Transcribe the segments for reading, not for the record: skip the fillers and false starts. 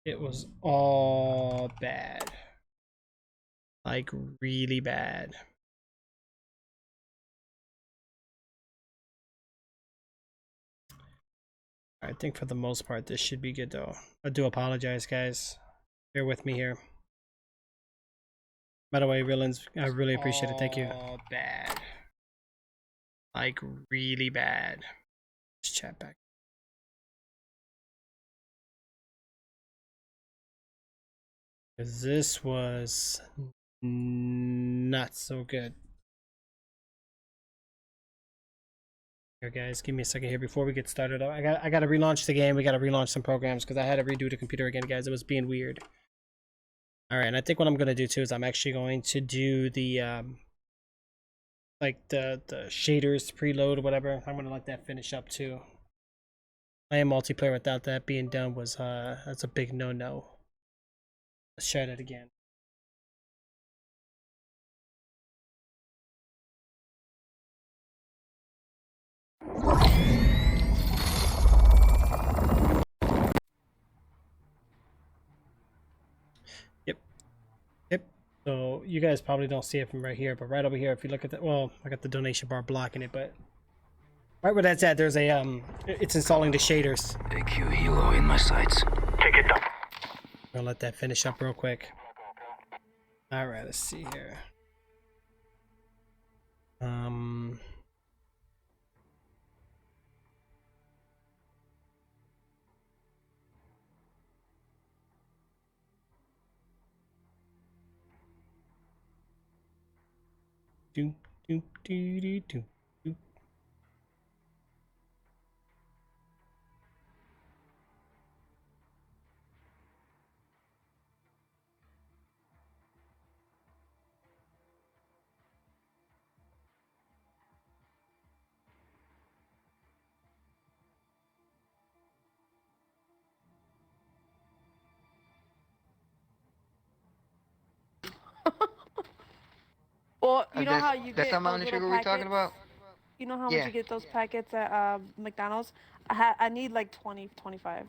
It was all bad. Like, really bad. I think for the most part, this should be good, though. I do apologize, guys. Bear with me here. By the way, villains, I really appreciate it. Thank you. All bad. Like, really bad. Let's chat back. Because this was not so good. Here, guys, give me a second here before we get started. I got to relaunch the game. We got to relaunch some programs because I had to redo the computer again, guys. It was being weird. All right, and I think what I'm gonna do too is I'm actually going to do the like the shaders preload or whatever. I'm gonna let that finish up too. Playing multiplayer without that being done was that's a big no-no. Let's try that again. Yep. So you guys probably don't see it from right here, but right over here, if you look at the, well, I got the donation bar blocking it, but right where that's at, there's a it's installing the shaders. AQ Hilo in my sights. Take it down. I'm gonna let that finish up real quick. All right, let's see here. Do do do do do. Well, you know how you That's get the amount those of little sugar we're packets? talking about? You know how Yeah. much you get those packets at McDonald's? I need like 20, 25.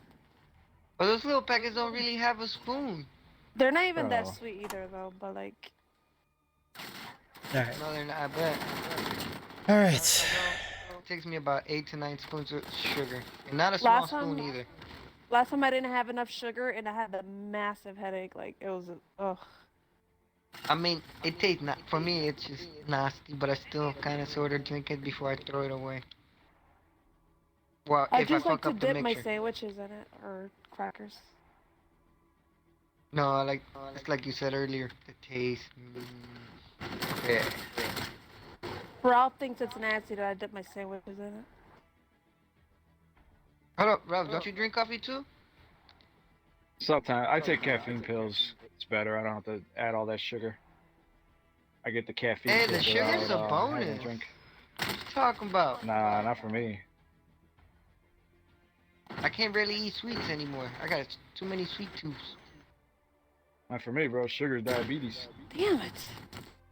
But those little packets don't really have a spoon. They're not even that Oh. sweet either though, but like All right. No, they're not. I bet. All right. It takes me about 8 to 9 spoons of sugar. And not a small spoon either. last time I didn't have enough sugar and I had a massive headache. Like it was ugh. I mean, it tastes not, for me, it's just nasty, but I still kind of sort of drink it before I throw it away. Well, I if I just like fuck to up the dip my mixture. sandwiches in it or crackers. No, like, it's like you said earlier, the taste. Yeah. Ralph thinks it's nasty that I dip my sandwiches in it. Hold up, Ralph, don't you drink coffee too? Sometimes I take caffeine pills. It's better. I don't have to add all that sugar. I get the caffeine Hey, pills the sugar's without, a having bonus. a drink. What you talking about? Nah, not for me. I can't really eat sweets anymore. I got too many sweet tooths. Not for me, bro. Sugar's diabetes. Damn it.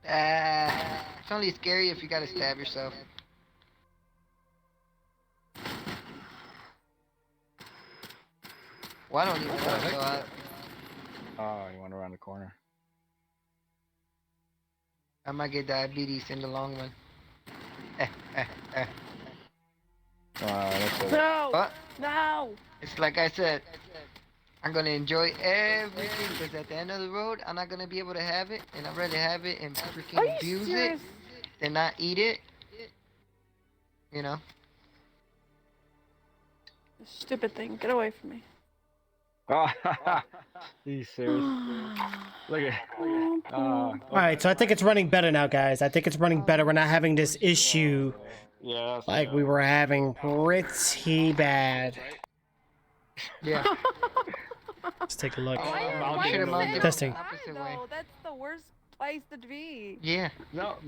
It's only scary if you gotta stab yourself. Well, I don't even know, so Oh, you went around the corner. I might get diabetes in the long run. That's it. No! But No! it's like I said, I'm gonna enjoy everything because at the end of the road, I'm not gonna be able to have it, and I'd rather have it and Are freaking you abuse serious? it than not eat it. You know? Stupid thing. Get away from me. Oh, he's serious. Look at. All right, so I think it's running better now, guys. I think it's running better. We're not having this issue Yeah. like we were having pretty bad. Yeah. Let's take a look. Why should've are you Testing. outside, though? That's the worst place to be. Yeah. No,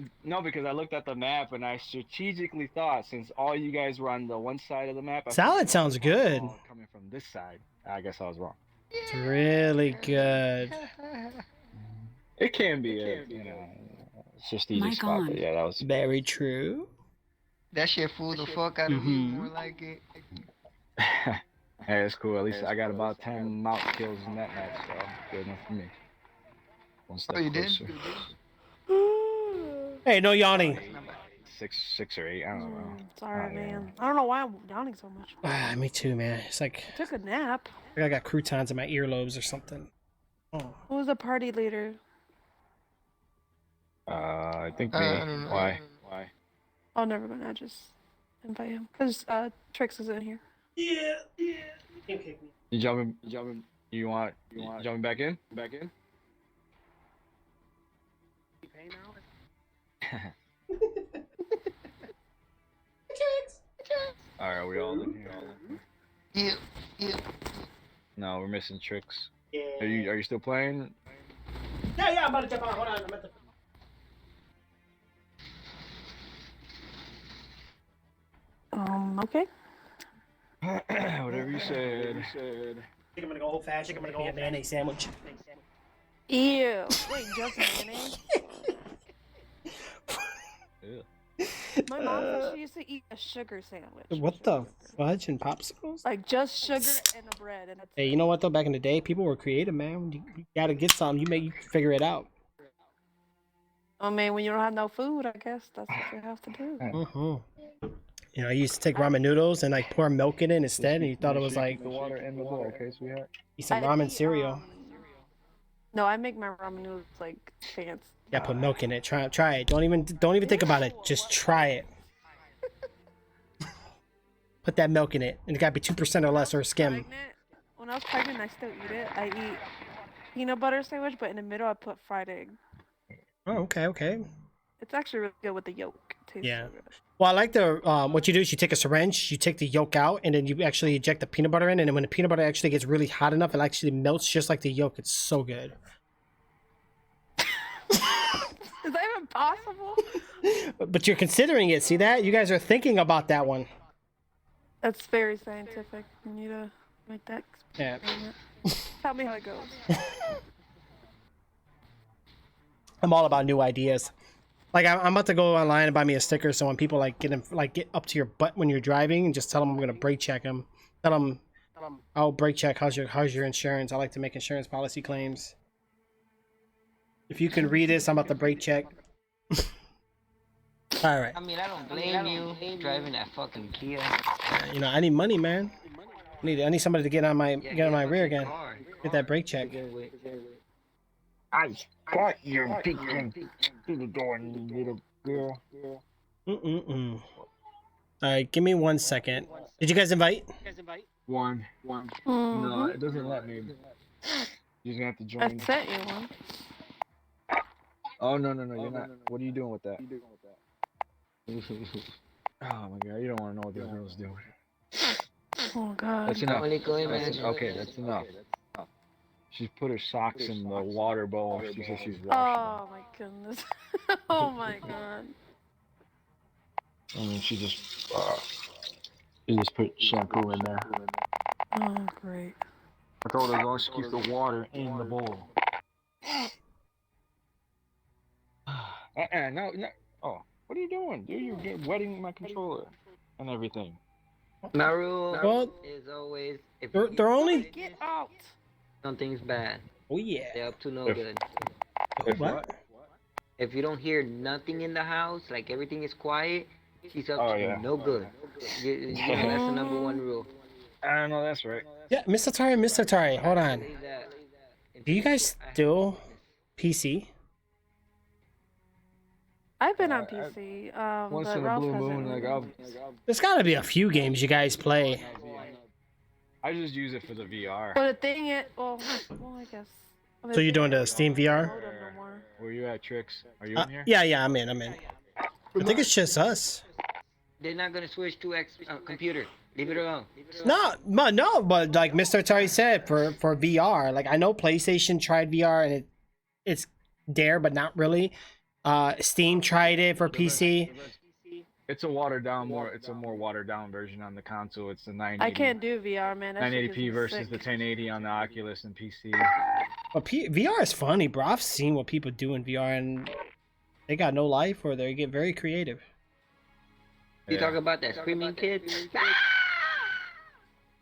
because I looked at the map and I strategically thought since all you guys were on the one side of the map, Salad sounds good. Coming from this side, I guess I was wrong. It's really good. It can be, you know, it's just easy spot. But yeah, that was Very true. That shit fooled the fuck out of me. More like it. Hey, it's cool. At least I got about 10 mouse kills in that match, so good enough for me. One step Oh, you did? closer. Hey, no yawning. Six or eight. I don't know. Sorry, Oh, yeah. man. I don't know why I'm yawning so much. Ah, me too, man. It's like I took a nap. I got croutons in my earlobes or something. Oh. Who was the party leader? I think me. I don't know. Why? Why? Oh, never mind. I just invite him because Trix is in here. Yeah. You kick me. You jumping? You want jumping back in? Back in? All right, we all in here. Yeah. No, we're missing tricks. Yeah. Are you still playing? Yeah, I'm about to jump on. Hold on. I'm about to... Okay. Whatever you said. I think I'm gonna go old fashioned. I'm gonna go get a mayonnaise sandwich. Ew. Wait, just mayonnaise? Ew. My mom said she used to eat a sugar sandwich. What the fudge and popsicles? Like just sugar and a bread and Hey, you know what though? Back in the day, people were creative, man. You gotta get something. You figure it out. I mean, when you don't have no food, I guess that's what you have to do. You know, I used to take ramen noodles and like pour milk in it instead, and you thought it was like the water in the bowl, okay, sweetheart? eat some I ramen eat, cereal. No, I make my ramen noodles like fancy. Yeah, put milk in it. Try it. Don't even think about it. Just try it. Put that milk in it, and it gotta be 2% or less or skim. When I was pregnant, I still eat it. I eat peanut butter sandwich, but in the middle I put fried egg. Oh, okay. It's actually really good with the yolk. It tastes Yeah. so good. Well, I like the what you do is you take a syringe, you take the yolk out, and then you actually inject the peanut butter in, and then when the peanut butter actually gets really hot enough, it actually melts just like the yolk. It's so good. Is that even possible? But you're considering it. See that? You guys are thinking about that one. That's very scientific. You need to make that Yeah. experiment. Tell me how it goes. I'm all about new ideas. Like I'm about to go online and buy me a sticker, so when people like get up to your butt when you're driving, and just tell them I'm gonna brake check them. Tell them I'll brake check. How's your insurance? I like to make insurance policy claims. If you can read this, I'm about to brake check. All right. I mean, I don't blame you driving that fucking Kia. You know, I need money, man. I need somebody to get on my rear again. Car. Get that brake check. I got your peeking through the door, little girl. All right, give me 1 second. Did you guys invite? One. No, it doesn't let me. You're gonna have to I join. sent you one. Oh no, you're not. What are you doing with that? Oh my god, you don't want to know what this girl's doing. Oh god. That's enough. Only go in That's, my- okay, that's enough. She's put her socks in the water bowl. She says she's washing Oh my goodness. Oh my god. them. And then she just put shampoo in there. Oh great. I told her as long as she keeps the water in the bowl. No. Oh, what are you doing? Dude, you're wetting my controller and everything. My rule Well, is always if they're only. Get out. something's bad, Oh yeah. they're up to no If- good. What? If you don't hear nothing in the house, like everything is quiet, she's up Oh, to yeah. no good. You know, that's the number one rule. I know that's right. Yeah, Mr. Tari, hold on. Believe that. Do you guys still PC? I've been on PC. Once but in a Ralph blue hasn't. moon, like I'll. There's got to be a few games you guys play. I just use it for the VR. But the thing is, well, I guess. I mean, So you're the doing thing the is, Steam I don't VR? download them no more. Where you at, Trix? Are you in here? Yeah, I'm in. I think it's just us. They're not gonna switch to computer. Leave it alone. No, but like Mr. Atari said, for VR, like I know PlayStation tried VR and it's there, but not really. Steam tried it for PC. It's a watered down It's a more watered down version on the console. It's the 980. I can't do VR, man. That shit gets 980p me versus sick. the 1080 on the Oculus and PC. But VR is funny, bro. I've seen what people do in VR, and they got no life, or they get very creative. You Yeah. talk about that screaming kid?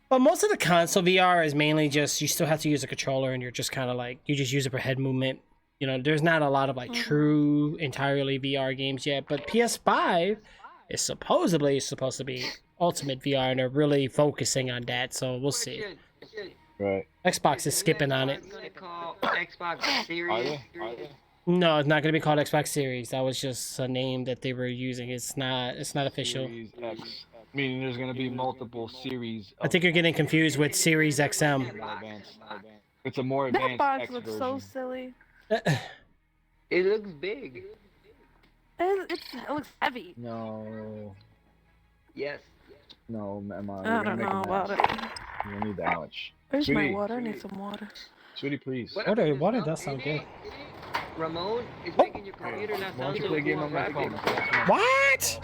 But most of the console VR is mainly just you still have to use a controller and you're just kind of like you just use it for head movement. You know, there's not a lot of like true entirely VR games yet. But PS5 is supposedly supposed to be ultimate VR, and they're really focusing on that. So we'll see. Right. Xbox is skipping on it. It's gonna call Xbox Are Series. they? Are they? No, it's not going to be called Xbox Series. That was just a name that they were using. It's not. It's not official. Series X. Meaning there's gonna be multiple series. I think you're getting confused with Series XM. More advanced. It's a more That advanced box X looks version. so silly. It looks big. It looks heavy. No. Yes. No, Emma. I don't know about it. You don't need that much. Where's my Sweetie. water? I need some water. Sweetie, please. Water does sound good. Ramon, it's making your computer not Why don't sound you so play a game cool on that phone? rapid. What?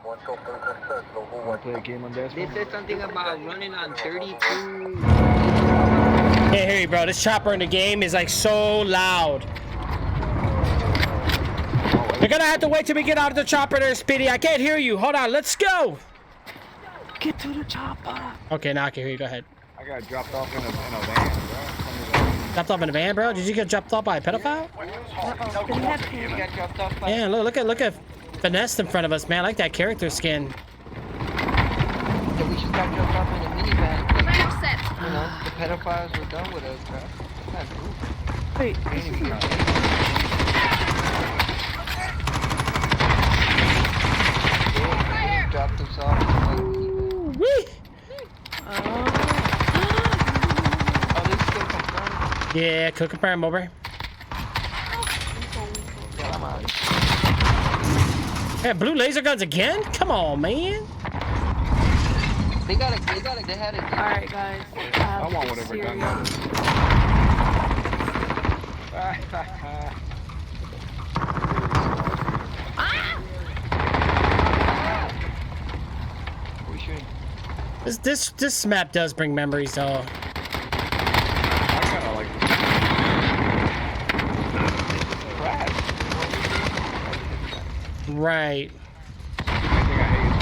Want to play a game on that They phone? said something about running on 32. Can't hear you, bro. This chopper in the game is like so loud. You're gonna have to wait till we get out of the chopper there, Speedy. I can't hear you. Hold on, let's go. Get to the chopper. Okay, now I can hear you. Go ahead. I got dropped off in a van, bro. Dropped off in a van, bro? Did you get dropped off by a pedophile? Uh-oh. Did he have You pants? got dropped off by Yeah, look at Finesse in front of us, man. I like that character skin. that we just got dropped off in a minivan. Ramp set. You know, the pedophiles were done with us, bro. That's cool. Wait, Ain't even good. They dropped us off in a minivan. Whee! Oh, this is still confirmed? Yeah, could confirm over. Yeah, I'm out. Yeah, blue laser guns again? Come on, man. They had a Alright, guys. I want whatever gun that is. We should. This map does bring memories, though. I kind of like this. Crash. Right. I think I hate it.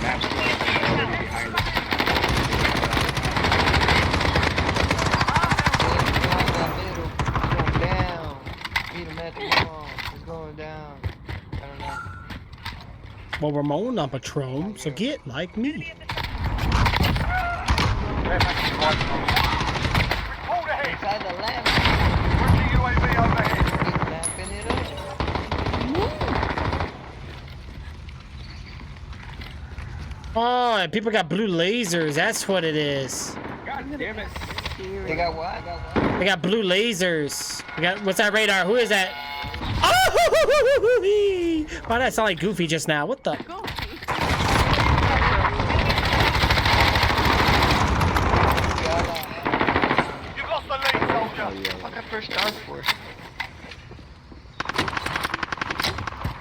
Map's behind us. Going down. Meet him at the mall. It's going down. I don't know. Well, Ramon on Patron, so get like me. Inside the lamp. Keep lamping it up. Oh, and people got blue lasers. That's what it is. God damn it. They got what? They got blue lasers. We got what's that radar? Who is that? Oh! Why did that sound like Goofy just now? What the? Fuck, I first start for.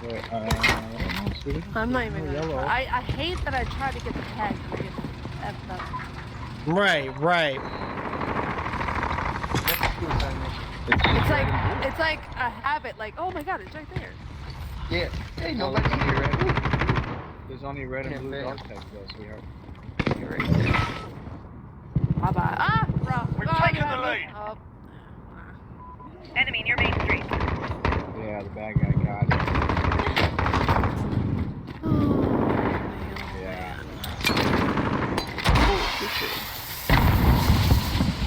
Wait, I don't know, sweetie. I'm not even gonna Yellow. try. I hate that I try to get the tag, but I get effed up. Right. It's like a habit, like, oh my god, it's right there. Yeah. Hey, No, nobody there's only here. red. There's only red and Yeah, blue fair. dog tags though, sweetheart. Bye bye. Ah, bro. We've taken the lead. Oh. Enemy near Main Street. Yeah, the bad guy got it. Yeah.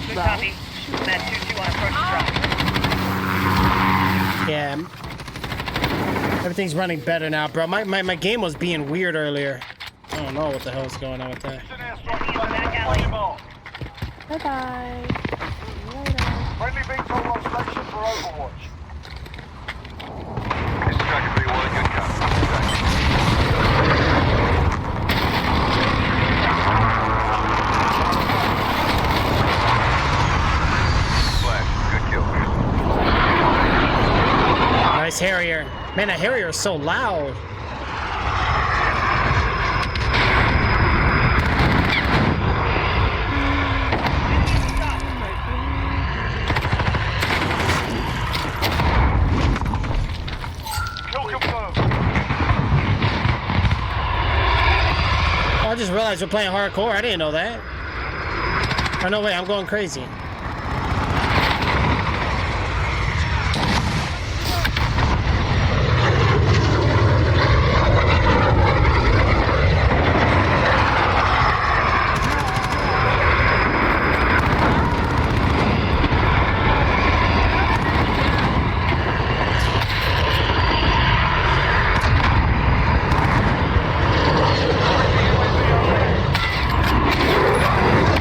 Good copy. Med 2-2 on approach drop. Yeah. Everything's running better now, bro. My game was being weird earlier. I don't know what the hell's going on with that. It's an airstrike plane on your mark. Bye bye. See you later. Friendly VTOL on station for Overwatch. This is Tracker 3-1, good copy. Flash, good kill. Nice Harrier. Man, that Harrier is so loud. realize we're playing hardcore. I didn't know that. Oh, no, wait, I'm going crazy.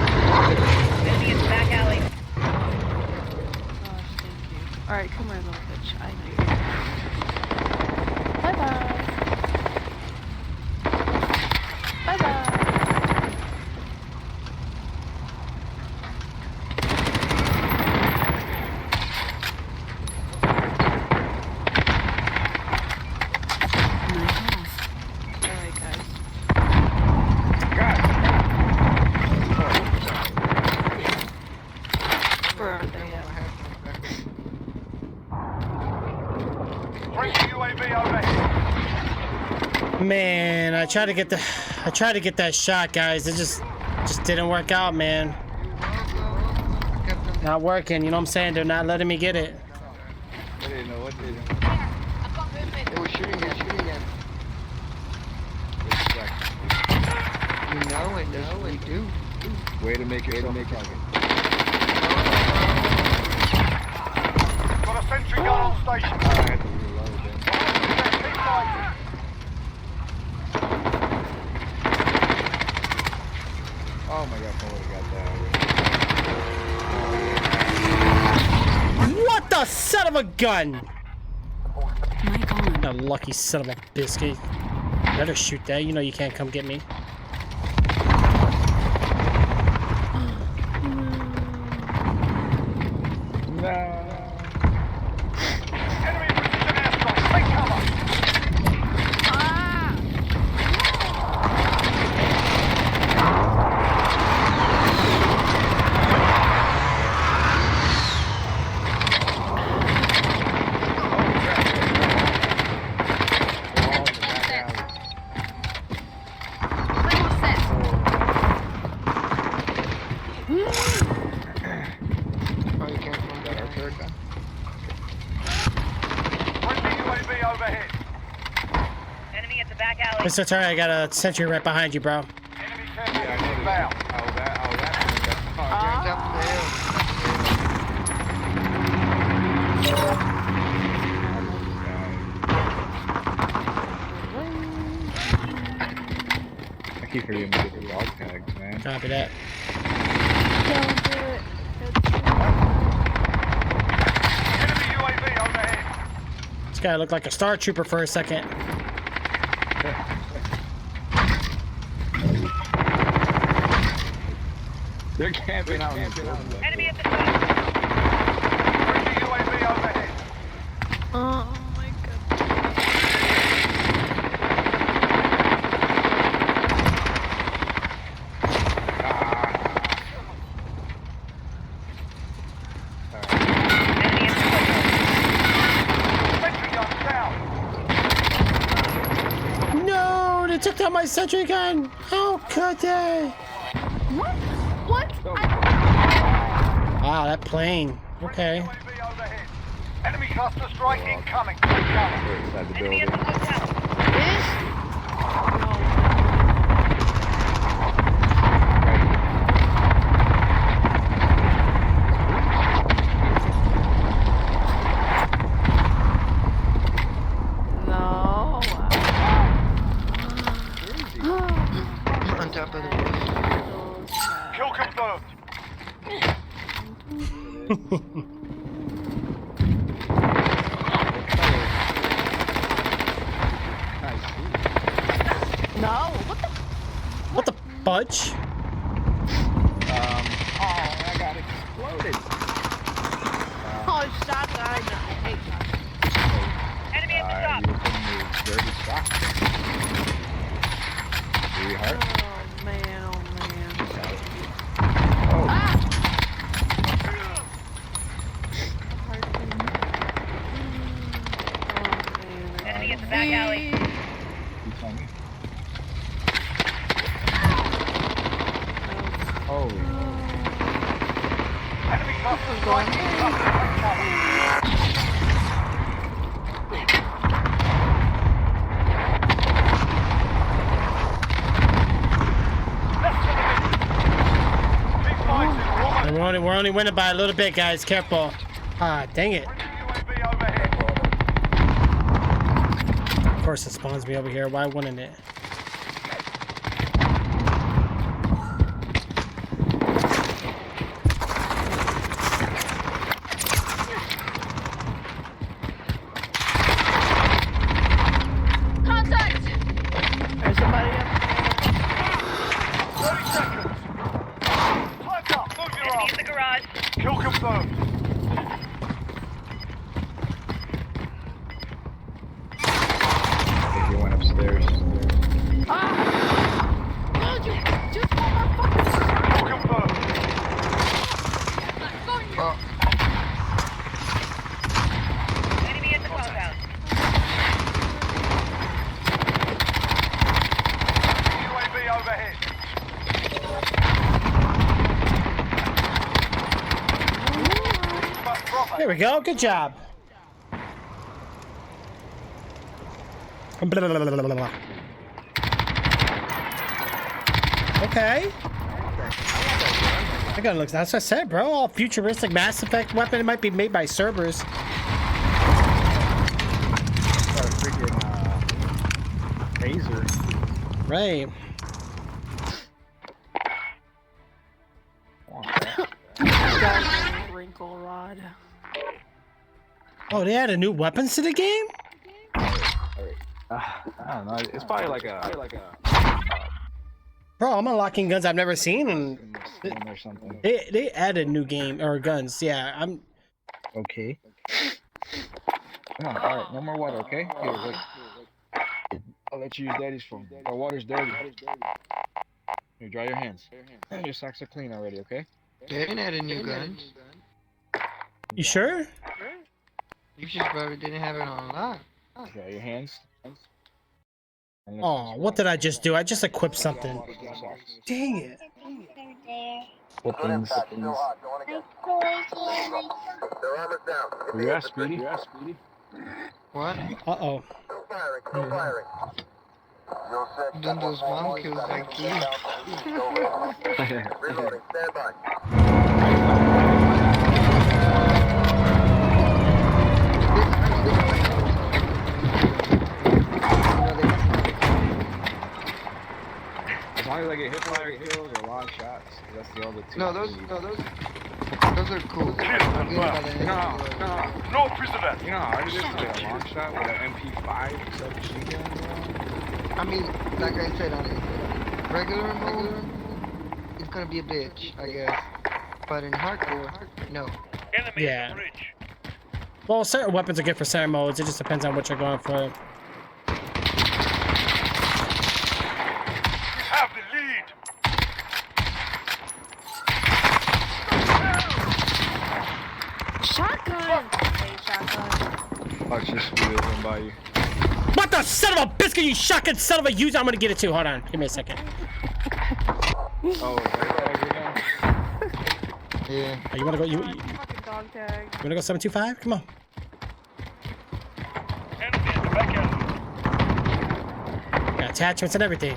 Enemy in the back alley. Gosh, thank you. Alright, come here, little bitch. I know you. Bye bye. Bye bye. Alright, guys. Where are they at? Friendly UAV overhead. Man, I tried to get that shot, guys. It just didn't work out, man. Not working, you know what I'm saying? They're not letting me get it. I didn't know what they did. They were shooting at. You know it, that's what we do. Way to make it target. Got a sentry gun on station. I had to reload then. Keep fighting. Oh my god, somebody got that. What the son of a gun? That lucky son of a biscuit. Better shoot that. You know you can't come get me. No. Enemy precision airstrike. Take cover. Oh, you can't come Got our down. third gun. Friendly UAV overhead. Enemy at the back alley. Mr. Terry, I got a sentry right behind you, bro. Enemy Yeah, I terminal know inbound. that's hard. You're top of the hill. I keep forgetting to get the dog tags, man. Copy that. Don't do it. Enemy UAV overhead. This guy looked like a Star Trooper for a second. They're camping out in the field. Enemy at the top. Friendly UAV overhead. Oh my god. Enemy in the Sentry gun down. No, they took down my sentry gun. How could they? What? What? Wow, that plane. Okay. UAV overhead. Enemy cluster strike incoming. Take cover. They're inside the enemy at the building. hotel. No. On top of the roof. Kill confirmed. No. What the? What the fudge? Oh, I got exploded. Oh, shotgun. I hate shotgun. Enemy at the top. You were putting your dirty socks. Three heart. Oh man. Oh man. Oh, Ah! Enemy at the back alley. you tell me. was going. Keep fighting. We're only winning by a little bit, guys. Careful. Ah, dang it. UAV overhead. Of course it spawns me over here. Why wouldn't it? There's somebody up 30 seconds. Time's up. Move your Enemy arm. in the garage. Kill confirmed. If you went upstairs. Kill confirmed. Oh, Enemy at the compound. UAV overhead. But drop it. There we go. Good job. Blah, blah, blah, blah, blah, blah. Okay. That gun looks. That's what I said, bro. All futuristic Mass Effect weapon. It might be made by Cerberus. Got a freaking razor. Right. wrinkle rod. Oh, they added new weapons to the game? I don't know. It's probably like a Bro, I'm unlocking guns I've never seen, and skin or something. they added new game or guns. Yeah, I'm. Okay. Come on. All right. No more water. Okay. Here, look. I'll let you use Daddy's phone. Our water's dirty. Here, dry your hands. And your socks are clean already. Okay. they didn't add a new guns. You sure? You just probably didn't have it on lock. Dry your hands. And Oh, what did I just do? I just equipped something. Dang it. Weapons. Were you at Speedy? What? Uh-oh. Done those mom kills like you. Reloading. Stand by. As long as I get hip fire kills or long shots, that's the other two. No, those are cool. I'm good by the end. No prisoner. You know how hard it is to get a long shot with an MP5 submachine gun? I mean, like I said, on regular mode, it's gonna be a bitch, I guess. But in hardcore, no. Enemy Yeah. at the bridge. Well, certain weapons are good for certain modes. It just depends on what you're going for. You have the lead. Shotgun! Hey, shotgun. Watch this speed run by you. What the son of a biscuit, you shotgun son of a user! I'm gonna get it too. Hold on. Give me a second. Oh, right. Yeah. Oh, you wanna go? You Fucking dog tag. wanna go 725? Come on. Enemy at the back alley. Got attachments and everything.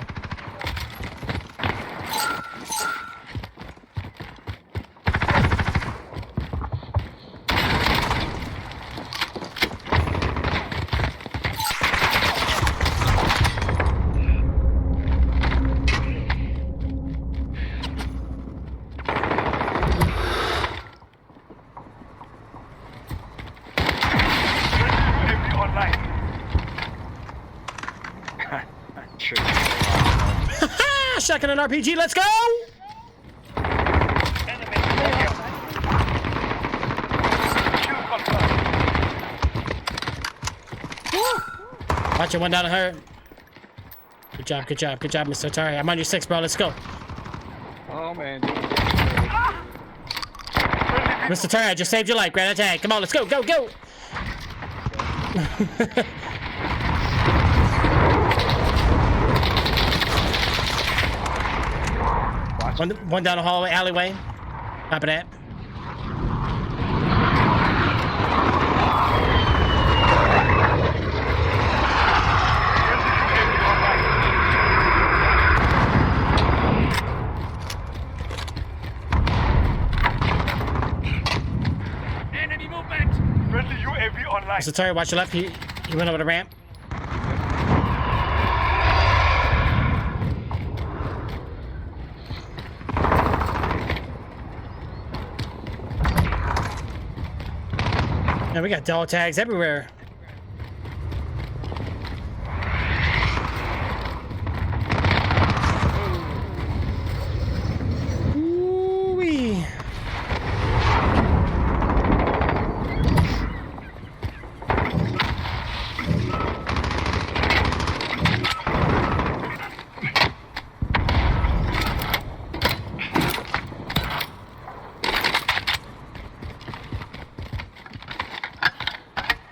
UAV online. Sure. Ha! Shotgun and RPG. Let's go! Enemy at the back alley. Kill confirmed. Watch it, one down on her. Good job, good job, good job, Mr. Atari. I'm on your 6, bro. Let's go. Oh man. Mr. Atari, I just saved your life. Grand attack. Come on, let's go, go, go! one down the hallway, alleyway. Top of that. nice. So sorry, watch your left. He went over the ramp. And we got dog tags everywhere. Ooh-wee.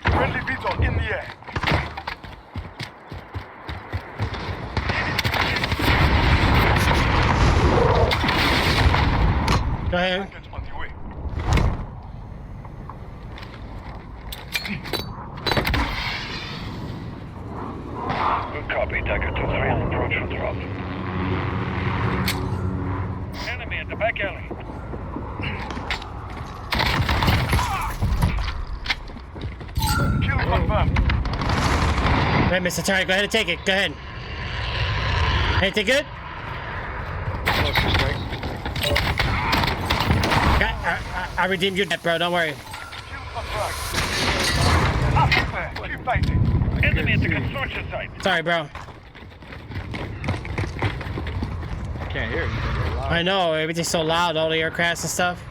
Friendly Vito in the air. Go ahead. Package on the way. Good copy, Decker 2-3 on approach for drop. Enemy at the back alley. Kill confirmed. Go ahead, Mr. Terry. Go ahead and take it. Go ahead. Anything good? I redeemed your debt, bro. Don't worry. Kill confirmed. Up there. Keep fighting. Enemy at the construction site. Sorry, bro. I can't hear you. I know everything's so loud, all the aircrafts and stuff.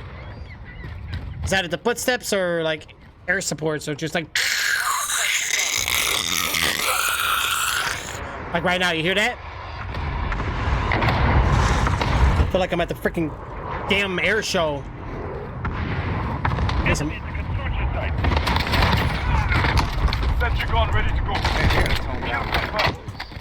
Is that at the footsteps or like air supports or just like right now? You hear that? I feel like I'm at the freaking damn air show. Listen, Enemy at the construction site. Sentry gun ready to go. Kill confirmed.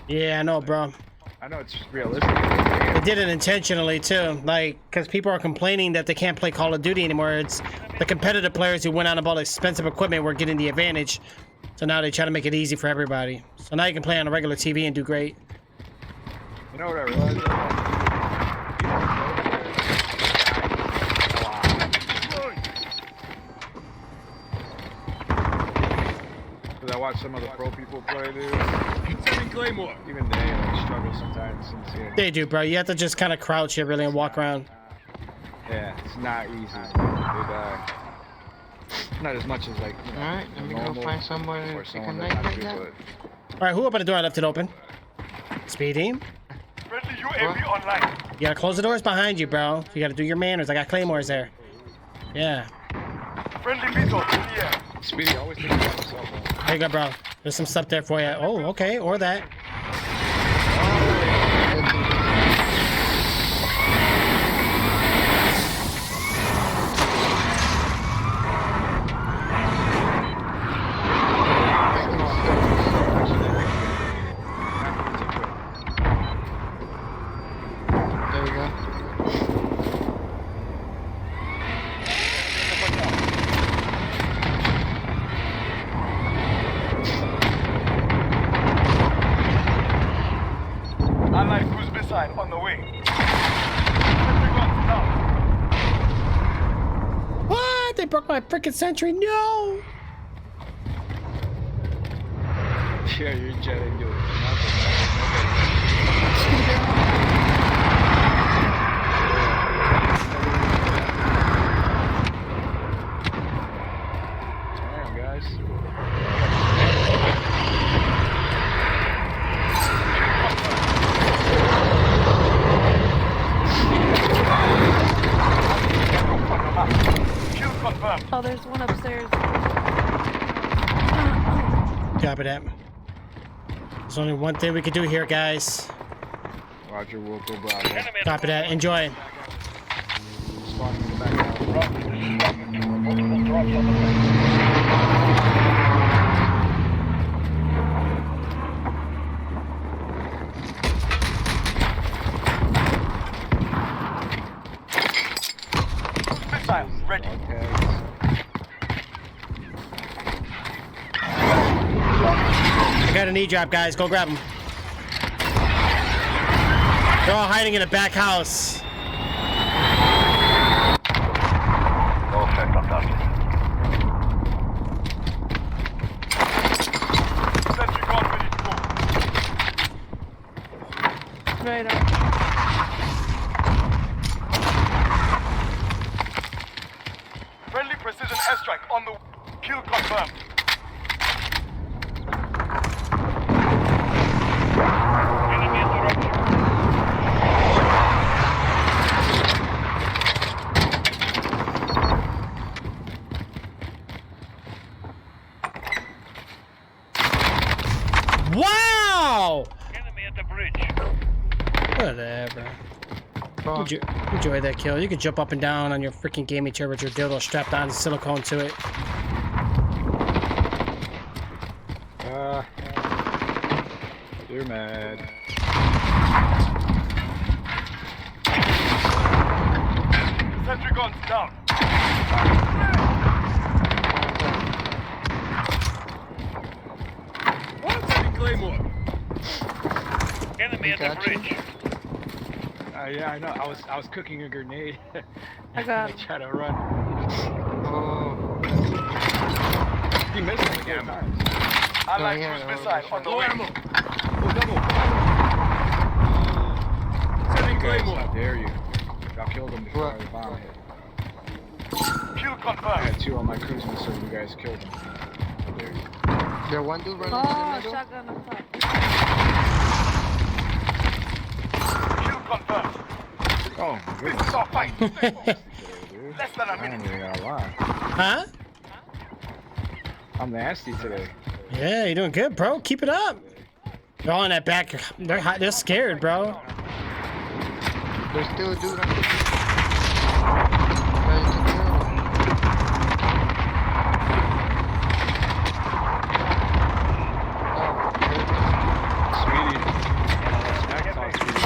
yeah, I know, bro. I know it's realistic. They did it intentionally too, like because people are complaining that they can't play Call of Duty anymore. It's the competitive players who went out and bought expensive equipment were getting the advantage. So now they try to make it easy for everybody. So now you can play on a regular TV and do great. You know what I realized? Because I watch some of the pro people play, dude. Claymore. Even they like, struggle sometimes. Since, They do, bro. You have to just kind of crouch here really and walk around. yeah, it's not easy. Not as much as like. You know, Alright, let me go normal find somewhere or to take a someone night that's like good, that. All right, who opened the door? I left it open. Speedy. Friendly UAV online. You gotta close the doors behind you, bro. You gotta do your manners. I got claymores there. Yeah. Friendly Vito in the air. but Speedy always thinks about himself. Man. There you go, bro. There's some stuff there for you. Oh, okay. Or that. There we go. Allied cruise missile on the way. Sentry guns down. What? They broke my freaking sentry. No. Yeah, you're jetting doing Damn, guys. Kill confirmed. Oh, there's one upstairs. Copy that. There's only one thing we can do here, guys. Roger, Wilco, Bravo. Enemy at Copy that. Enjoy. Spawning in the back. Roger, this is Roger. Multiple drops on the way. Missile ready. Okay. I got an E-drop, guys. Go grab them. They're all hiding in a back house. All set, fantastic. Kill confirmed. Enemy interrupted. Wow! Enemy at the bridge. Whatever. Enjoy that kill. You can jump up and down on your freaking gaming chair with your dildo strapped on silicone to it. You're mad. Sentry guns down. Enemy at the Gotcha. bridge. Yeah, I know. I was cooking a grenade. I got I him. tried to run. Oh. He missed me again. Allied yeah, cruise no, missile on the way. How dare you? Y'all killed him before the bomb hit. Kill I confirmed. had 2 on my cruise missile. You guys killed him. How dare you? There one dude running Oh, in the middle. shotgun up top. Kill confirmed. Oh, This goodness. is our fight. Dude. Less than a I don't minute. even gotta lie. Huh? I'm nasty today. Yeah, you're doing good, bro. Keep it up. They're all in that back. They're scared, bro. There's still a dude on the ready to kill. Sweetie. Smack talk, Sweetie.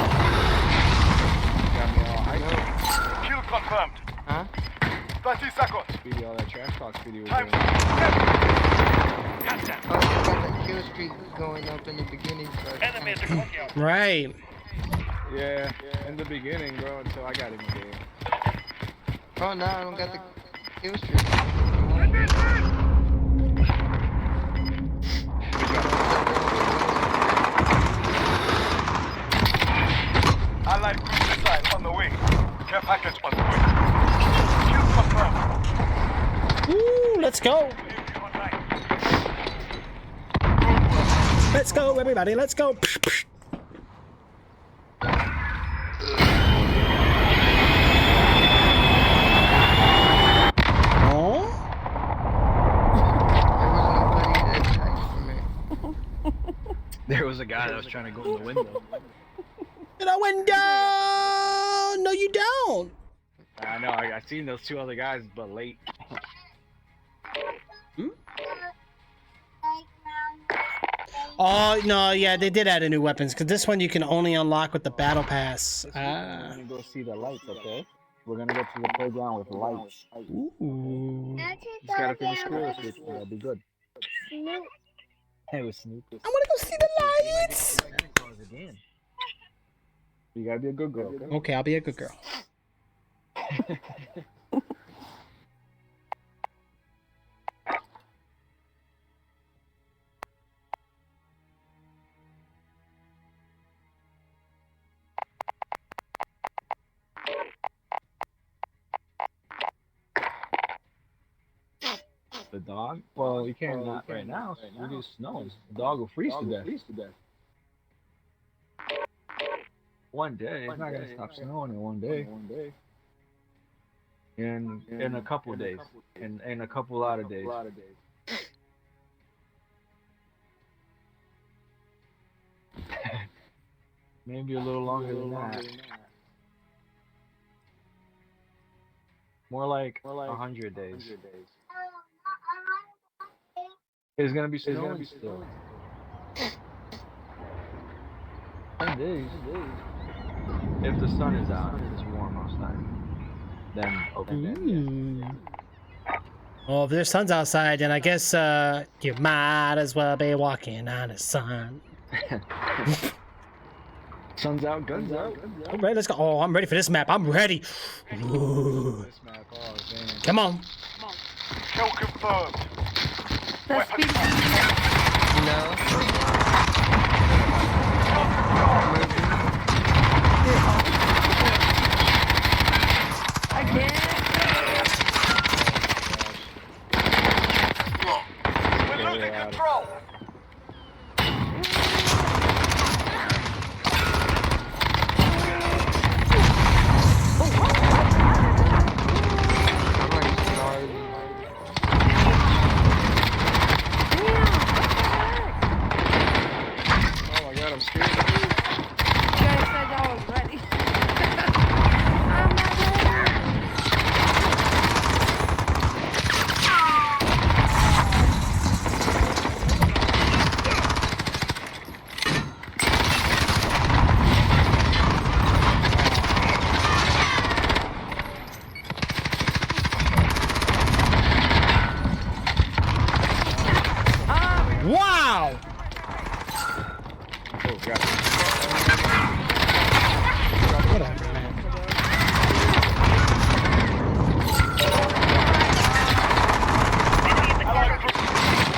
Got me all hyped. Kill confirmed. Huh? 30 seconds. Sweetie, all that trash talk Sweetie was Time. doing. Catch them. Oh, you got that kill streak going up in the beginning. So Enemy at the courtyard. Right. Yeah, in the beginning, bro, until I got in the game. Oh, no, I don't got the kill streak. Allied cruise missile on the way. Care package on the way. Kill confirmed. Woo, let's go. UAV online. Let's go, everybody. Let's go. Oh? There There was nobody that died from it. was a guy that was trying to go in the window. And I went down. No, you don't. I know, I seen those 2 other guys, but late. Oh, no, yeah, they did add a new weapons, because this one you can only unlock with the battle pass. We're gonna go see the lights, okay? We're gonna go to the playground with lights. Ooh. Just gotta finish school this week, so that'll be good. Hey, with Snoop. I want to go see the lights. Again. You gotta be a good girl, okay? Okay, I'll be a good girl. The dog? Well, you can't not right now. It is snowing. The dog will freeze to death. One day. It's not gonna stop snowing in one day. In a couple of days. In a couple lot of days. Maybe a little longer than that. More like 100 days. It's gonna be snowing still. 10 days. If the sun is out and it's warm outside, then okay. Ooh. Well, if there's suns outside, then I guess you might as well be walking on the sun. Sun's out, guns out. All right, let's go. Oh, I'm ready for this map. I'm ready. Ooh. This map, oh, damn. Come on. Kill confirmed. That's speed. Again.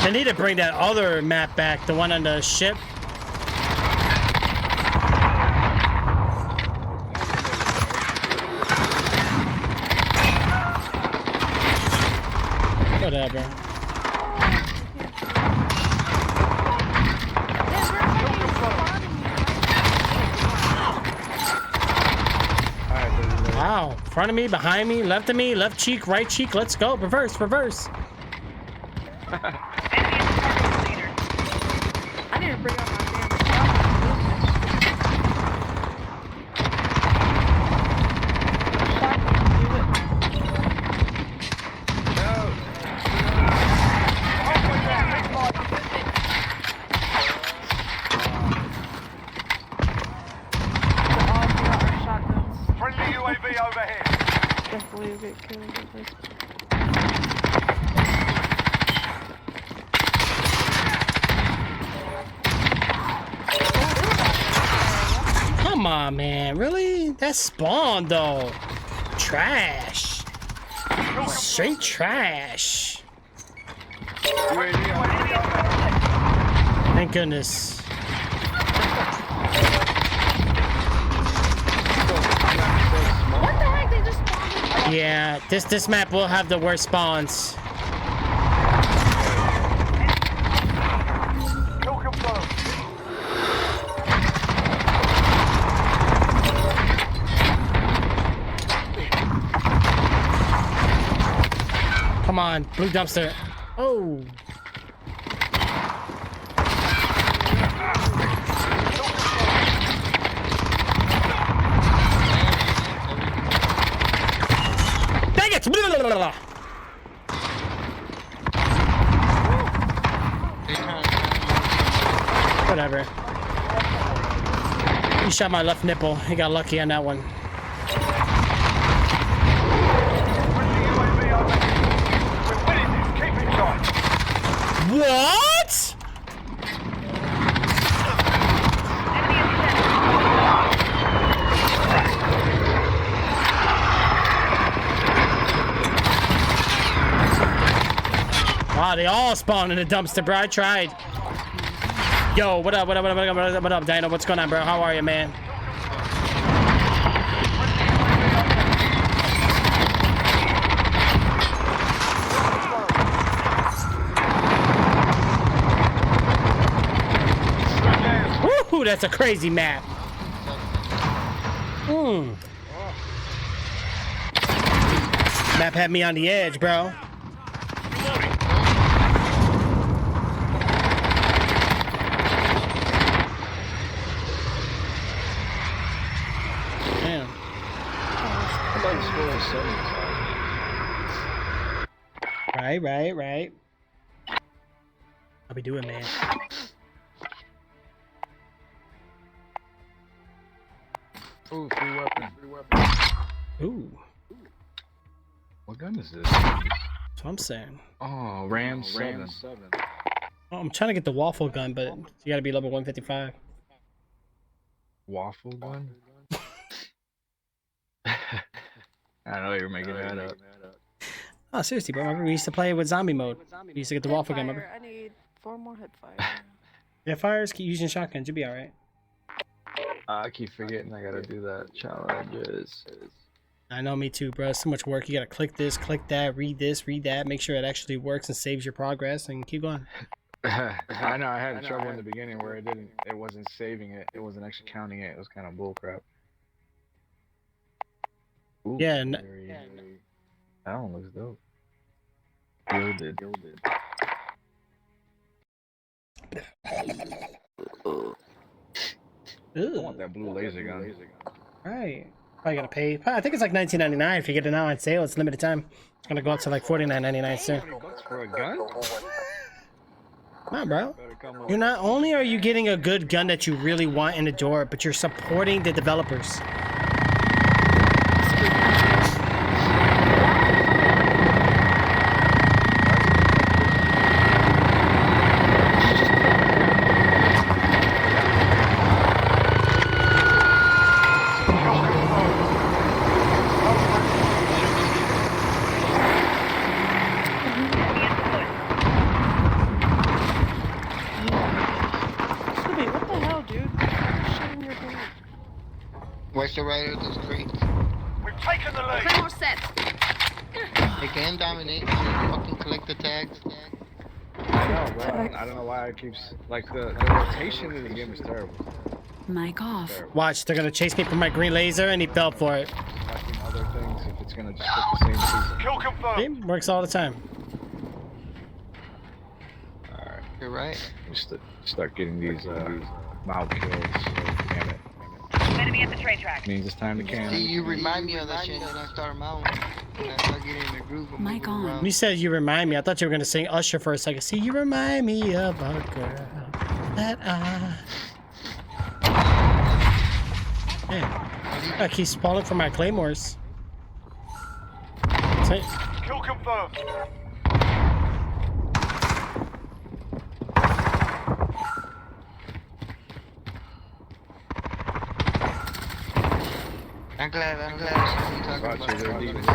They need to bring that other map back, the one on the ship. Whatever. Wow. Front of me, behind me, left of me, left cheek, right cheek. Let's go. Reverse, reverse. I need to bring out my damn shotguns. Friendly UAV overhead. Definitely will get killed with this. Come on, man. Really? That's spawn, though. Trash. Straight trash. Thank goodness. What the heck? They just spawned. Yeah, this map will have the worst spawns. Kill confirmed. Come on, blue dumpster. Oh. Dang it! Blah, blah, blah, blah. Whatever. He shot my left nipple. He got lucky on that one. Friendly UAV overhead. We're winning this. Keep it tight. What? Wow, they all spawned in the dumpster, bro. I tried. Yo, what up, what up, what up, what up, what up, Dino? What's going on, bro? How are you, man? Woohoo, that's a crazy map. Map had me on the edge, bro. Damn. I thought the score was 7. Right. I'll be doing, man. Ooh, free weapon. Ooh, What gun is this? that's what I'm saying. Oh, Ram 7. Oh, I'm trying to get the waffle gun, but you gotta be level 155. Waffle gun? I know you're making that up. Oh, seriously, bro. Remember we used to play with zombie mode. We used to get the waffle gun, remember? I need 4 more headfire. Yeah, fires, keep using shotguns. You'll be alright. I keep forgetting I gotta do that challenges. I know, me too, bro. So much work. You gotta click this, click that, read this, read that, make sure it actually works and saves your progress, and keep going. I know I had trouble in the beginning where it wasn't saving it. It wasn't actually counting it. It was kind of bullcrap. Ooh, Yeah, that one looks dope. Gilded. I want that blue laser gun. Right. Probably gotta pay. I think it's like $19.99 if you get it now on sale. It's limited time. It's gonna go up to like $49.99 soon. $20 for a gun? Come on, bro. You're not only are you getting a good gun that you really want in the door, but you're supporting the developers. Watch the right of those crates. We've taken the lead. Claymore set. They can dominate. Fucking collect the tags. I know, bro. I don't know why it keeps like the rotation in the game is terrible. Mic off. Terrible. Watch, they're gonna chase me for my green laser, and he fell for it. Selecting other things if it's gonna just put the same piece. Kill confirmed. See? Works all the time. Alright, You're right. we start getting these mouth kills. Damn it. Enemy at the train track. Means it's time to See, cannon. you remind me of that shit, and then I start mounting. And I start getting in the groove. of Mic moving on. around. You said you remind me. I thought you were gonna sing Usher for a second. See, you remind me of a girl that I. Man, I keep spawning for my claymores. See? Kill confirmed. I'm glad I see you talking Got about you there, it. demons.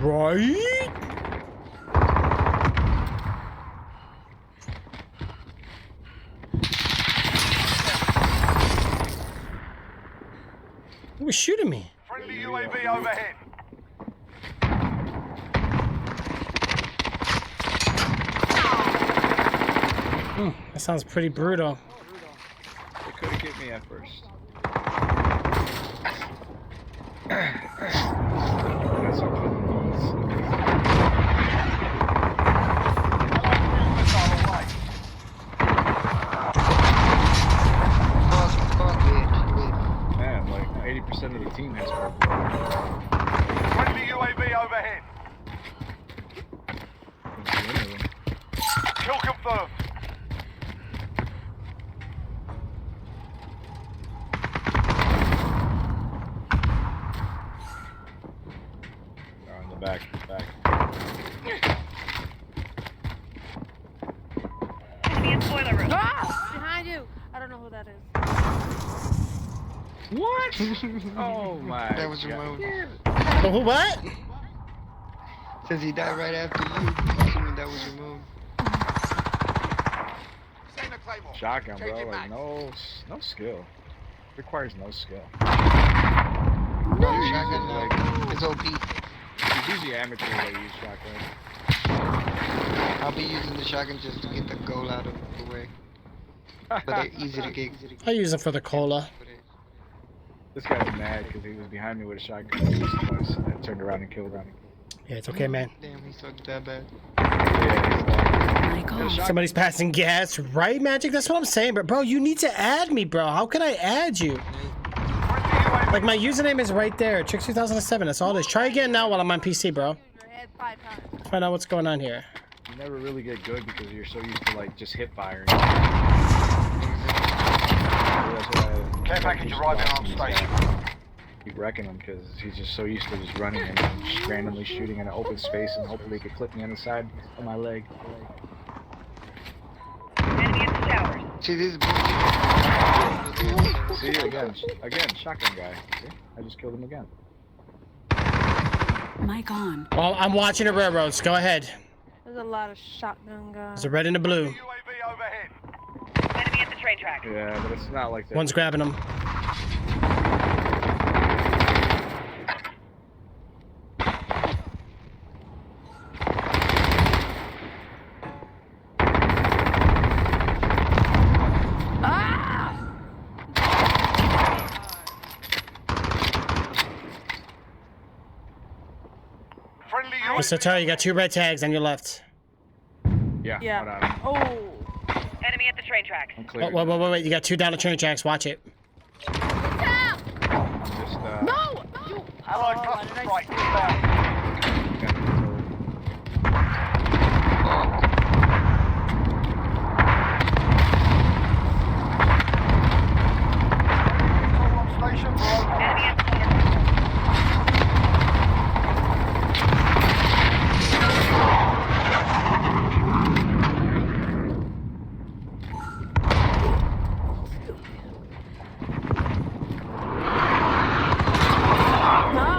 Right? Who was shooting me? Friendly UAV overhead. That sounds pretty brutal. They couldn't get me at first. That's okay. Missile away. Fuck, bitch. Man, like 80% of the team has hard. Friendly UAV overhead. Kill confirmed. In the back. Enemy in spoiler room. Ah! Behind you. I don't know who that is. What? Oh my. That was God. Ramon. Oh, what? Since he died right after you, I'm assuming that was Ramon. Shotgun, bro. Like no skill. Requires no skill. No, shotgun, like, it's OP. It's usually amateur that use shotgun. I'll be using the shotgun just to get the goal out of the way. But they're easy to get. I use it for the cola. This guy's mad because he was behind me with a shotgun at least twice, and I turned around and killed him. Yeah, it's okay, man. Damn, he sucked that bad. Yeah, Mic off. Somebody's passing gas, right, Magic? That's what I'm saying, but bro, you need to add me, bro. How can I add you? Like, my username is right there, Trix2007. That's all it is. Try again now while I'm on PC, bro. Your head 5 times. Find out what's going on here. you never really get good because you're so used to like just hip firing. Care package arriving on station. Keep wrecking him because he's just so used to just running and then just randomly shooting in an open space and hopefully he could clip me on the side of my leg. Enemy at the towers. See, this See again, shotgun guy. See, I just killed him again. Mic on. Well, I'm watching the railroads. Go ahead. There's a lot of shotgun guys. There's a red and a blue. UAV overhead. Enemy at the train track. Yeah, but it's not like that. One's grabbing them. Friendly Mr. UAV. Terry, you got 2 red tags on your left. Yeah, Yeah. hold on. Oh. Enemy at the train track. I'm clear. Wait. You got 2 down the train tracks. Watch it. Just, No! You. Allied Oh, cluster why did I strike say inbound. Station for overhead. Enemy at the spoiler room. No!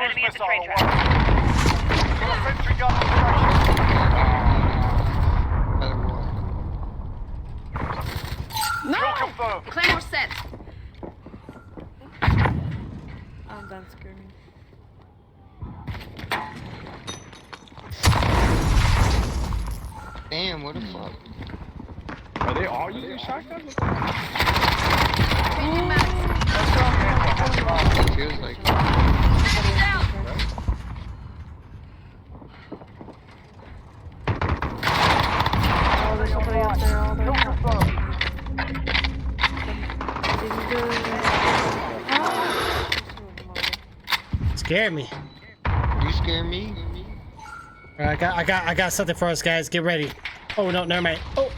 cruise Enemy at the missile train away. tracks. Got a sentry gun operation. Kill confirmed. Claymore set. I'm done screaming. Damn, what the fuck? Are they all using shotguns? Changing max. It feels like Down. Oh, there's somebody up there. Oh, Kill there's confirmed. Scared me. you scare me. All right, I got something for us, guys. Get ready. Oh no, never mind. Oh.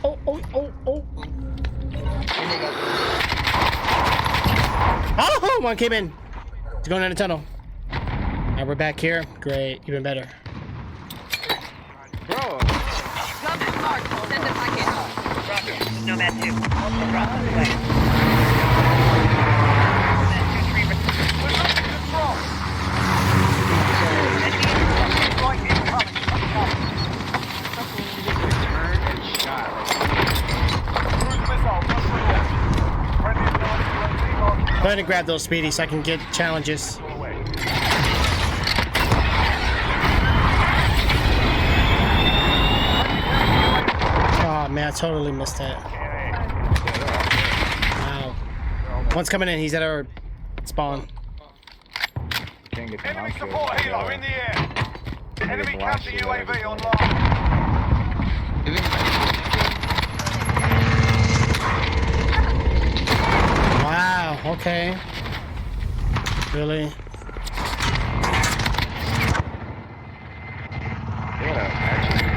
And they got Oh, one came in. He's going down the tunnel. Now we're back here. Great, even better. Bro, Club is marked. Send a package. Nomad 2. Drop on the way. Nomad 2-3. We're losing control. Right incoming. turn and shot. Cruise missile on the way. Friendly ability UAV on Go ahead and grab those, Speedy, so I can get challenges. away. Oh man, I totally missed that. Wow. One's coming in. He's at our spawn. can't get the Enemy mouse support to, helo in the air. Enemy blast counter it out of UAV it. online. Wow. Okay. Really? Yeah, actually.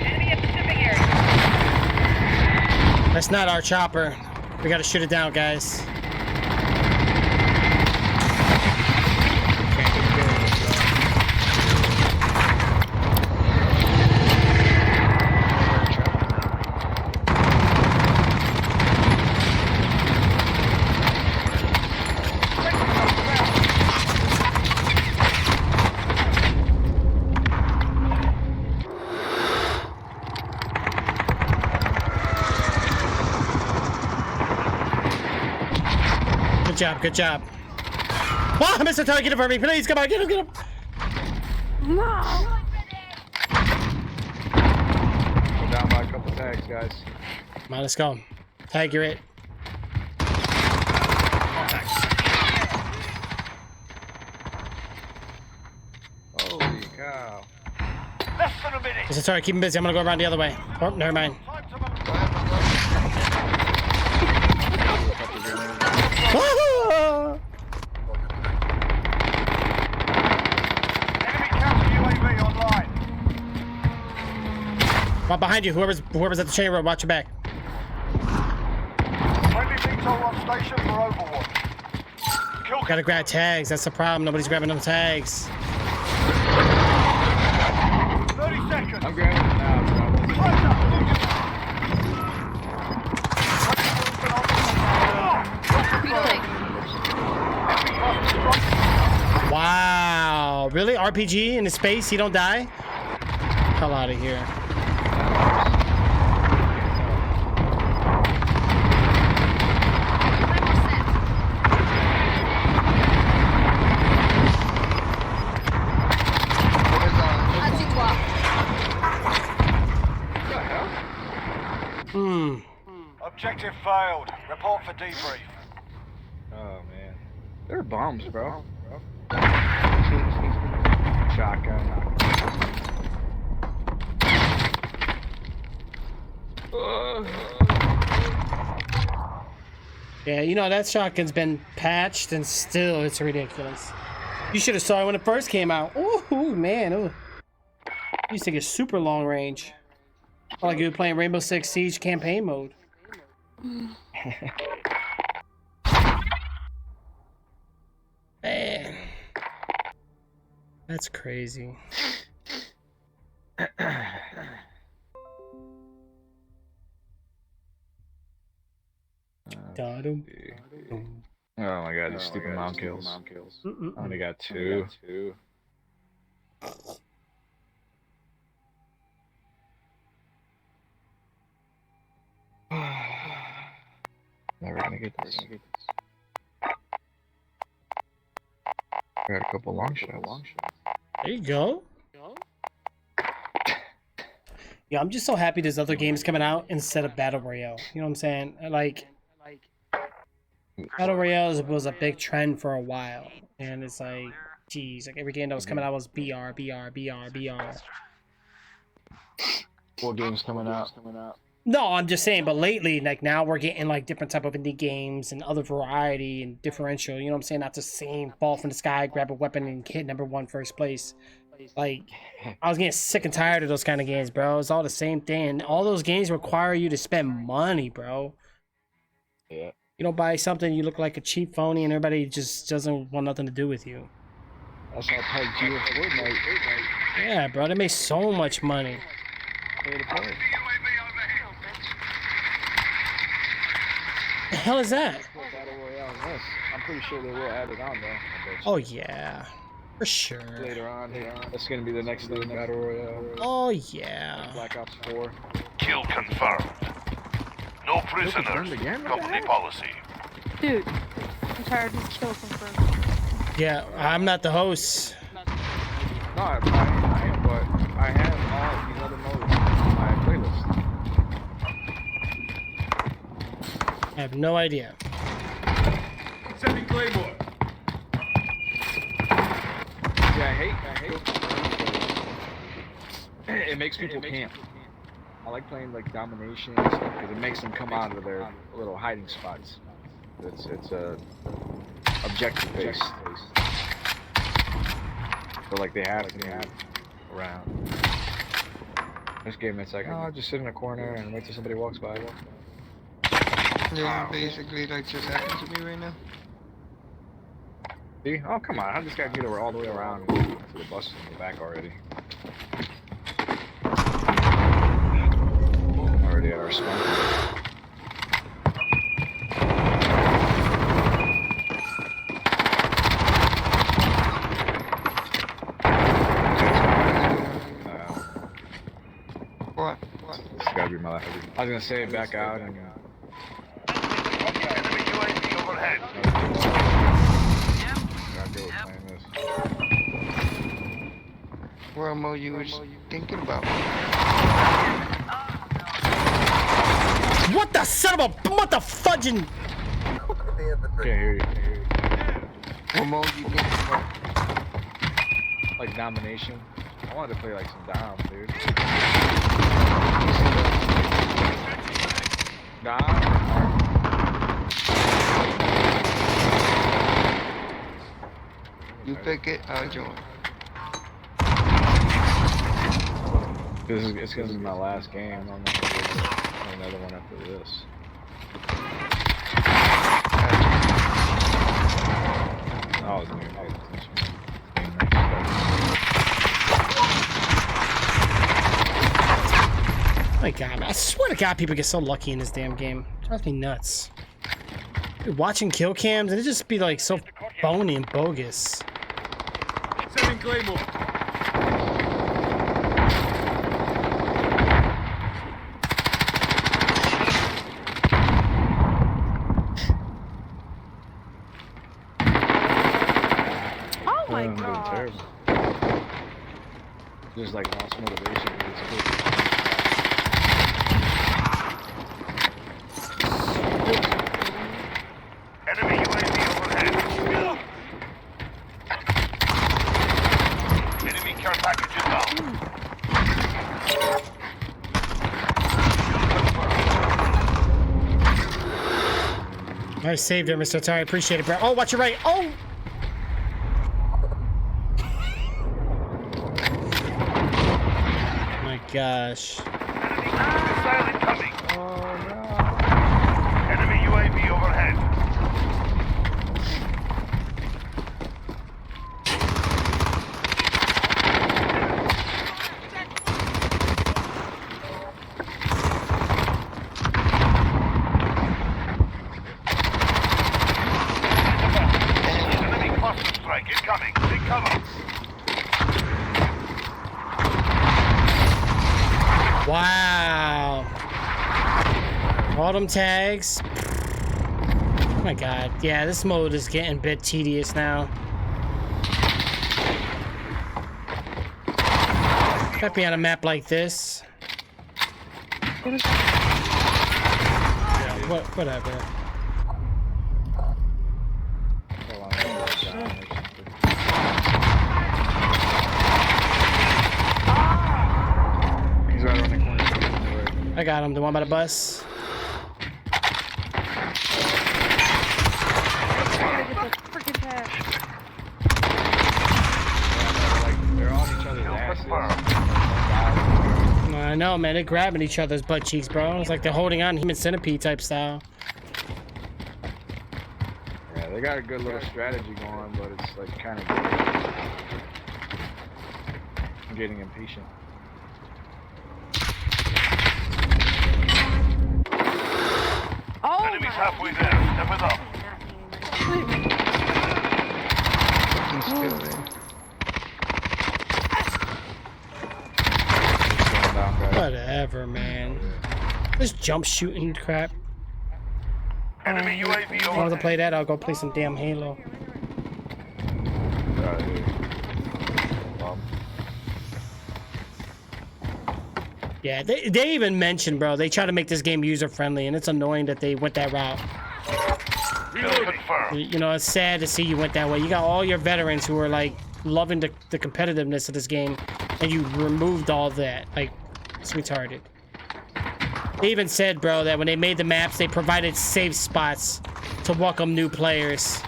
Enemy at the shipping area. That's not our chopper. We gotta shoot it down, guys. Good job, good job. Oh, Mr. Target, get him for me. Please, come on, get him, get him. No! We're down by a couple tags, guys. Come on, let's go. Tag, you're it. Holy cow. Less than a minute. Mr. Target, keep him busy. I'm gonna go around the other way. Oh, never mind. Time to move. Woohoo! Enemy counter UAV online. Right behind you. Whoever's at the chain road, watch your back. Friendly VTOL on station for Overwatch. Kill Gotta grab tags. That's the problem. Nobody's grabbing them tags. 30 seconds. I'm grabbing it now, bro. Close up. Wow. Really? RPG in the space? He don't die? Hell out of here. Hmm. Objective failed. Report for debrief. Oh, man. They're bombs, bro. Shotgun. Yeah, you know, that shotgun's been patched and still it's ridiculous. You should have saw it when it first came out. Ooh, man. Ooh. Used to get super long range. Like you were playing Rainbow Six Siege campaign mode. Man. That's crazy. Da-dum. Oh my god, these stupid mount kills. I only got 2. Never gonna get this. I got a couple long shots. There you go. Yeah, I'm just so happy there's other games coming out instead of Battle Royale. You know what I'm saying? Like, Battle Royale was a big trend for a while. And it's like, geez, like every game that was coming out was BR. What game's coming out? No, I'm just saying, but lately, like now we're getting like different type of indie games and other variety and differential, you know what I'm saying? Not the same fall from the sky, grab a weapon and hit number 1 first place. Like, I was getting sick and tired of those kind of games, bro. It's all the same thing. All those games require you to spend money, bro. Yeah. You don't buy something, you look like a cheap phony and everybody just doesn't want nothing to do with you. That's how PUBG or Fortnite. Yeah, bro, they make so much money. Pay to play. The hell is that? Battle Royale in this. I'm pretty sure they will add it on though. Oh yeah, for sure. Later on, that's gonna be the next thing, Battle Royale. Oh yeah. Black Ops 4. Kill confirmed. No prisoners. Company policy. Dude, I'm tired of this kill confirmed. Yeah, I'm not the host. No, I am, but I have all these other modes on my playlist. I have no idea. Sending Claymore. Yeah, I hate it makes people camp. I like playing like domination and stuff because it makes them come out of their little hiding spots. It's objective based. So like they have to be around. This game it's like, oh, I'll just sit in a corner and wait till somebody walks by. Yeah, basically like just happened to me right now. See? Oh come on, I just gotta get over all the way around to the bus in the back already. Already at our spot. What? This gotta be my last. I was gonna say back out and Enemy UAV overhead. gotta go playing this. What mode you was thinking about? What the son of a what the fudging? Can't hear you. What mode you thinking about? Like domination. I wanted to play like some Dom, dude. Dom? You pick it, I'll join. It's gonna be my last game. I'm not gonna do another one after this. I wasn't even paying attention. Oh my god, I swear to god people get so lucky in this damn game. It drives me nuts. Dude, watching kill cams and it just be like so phony and bogus. Sending Claymore. Oh my I'm doing god. terrible. Just like lost motivation. It's cool. Enemy UAV overhead. Enemy care package is down. I saved it, Mr. Atari. Appreciate it, bro. Oh, watch your right. Oh! My gosh. Missile incoming. Enemy UAV overhead. Autumn tags. Oh my god. Yeah, this mode is getting a bit tedious now. Might be on a map like this. Yeah, whatever. He's right around the corner. I got him. The one by the bus. Gotta get the freaking tag. Like, they're on each other's asses. I know, man. They're grabbing each other's butt cheeks, bro. It's like they're holding on human centipede type style. Yeah, they got a good little strategy going, but it's like kind of I'm getting impatient. Oh Enemies my halfway there. Step it up. He's still there. Going down, guys. Whatever, man. This jump shooting crap. Enemy UAV If I want to overhead. play that, I'll go play some damn Halo. Yeah, they even mentioned, bro, they try to make this game user-friendly, and it's annoying that they went that route. Kill confirmed. You know, it's sad to see you went that way. You got all your veterans who are, like, loving the competitiveness of this game, and you removed all that. Like, it's retarded. They even said, bro, that when they made the maps, they provided safe spots to welcome new players.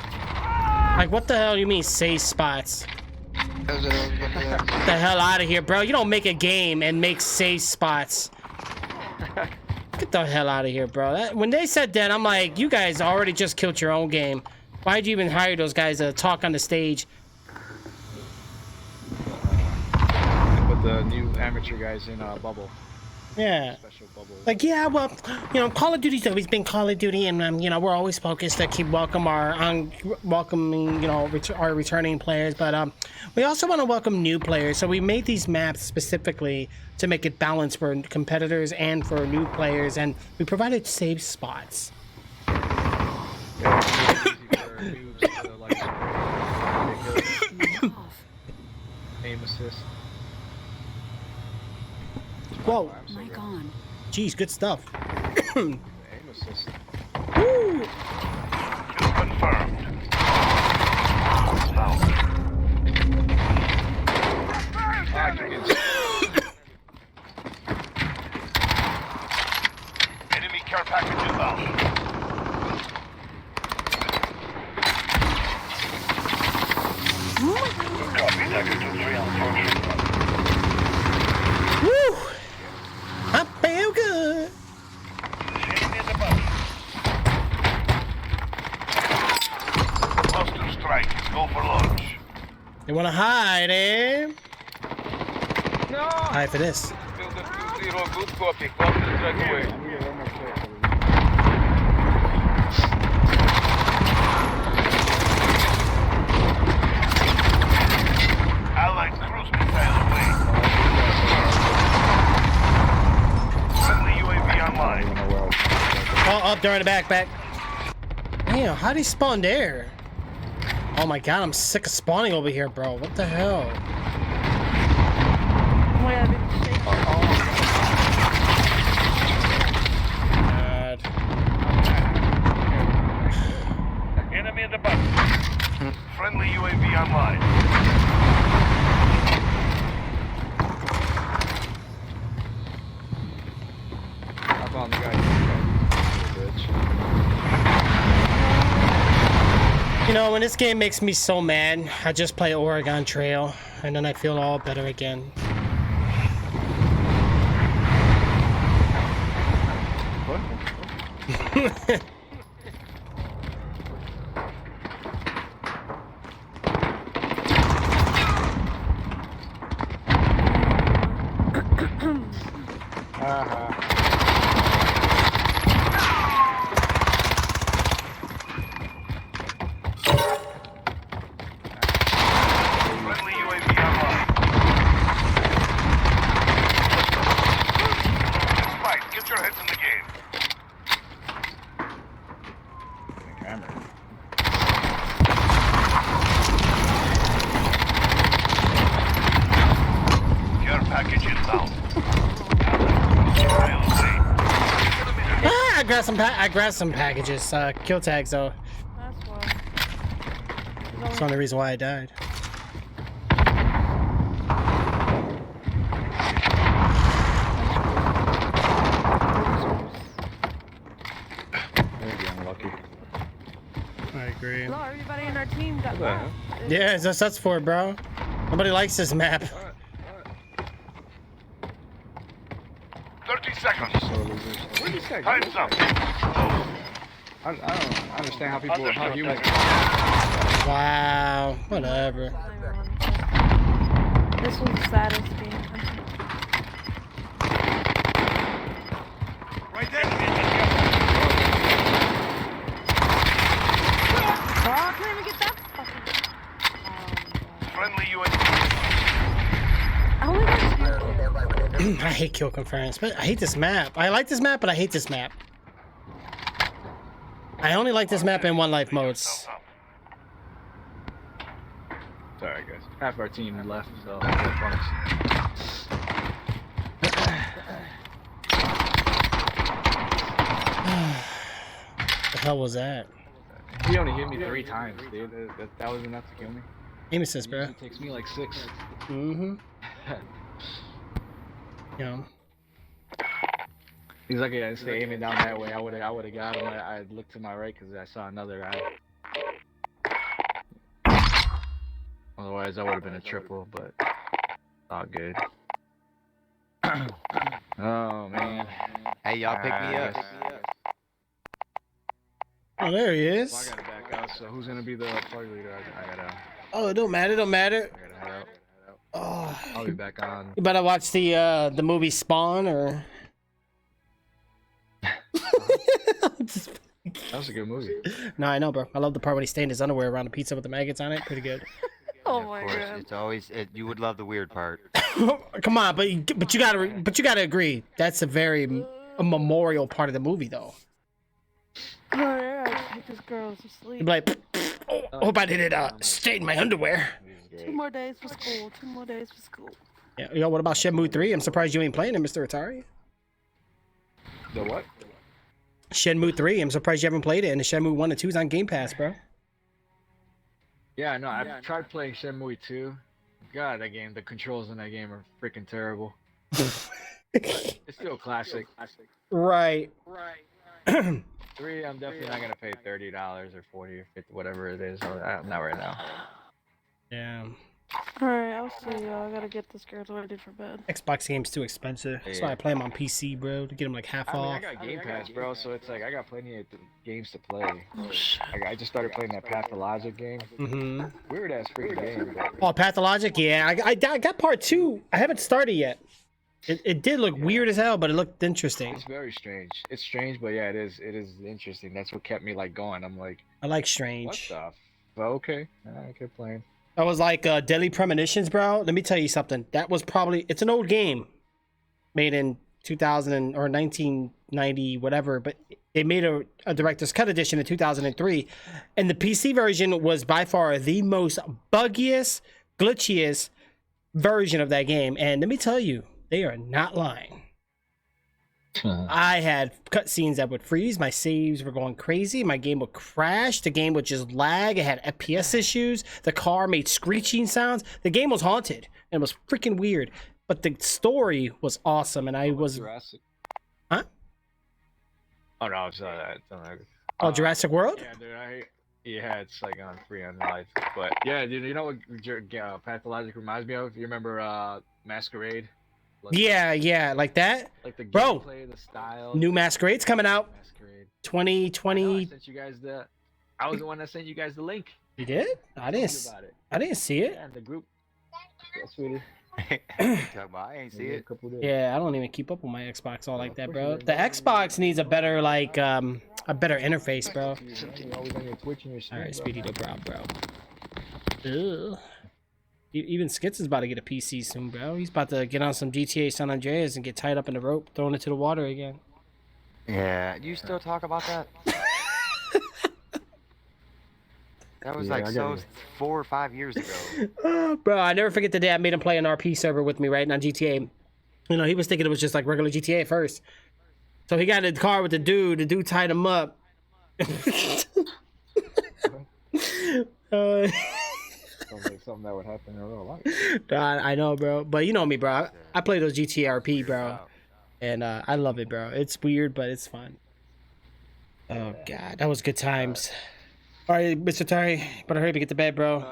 Like, what the hell do you mean, safe spots? That's what I was gonna ask. Get the hell out of here, bro. You don't make a game and make safe spots. Get the hell out of here, bro. When they said that, I'm like, you guys already just killed your own game. Why'd you even hire those guys to talk on the stage? Put the new amateur guys in a bubble. Yeah. Special bubble. Like, yeah, well, you know, Call of Duty's always been Call of Duty, and you know, we're always focused to keep welcoming, you know, our returning players. But we also want to welcome new players. So we made these maps specifically to make it balanced for competitors and for new players, and we provided safe spots. Yeah, it's easy for noobs to like ridiculous aim assist. Whoa, Mic on. geez, good stuff. Aim assist. Woo! Kill confirmed. Found. I can get Enemy care package inbound. Copy. Dagger 2-3 on approach. Woo! I feel good. Enemy in the bus. Cluster strike. Go for launch. You wanna hide, eh? no! Hide for this. Build up 2-0, good copy. Cluster strike away. Allied cruise missile away. Friendly UAV online. Oh, up there in the back. Damn, how'd he spawn there? Oh my god, I'm sick of spawning over here, bro. What the hell? Oh my god, I didn't shake. God. Enemy in the bus. Friendly UAV online. I found the guy. Bitch. You know, when this game makes me so mad, I just play Oregon Trail, and then I feel all better again. What? Friendly UAV online. Despite, get your heads in the game. Care package inbound. Ah, I grabbed some packages. Kill tags though. That's why. That's the only reason why I died. Maybe unlucky. I agree. Hello, everybody in our team got What the left. Yeah, that's for it, bro. Nobody likes this map. 30 seconds. So losers. Where this guy go? Time's up. I don't understand how people how humans. Wow. Whatever. This was the saddest game. Right there. Oh, I can't even get that fucking. Friendly UAV. I only got 2 kills. I hate kill confirms, but I hate this map. I like this map, but I hate this map. I only like this map in one life modes. Sorry guys. Half our team left, so that's funny. The hell was that? He only hit me 3 times, dude. That was enough to kill me. Aim assist, bro. It takes me like 6. Mm-hmm. Yeah. He's lucky I didn't stay aiming down that way. I would have got him. I looked to my right because I saw another guy. Otherwise, I would have been a triple, but all good. Oh man. Hey, y'all pick me up. Oh, there he Well, I is. gotta back out. So who's gonna be the party leader? I gotta Oh, it don't matter. It don't matter. head out. Oh, I'll be back on. you better watch the movie Spawn or. That was a good movie. No, I know, bro. I love the part when he stained his underwear around a pizza with the maggots on it. Pretty good. Oh Of my course, god. it's always you would love the weird part. Come on, but you gotta agree that's a very a memorial part of the movie, though. Oh yeah, I take this girl to You'd sleep. be like, oh, hope I didn't stain my underwear. 2 more days for school. 2 more days for school. Yeah, yo, what about Shenmue 3? I'm surprised you ain't playing it, Mr. Atari. The what? Shenmue 3. I'm surprised you haven't played it. And the Shenmue 1 and 2 is on Game Pass, bro. Yeah, no, I've tried playing Shenmue 2. God, that game, the controls in that game are freaking terrible. It's still a classic. Right. 3, I'm definitely not gonna pay $30 or 40 or 50, whatever it is. Not right now. Yeah. Alright, I'll see y'all. I gotta get this girl ready for bed. Xbox game's too expensive. That's why I play them on PC, bro, to get them like half I mean, I off. got Game Pass, bro, so it's like I got plenty of games to play. Oh shit. I just started playing that Pathologic game. Mm-hmm. Weird ass freaking game. But Oh, Pathologic? Yeah, I got part 2. I haven't started yet. It did look weird as hell, but it looked interesting. it's very strange. It's strange, but yeah, it is interesting. That's what kept me like going. I'm like, I like what strange. the? Well, okay, I kept playing. That was like Deadly Premonitions, bro. Let me tell you something. That was probably it's an old game, made in 2000 or 1990, whatever. But they made a director's cut edition in 2003, and the PC version was by far the most buggiest, glitchiest version of that game. And let me tell you, they are not lying. I had cutscenes that would freeze. My saves were going crazy. My game would crash. The game would just lag. It had FPS issues. The car made screeching sounds. The game was haunted and it was freaking weird. But the story was awesome, and I was. Jurassic. Huh? Oh no, it's that. Oh, Jurassic World? Yeah, dude. Yeah, it's like on free on life. But yeah, dude, you know what Pathologic reminds me of? You remember Masquerade? Yeah, like that. Like the Bro, gameplay, the style. New Masquerade's coming out. Masquerade. 2020. I sent you guys I was the one that sent you guys the link. You did? I Told you didn't. about it. I didn't see it. Yeah, in the group. Yeah, sweety. Talk about, I ain't see Maybe a it. couple days. Yeah, I don't even keep up with my Xbox all like that, of bro. course you The don't. Xbox needs a better a better interface, bro. You're always on your Twitch and your stream, All right, bro. Speedy the bro. Ugh. Even Skits is about to get a PC soon, bro. He's about to get on some GTA San Andreas and get tied up in the rope, thrown into the water again. Yeah, you still talk about that? That was Yeah, like I so got it. 4 or 5 years ago. Bro, I never forget the day I made him play an RP server with me, right, on GTA. You know, he was thinking it was just like regular GTA at first. So he got in the car with the dude tied him up. Sounds like something that would happen in real life. I know, bro. But you know me, bro. I play those GTA RP, bro. And I love it, bro. It's weird, but it's fun. Oh, God. That was good times. All right, Mr. Tari, better hurry up and get to bed, bro.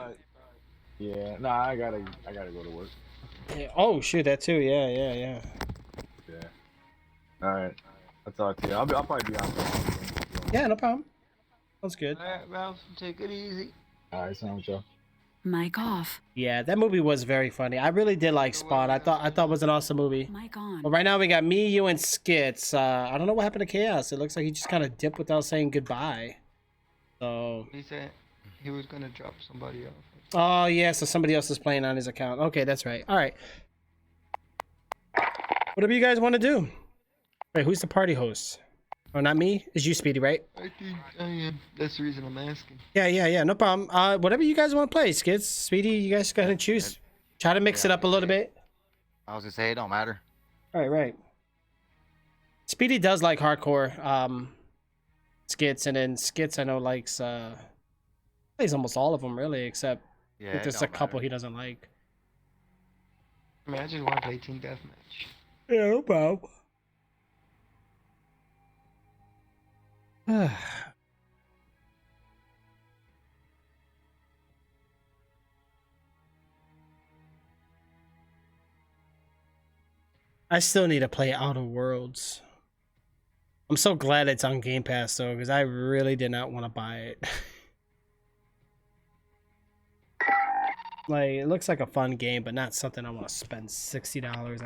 Yeah, nah, I gotta go to work. Yeah. Oh, shoot, that too. Yeah. Yeah. All right. I'll talk to you. I'll probably be on. Yeah, no problem. Sounds good. All right, Ralph, take it easy. All right, sounds good. Mic off. Yeah, that movie was very funny. I really did like Spawn. I thought it was an awesome movie. Mic on. Well, right now we got me, you, and Skits. I don't know what happened to Chaos. It looks like he just kind of dipped without saying goodbye. So. He said he was gonna drop somebody off. Oh yeah, so somebody else is playing on his account. Okay, that's right. All right. Whatever you guys want to do. Wait, who's the party host? Oh, not me. It's you, Speedy, right? I think I am. That's the reason I'm asking. Yeah. No problem. Whatever you guys want to play, Skits, Speedy, you guys go ahead and choose. Try to mix it up a little bit. I was gonna say it don't matter. Right. Speedy does like hardcore skits, and then Skits I know likes plays almost all of them really, except I Yeah, think it there's a don't couple matter. he doesn't like. I just want to play team deathmatch. Yeah, no problem. I still need to play Outer Worlds. I'm so glad it's on Game Pass though, because I really did not want to buy it. Like, it looks like a fun game, but not something I want to spend $60 on. It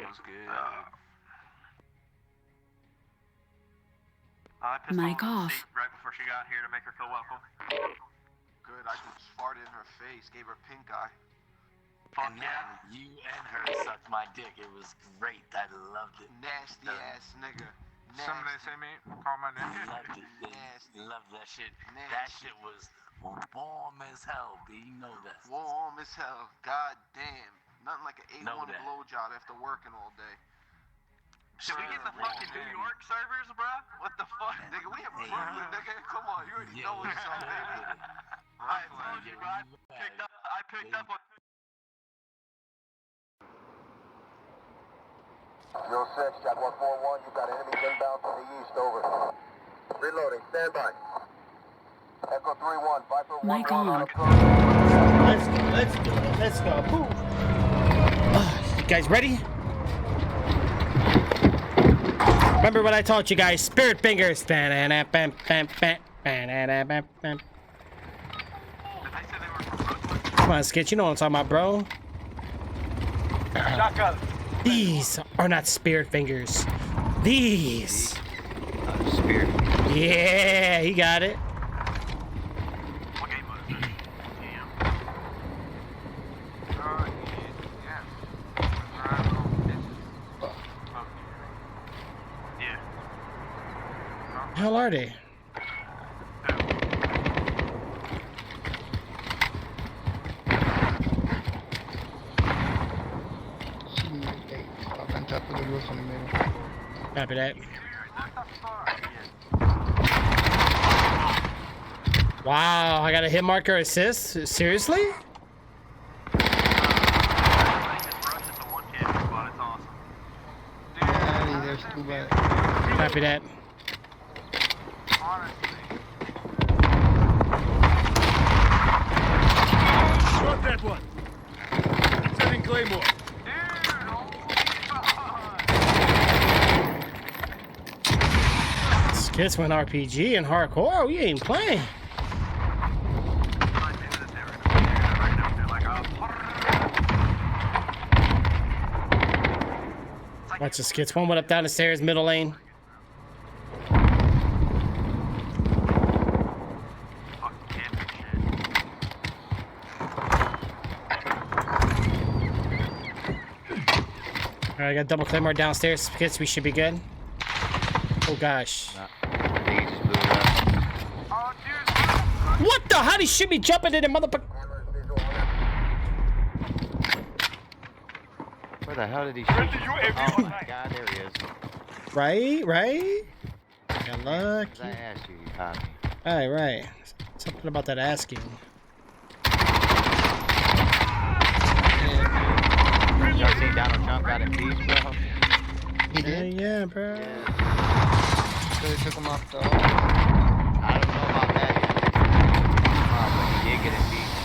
was good. I pissed Mic on her off. seat right before she got here to make her feel welcome. Good, I just farted in her face, gave her pink eye. Fuck And yeah. then you and her sucked my dick. It was great. I loved it. Nasty ass nigga. Somebody say me, call my name. Loved it. Nasty. Loved that shit. Nasty. That shit was warm as hell, B. You know that. Warm as hell. God damn. Nothing like an Know A1 that. blowjob after working all day. Should we get the fucking New York servers, bro? What the fuck? Nigga, we in Hey, Brooklyn, nigga. Come on, you already know what's up, baby. I told you, bro. I picked up on. Zero 06, Jack 141, you got enemies inbound from the east, over. Reloading, stand by. Echo 3-1, Viper 1-1 Mic on. approach. Let's go. Boom. You guys ready? Remember what I taught you guys, spirit fingers. Come on, Skit, you know what I'm talking about, bro. Shotgun. These are not spirit fingers. These. Spirit. Yeah, he got it. What game was it? Yeah. Hell are they? Up on top of the roof in the middle. Copy that. Wow, I got a hit marker assist? Seriously? Yeah, there's two bad. Copy that. Shot that one. Sending Claymore. Skits went RPG and hardcore. We ain't playing. Watch the Skits. One went up down the stairs, middle lane. Alright, I got double claymore downstairs. Skits, we should be good. Oh gosh. I think he just blew it up. What the how'd he shoot me jumping in the motherfucker? Where the hell did he shoot? Friendly UAV Oh my online. god, there he is. Right? Got lucky. As I asked you, you caught me. Right. Something about that asking. Y'all seen Donald Trump got impeached, bro? He did? Yeah, bro. So they took him off the. I don't know about that yet. But he did get impeached.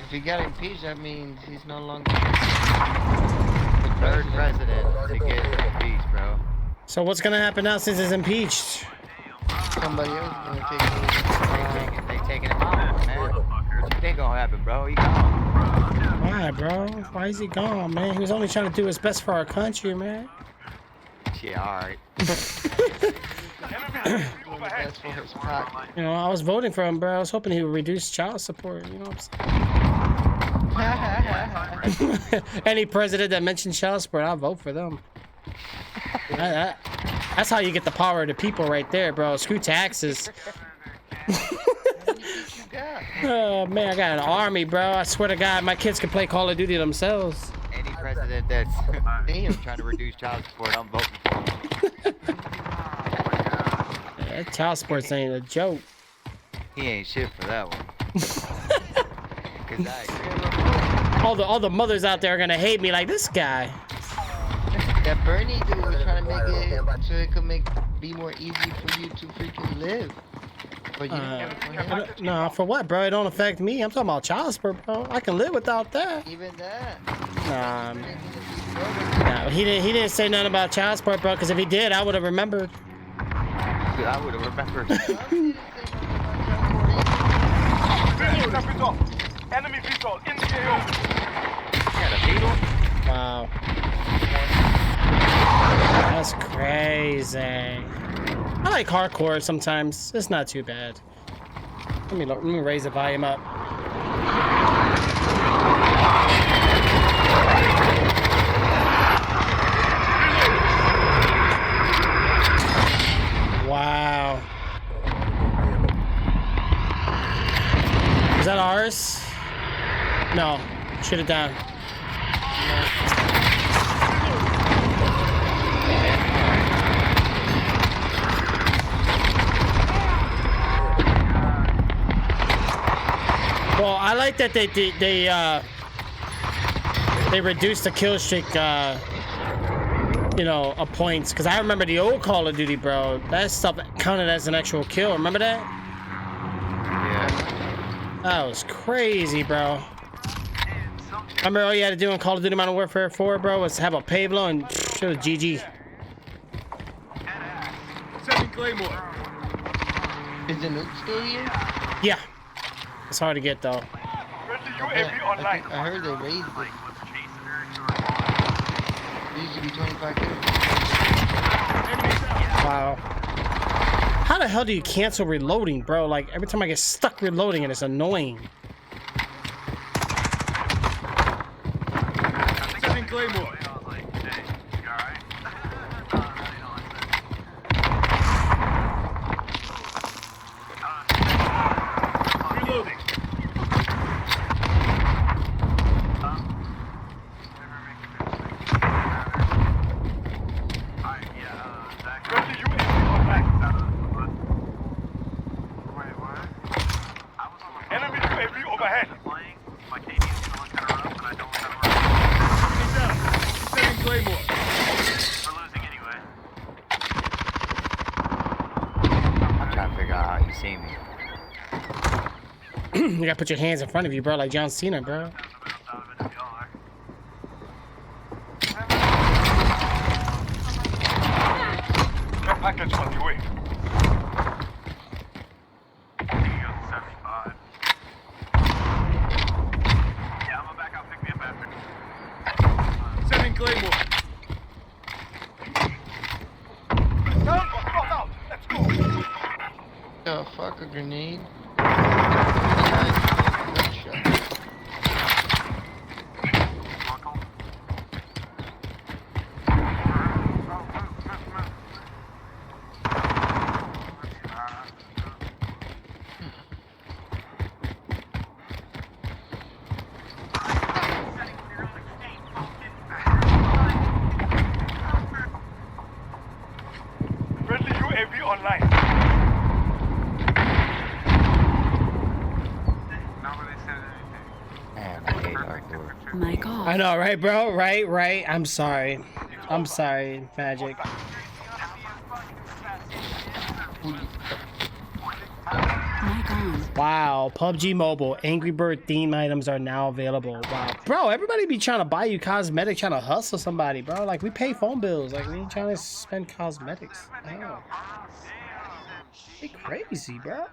If he got impeached, that means he's no longer The third president to get impeached, bro. So what's gonna happen now since he's impeached? Somebody else is gonna take over. They taking him out, man. What you think gonna happen, bro? He gone. Why, bro? Why is he gone, man? He was only trying to do his best for our country, man. Yeah, alright. That's for his pocket. You know, I was voting for him, bro. I was hoping he would reduce child support. You know what I'm saying? Any president that mentions child support, I'll vote for them. That's how you get the power of the people right there, bro. Screw taxes. Oh, man, I got an army, bro. I swear to God, my kids can play Call of Duty themselves. Any president that's trying to reduce child support, I'm voting for him. Yeah, child support ain't a joke. He ain't shit for that one. Cause I agree. All the mothers out there are gonna hate me like this guy. That Bernie dude was trying to make it so it could be more easy for you to freaking live. But you didn't have it for him. No, for what, bro? It don't affect me. I'm talking about child support, bro. I can live without that. Even that. No, he didn't say nothing about child support, bro. Because if he did, I would have remembered. I would have remembered. Visual capital. Enemy visual in the AO. Got a beetle? Wow. That's crazy. I like hardcore sometimes. It's not too bad. Let me raise the volume up. Wow. Is that ours? No. Shoot it down. Well, I like that they reduced the kill streak, you know, of points. Because I remember the old Call of Duty, bro. That stuff counted as an actual kill. Remember that? Yeah. That was crazy, bro. Remember all you had to do in Call of Duty Modern Warfare 4, bro, was have a Pablo and it was GG. Setting Claymore. Is the nuke still here? Yeah. It's hard to get, though. Friendly UAV online. I heard they raised it. It used to be 25 kills. Wow. How the hell do you cancel reloading, bro? Like, every time I get stuck reloading and it's annoying. Setting Claymore. Reloading. Friendly UAV online. Enemy UAV overhead. Setting Claymore. I'm trying to figure out how you see me. You gotta put your hands in front of you, bro, like John Cena, bro. Care package on the way. Setting Claymore. Down, got out. Let's go. Oh, fuck, a grenade. Mic off. I know, right, bro? Right. I'm sorry. I'm sorry, Magic. Mic on. Wow, PUBG Mobile, Angry Bird theme items are now available. Wow. Bro, everybody be trying to buy you cosmetics, trying to hustle somebody, bro. Like, we pay phone bills. Like, we ain't trying to spend cosmetics. Oh. They crazy, bro.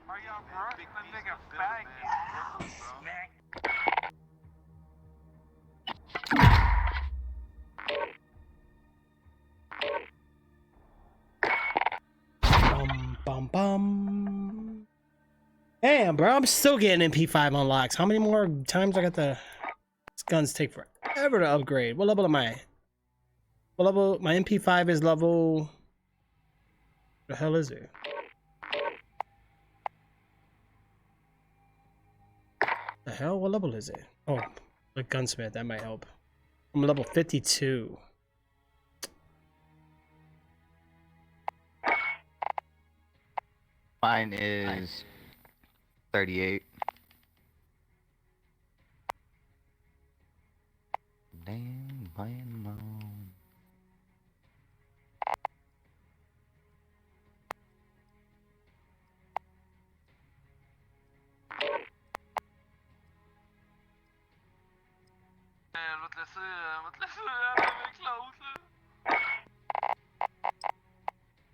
Bum. Damn, bro, I'm still getting MP5 unlocks. How many more times I got the... These guns take forever to upgrade. What level am I? What level? My MP5 is level... The hell is it? The hell? What level is it? Oh, the gunsmith. That might help. I'm level 52. Mine is 38. Damn, playing mode. Je vais te laisser avec l'autre, là.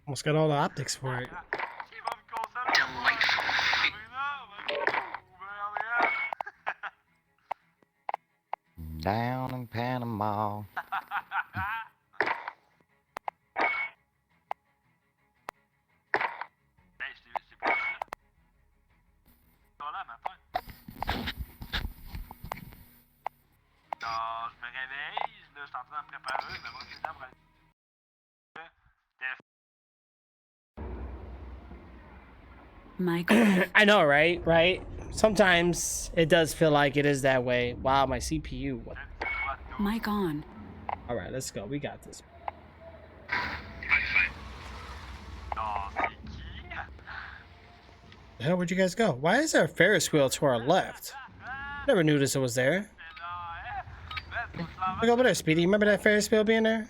Almost got all the optics for it. Qui va me consoler? Down in Panama. Hey, je t'ai pas dit ça. Pas là, matin. Je me réveille, là, je suis en train de me préparer, mais moi, c'est temps pour aller. Mic off. I know, right? Sometimes it does feel like it is that way. Wow, my CPU. What? Mic on. All right, let's go. We got this. The hell, where'd you guys go? Why is there a Ferris wheel to our left? Never knew this was there. Look over there, Speedy. Remember that Ferris wheel being there?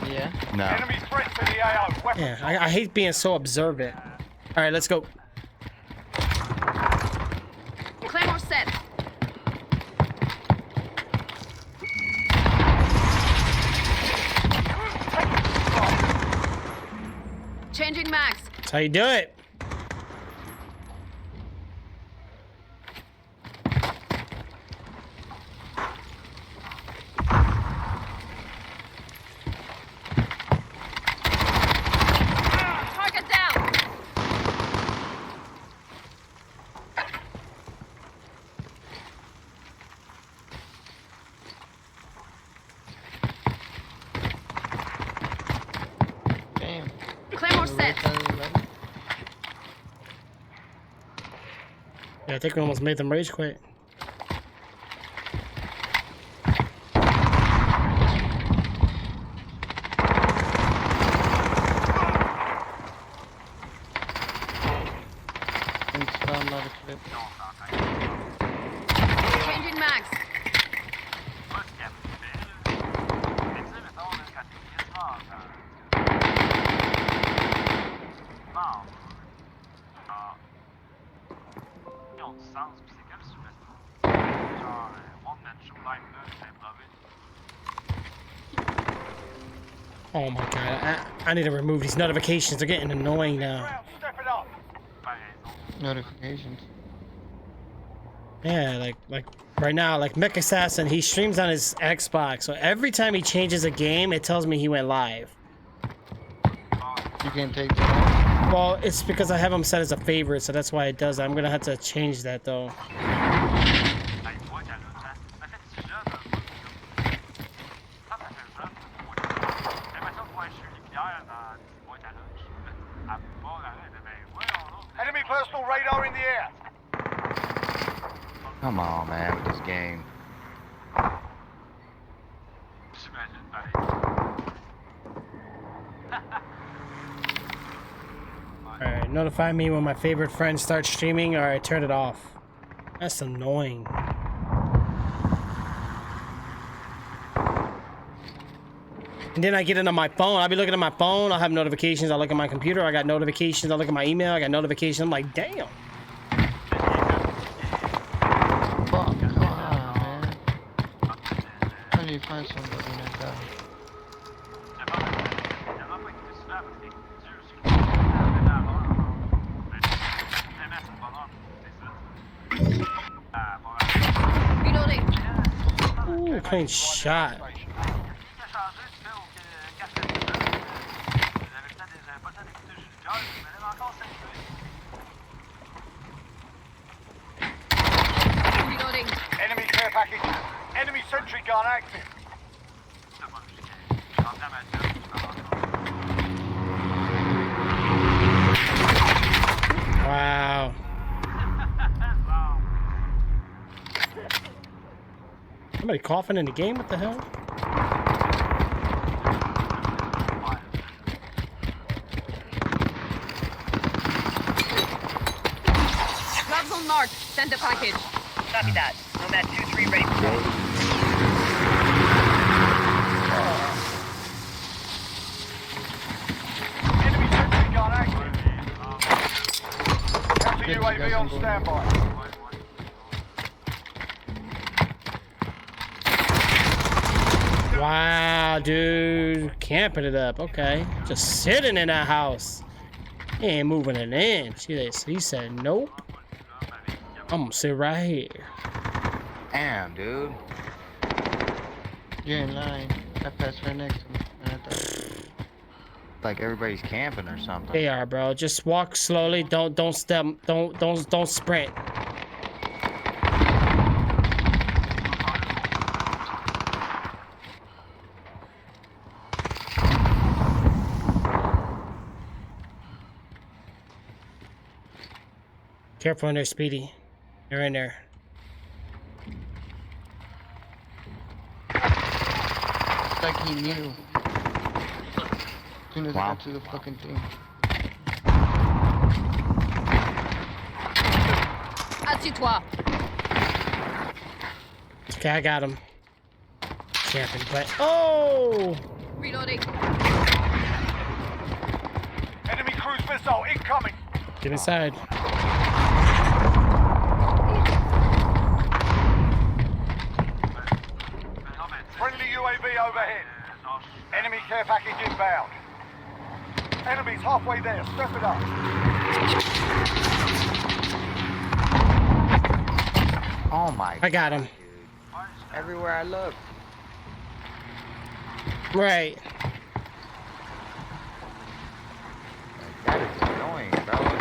Yeah. No. Enemy threat to the AO. Weapons Yeah, I hate being so observant. All right, let's go. Claymore set. Changing mags. That's how you do it. Target down. Damn. Claymore set. Yeah, I think we almost made them rage quit. Changing mags. Oh my god, I need to remove these notifications. They're getting annoying now. Step it up. Notifications. Yeah, like right now, like Mech Assassin, he streams on his Xbox, so every time he changes a game, it tells me he went live. You can't take that. Well, it's because I have him set as a favorite, so that's why it does that. I'm gonna have to change that though. Enemy personal radar in the air. Come on, man, with this game. Alright, notify me when my favorite friend starts streaming or I turn it off. That's annoying. And then I get it on my phone. I'll be looking at my phone. I'll have notifications. I look at my computer. I got notifications. I look at my email. I got notifications. I'm like, damn. Fuck, come on, man. I need to find somebody like that. Reloading. Ooh, clean shot. Reloading. Enemy care package. Enemy sentry gun active. Wow. Somebody coughing in the game? What the hell? Gloves on mark. Send the package. Copy that. Nomad 2-3 ready for roll. Enemy sentry gun active. Counter UAV on standby. Wow, dude. Camping it up. Okay. Just sitting in that house. He ain't moving an inch. He said, nope. I'm gonna sit right here. Damn, dude. You're in line. I passed right next to me. And I thought, Like everybody's camping or something. They are, bro. Just walk slowly. Don't step. Don't sprint. Careful in there, Speedy. They're in there. it's like he knew. As soon as I got to the fucking thing. Assieds-toi. Okay, I got him. Camping, but oh! Reloading. Enemy cruise missile incoming. Get inside. Friendly UAV overhead. Enemy care package inbound. Enemies halfway there. Step it up. Oh my. I got him. Dude. Everywhere I look. Right. That is annoying, bro.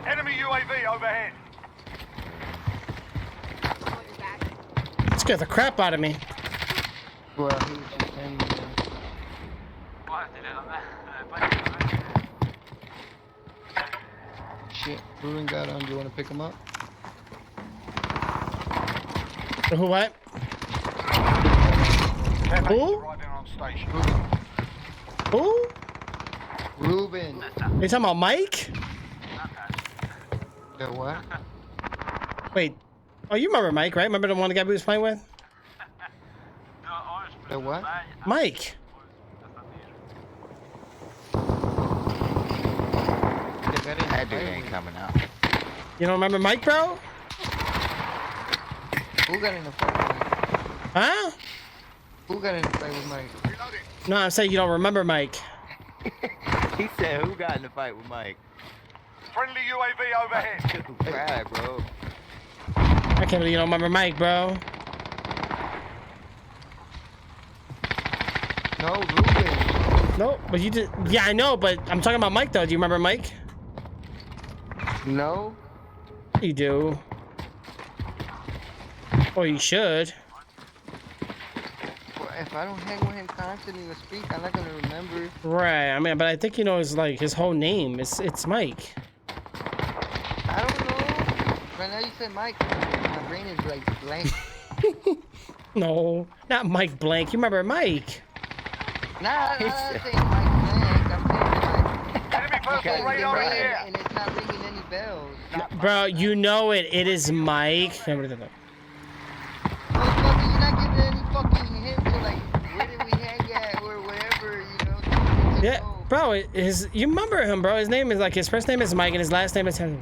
Enemy UAV overhead. Scared the crap out of me. Well, he was just saying that. Shit, Ruben got on. Do you want to pick him up? Who? What? Care package Who? arriving on station. Who? Ruben. You talking about Mike? The what? Wait. Oh, you remember Mike, right? Remember the one guy we was playing with? The what? Mike. That dude ain't coming out. You don't remember Mike, bro? Who got in the fight with Mike? Huh? Who got in the fight with Mike? No, I'm saying you don't remember Mike. He said, "Who got in the fight with Mike?" Friendly UAV overhead. Right, bro. I can't believe you don't remember Mike, bro. No, Ruben. No, but you did. Yeah, I know, but I'm talking about Mike, though. Do you remember Mike? No. You do. Or you should. Well, if I don't hang with him constantly to speak, I'm not gonna remember. Right. I mean, but I think you know his like his whole name. It's Mike. I don't But now you said Mike. My brain is like blank. No, not Mike Blank. You remember Mike? Nah, I'm not saying Mike blank. I'm saying like. Enemy personal radar in the air. And it's not ringing any bells. Bro, you know it. It is Mike. Motherfucker, you're not giving any fucking hints or like where did we hang at or whatever, you know? Yeah, bro. You remember him, bro? His name is like his first name is Mike and his last name is Henry.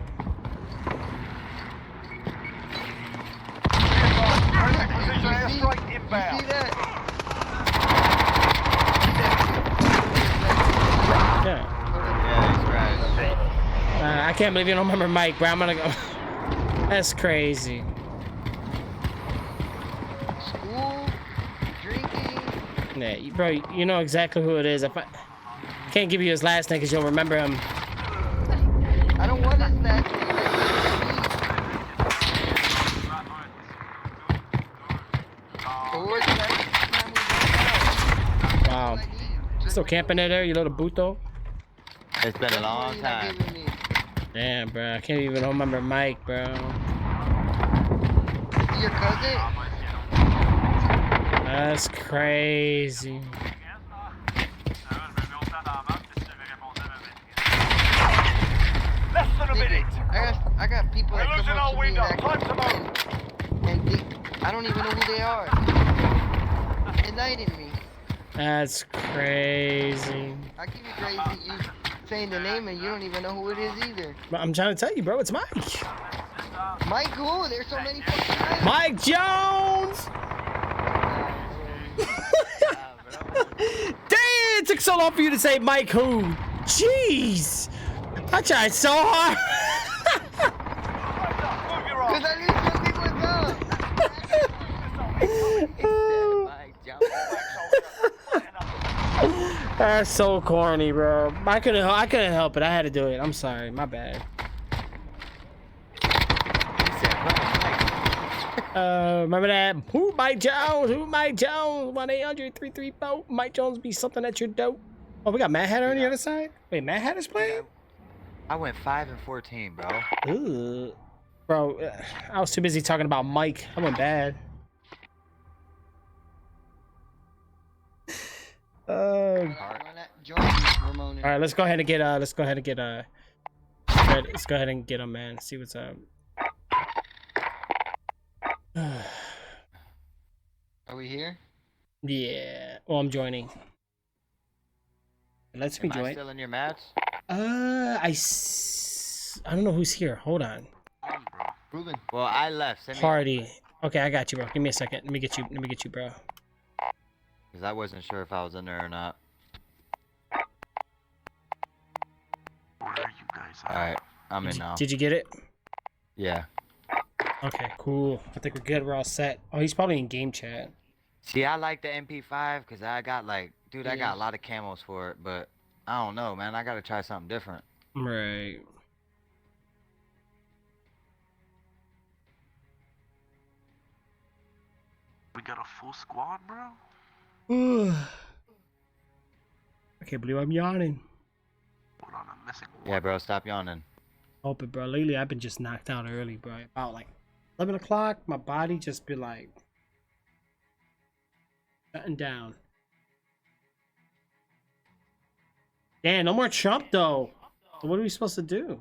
Precision airstrike inbound. See that? Yeah. Yeah, he's right. I can't believe you don't remember Mike, bro. I'm gonna go. That's crazy. School, drinking. Yeah, bro, you know exactly who it is. If I can't give you his last name because you'll remember him. I don't want his last name. Wow. Still camping there, you little buto? It's been a long time. Damn, bro. I can't even remember Mike, bro. Your cousin? That's crazy. Less than a minute. I got people We're that losing come up our to me window. and Time to move. I don't even know who they are. Enlighten me. That's crazy. I give you crazy. You saying the name and you don't even know who it is either. But I'm trying to tell you, bro. It's Mike. Mike who? There's so many fucking Mikes. Mike Jones! Damn, it took so long for you to say Mike who. Jeez. I tried so hard. Move your arms. That's so corny, bro. I couldn't help it. I had to do it. I'm sorry. My bad. Remember that? Who Mike Jones? Who Mike Jones? 1-800-334. Mike Jones be something at your dope. Oh, we got Mad Hatter on the other side? Wait, Mad Hatter's playing? I went 5-14, bro. Ooh. Bro, I was too busy talking about Mike. I went bad. All right, let's go ahead and get let's go ahead and get him, man. See what's up. Are we here? Yeah. Well, I'm joining. Let's me Am I join. still in your match? I don't know who's here. Hold on. Ruben. Well, I left. Send me- Party. Okay, I got you, bro. Give me a second. Let me get you, bro. Because I wasn't sure if I was in there or not. Where are you guys at? Alright, I'm in now. Did you get it? Yeah. Okay, cool. I think we're good. We're all set. Oh, he's probably in game chat. See, I like the MP5 because I got like, dude, I got a lot of camos for it, but I don't know, man. I gotta try something different. Right. We got a full squad, bro? I can't believe I'm yawning. Hold on, I'm missing one. Yeah, bro, stop yawning. Hope it, bro. Lately, I've been just knocked out early, bro. About like 11 o'clock, my body just be like shutting down. Damn, no more Trump though. So what are we supposed to do?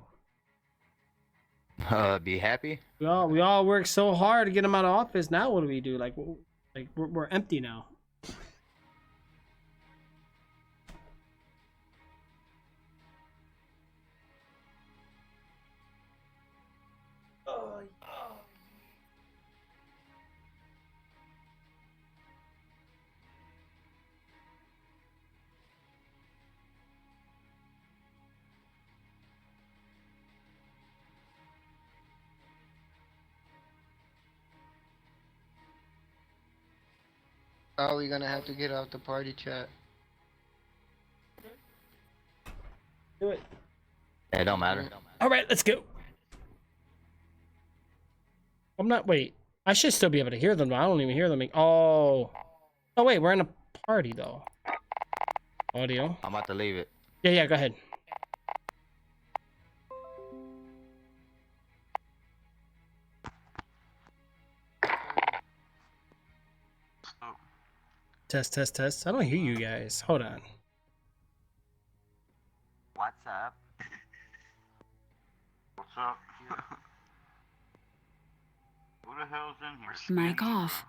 Be happy? We all worked so hard to get him out of office. Now what do we do? Like we're empty now. Oh, we're gonna have to get out the party chat. Do it. Yeah, it don't matter. All right, let's go. I'm not. Wait, I should still be able to hear them. I don't even hear them. Oh. Oh wait, we're in a party though. Audio. I'm about to leave it. Yeah, go ahead. Test, test, test. I don't hear you guys. Hold on. What's up? What's up? Who the hell's in here? Mic off.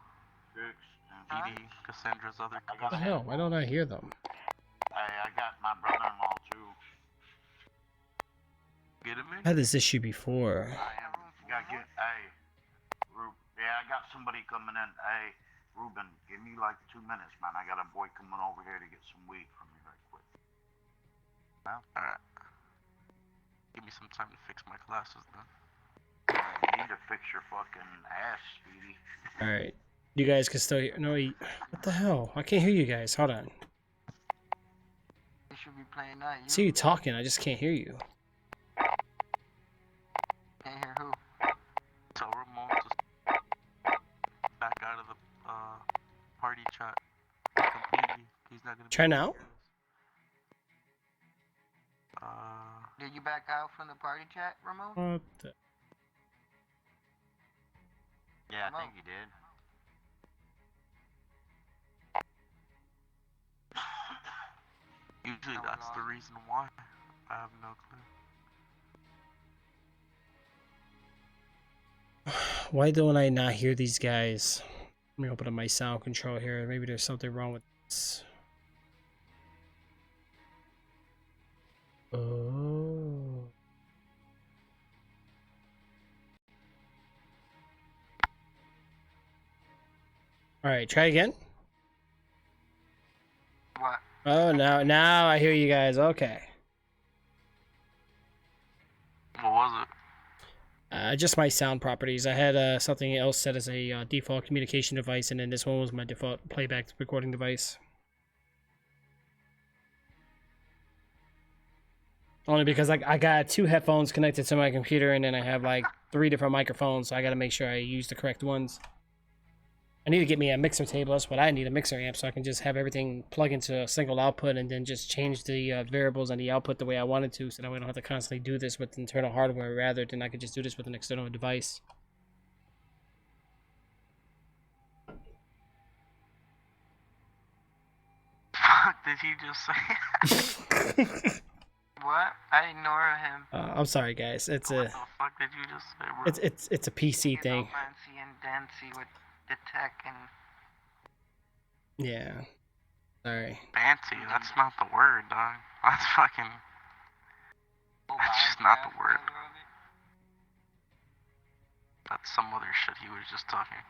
Trix and PD, Cassandra's other What the hell? Why don't I hear them? I got my brother-in-law too. Get him in? I had this issue before. I got somebody coming in. Hey, Ruben, give me like 2 minutes, man. I got a boy coming over here to get some weed from me right quick. Alright. Give me some time to fix my glasses then. You need to fix your fucking ass, Speedy. Alright. You guys can still hear. No, what the hell? I can't hear you guys. Hold on. You should be playing that. I see you talking. I just can't hear you. Can't hear who? Tell Ramon to back out of the party chat completely. He's not gonna Try now? Did you back out from the party chat, Ramon? What the? Yeah, I think you did. Usually that's the reason why. I have no clue. Why don't I not hear these guys? Let me open up my sound control here. Maybe there's something wrong with this. Oh. Alright, try again. What? Oh, now I hear you guys. Okay. What was it? Just my sound properties. I had something else set as a default communication device, and then this one was my default playback recording device. Only because I got 2 headphones connected to my computer, and then I have like 3 different microphones, so I got to make sure I use the correct ones. I need to get me a mixer table. That's what I need, a mixer amp, so I can just have everything plug into a single output and then just change the variables and the output the way I wanted to, so that way I don't have to constantly do this with internal hardware, rather than I could just do this with an external device. Fuck did he just say? What? I ignore him. I'm sorry, guys. It's What a the fuck did you just say, bro? it's a PC He's thing. all fancy and dancy with the tech and... Yeah. Sorry. Fancy, that's not the word, dog. That's fucking... That's just not the word. That's some other shit he was just talking.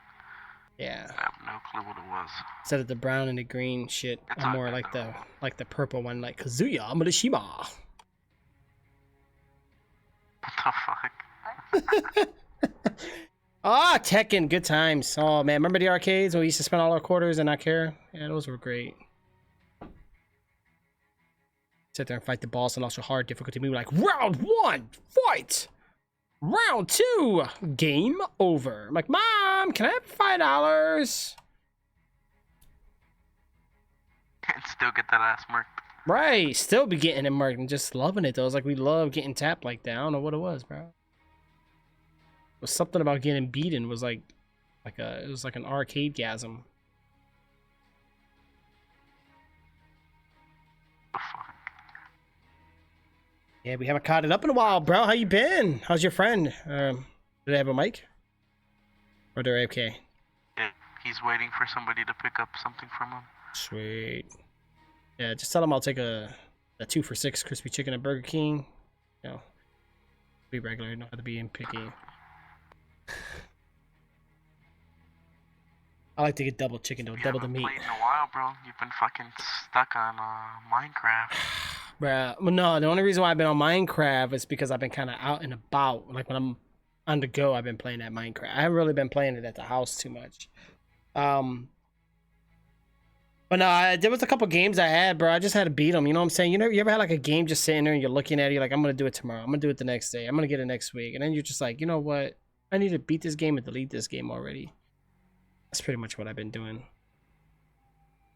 Yeah. I have no clue what it was. Instead of the brown and the green shit, I'm more like the purple one, like Kazuya Murashima. What the fuck? Ah, Tekken, good times. Oh man, remember the arcades where we used to spend all our quarters and not care? Yeah, those were great. Sit there and fight the boss and also hard difficulty. We were like, round 1, fight! Round 2, game over. I'm like, Mom, can I have $5? And still get that ass marked. Right, still be getting it marked and just loving it though. It's like we love getting tapped like that. I don't know what it was, bro. It was something about getting beaten was it was like an arcade-gasm. Yeah, we haven't caught it up in a while, bro. How you been? How's your friend? Do they have a mic? Or they're AFK? Yeah, he's waiting for somebody to pick up something from him. Sweet. Yeah, just tell him I'll take a 2 for $6 crispy chicken at Burger King. You know, be regular, know how to be picky. I like to get double chicken though, double the meat. Played in a while, bro. You've been fucking stuck on Minecraft. Bruh, well, no, the only reason why I've been on Minecraft is because I've been kind of out and about. Like when I'm on the go, I've been playing that Minecraft. I haven't really been playing it at the house too much. But no, there was a couple games I had, bro. I just had to beat them. You know what I'm saying? You ever had like a game just sitting there and you're looking at it, you're like, I'm gonna do it tomorrow. I'm gonna do it the next day. I'm gonna get it next week, and then you're just like, you know what? I need to beat this game and delete this game already. That's pretty much what I've been doing.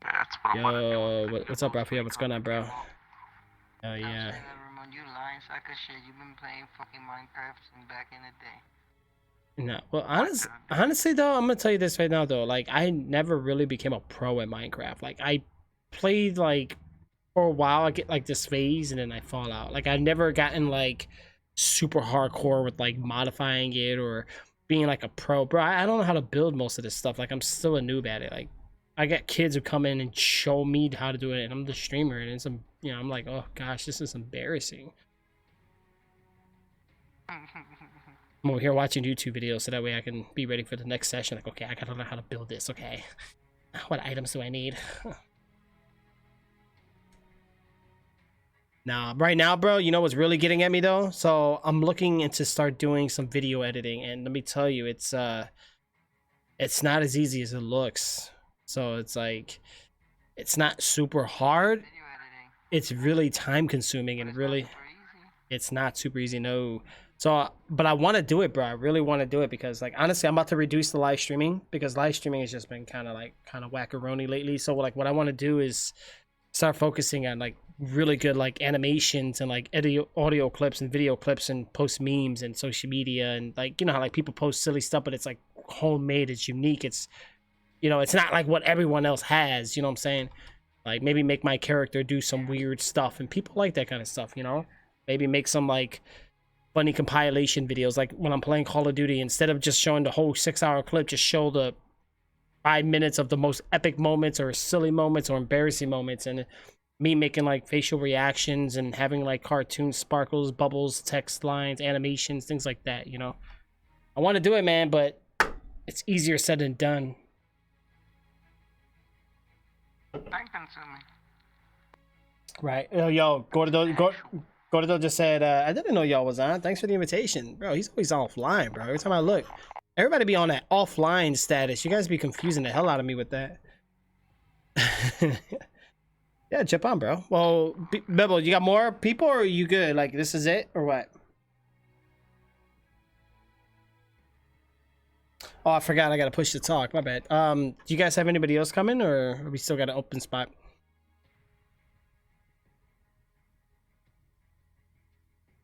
Yeah, that's what I'm gonna do. What's up, Raphael? What's going on, bro? Oh yeah. You lying, sucker shit. You've been playing fucking Minecraft since back in the day. No, well, honestly though, I'm gonna tell you this right now though. Like, I never really became a pro at Minecraft. Like, I played like for a while. I get like this phase, and then I fall out. Like, I've never gotten like super hardcore with like modifying it or being like a pro. Bro, I don't know how to build most of this stuff. Like, I'm still a noob at it. Like, I got kids who come in and show me how to do it, and I'm the streamer, and it's I'm like, oh gosh, this is embarrassing. I'm over here watching YouTube videos so that way I can be ready for the next session. Like, okay, I gotta learn how to build this. Okay, what items do I need? Nah, right now, bro, you know what's really getting at me though? So I'm looking into start doing some video editing, and let me tell you, it's not as easy as it looks. So it's like, it's not super hard. It's really time consuming, and really, it's not super easy. No. So, but I want to do it, bro. I really want to do it because, like, honestly, I'm about to reduce the live streaming because live streaming has just been kind of wackaroni lately. So, like, what I want to do is start focusing on like really good like animations and like audio clips and video clips and post memes and social media, and like, you know how like people post silly stuff, but it's like homemade, it's unique, it's, you know, it's not like what everyone else has. You know what I'm saying? Like, maybe make my character do some weird stuff, and people like that kind of stuff. You know, maybe make some like funny compilation videos, like when I'm playing Call of Duty, instead of just showing the whole 6-hour clip, just show the 5 minutes of the most epic moments or silly moments or embarrassing moments, and me making like facial reactions and having like cartoon sparkles, bubbles, text lines, animations, things like that. You know, I want to do it, man, but it's easier said than done. Time consuming. Right. Yo, Gordo just said, I didn't know y'all was on. Thanks for the invitation. Bro, he's always offline, bro. Every time I look, everybody be on that offline status. You guys be confusing the hell out of me with that. Yeah, jump on, bro. Well, Bibble, you got more people, or are you good? Like, this is it, or what? Oh, I forgot. I got to push the talk. My bad. Do you guys have anybody else coming, or we still got an open spot?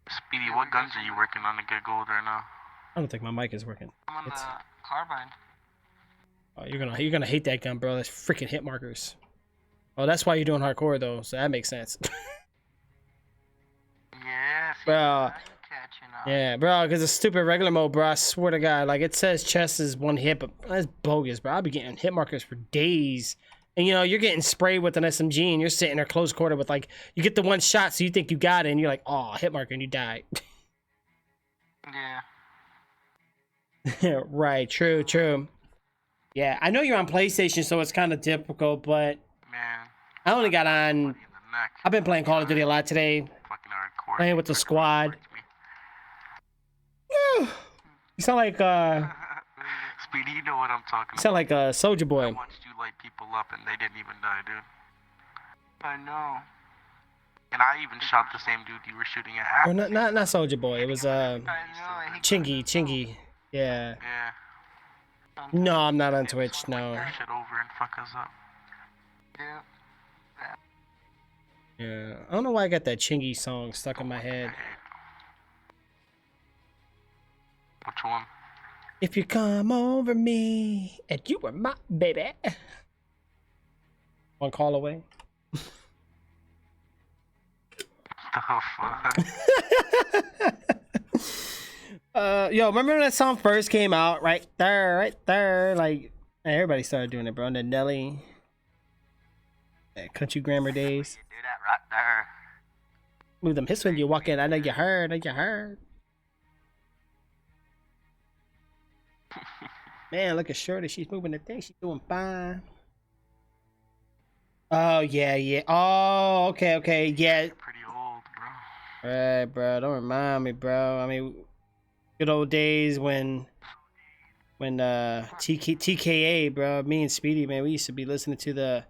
Speedy, what guns are you working on to get gold right now? I don't think my mic is working. I'm on the carbine. Oh, you're gonna hate that gun, bro. That's freaking hit markers. Oh, that's why you're doing hardcore though, so that makes sense. Yeah, bro. Yeah, bro, because it's stupid regular mode, bro. I swear to God, like, it says chest is 1 hit, but that's bogus, bro. I'll be getting hit markers for days. And, you know, you're getting sprayed with an SMG, and you're sitting there close quarter with, like, you get the one shot, so you think you got it, and you're like, oh, hit marker, and you die. Yeah. Right, true. Yeah, I know you're on PlayStation, so it's kind of difficult, but man, I only got on. I've been playing Call of Duty a lot today. Playing with the squad. You sound like Speedy, you know what I'm talking about. You sound like a Soldier Boy. I watched you light people up and they didn't even die, dude. I know. And I even shot the same dude you were shooting at. Or not Soldier Boy. It was Chingy. Yeah. No, I'm not on Twitch. No. Shit over and fuck us up. Yeah. I don't know why I got that Chingy song stuck in my head. Which one? If you come over me and you were my baby. One call away. The fuck? Yo, remember when that song first came out? Right there. Like, everybody started doing it, bro. And then Nelly. Country Grammar days. Do that right there. Move them hips when you walk in. I know you heard. Man, look at Shorty. She's moving the thing. She's doing fine. Oh, yeah. Oh, okay. Yeah. You're pretty old, bro. Right, bro. Don't remind me, bro. I mean, good old days when TKA, bro, me and Speedy, man, we used to be listening to the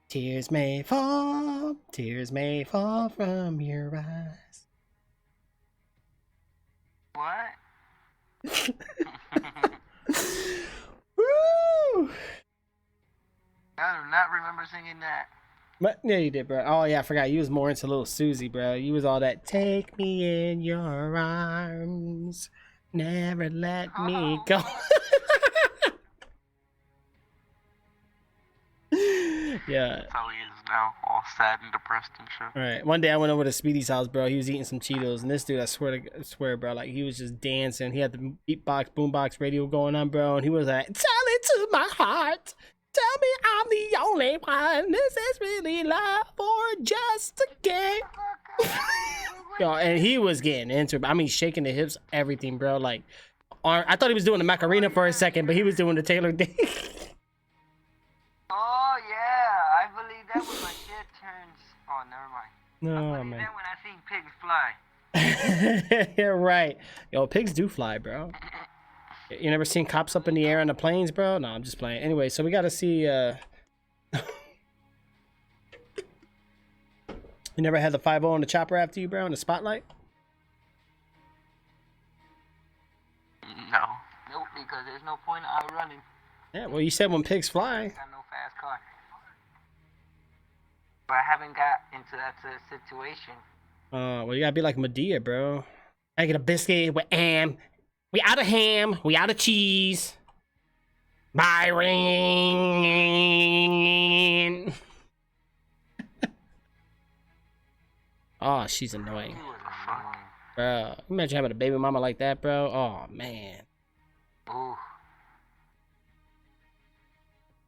tears may fall from your eyes. What? Woo! I do not remember singing that. But, yeah, you did, bro. Oh, yeah, I forgot. You was more into Little Susie, bro. You was all that, take me in your arms. Never let me go. Yeah. That's how he is now, all sad and depressed and shit. All right. One day I went over to Speedy's house, bro. He was eating some Cheetos, and this dude, I swear, bro, like he was just dancing. He had the beatbox, boombox radio going on, bro, and he was like, "Tell it to my heart, tell me I'm the only one. This is really love or just a game." Yo, and he was getting into it. I mean, shaking the hips, everything, bro. Like, I thought he was doing the Macarena for a second, but he was doing the Taylor Day. Oh yeah, I believe that when my shit turns. Oh, never mind. No, I believe man. that when I seen pigs fly. Yeah, right. Yo, pigs do fly, bro. You never seen cops up in the air on the planes, bro? No, I'm just playing. Anyway, so we gotta see. You never had the 5-0 on the chopper after you, bro, in the spotlight? No. Nope, because there's no point in outrunning. Yeah, well, you said when pigs fly. Got no fast car. But I haven't got into that situation. Well, you gotta be like Medea, bro. I get a biscuit with ham. We out of ham. We out of cheese. Byron. Oh, she's annoying. Bro, imagine having a baby mama like that, bro. Oh, man. Ooh.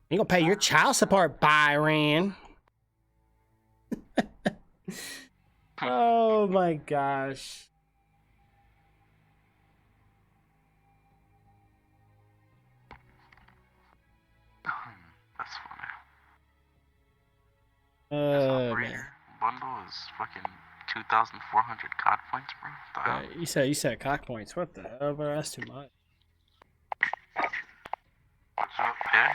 You gonna pay your child support, Byron. Oh, my gosh. That's funny. Man. Bundle is fucking 2,400 COD points, bro. The hell? You said cock points. What the hell, bro? That's too much. What's up? Yeah,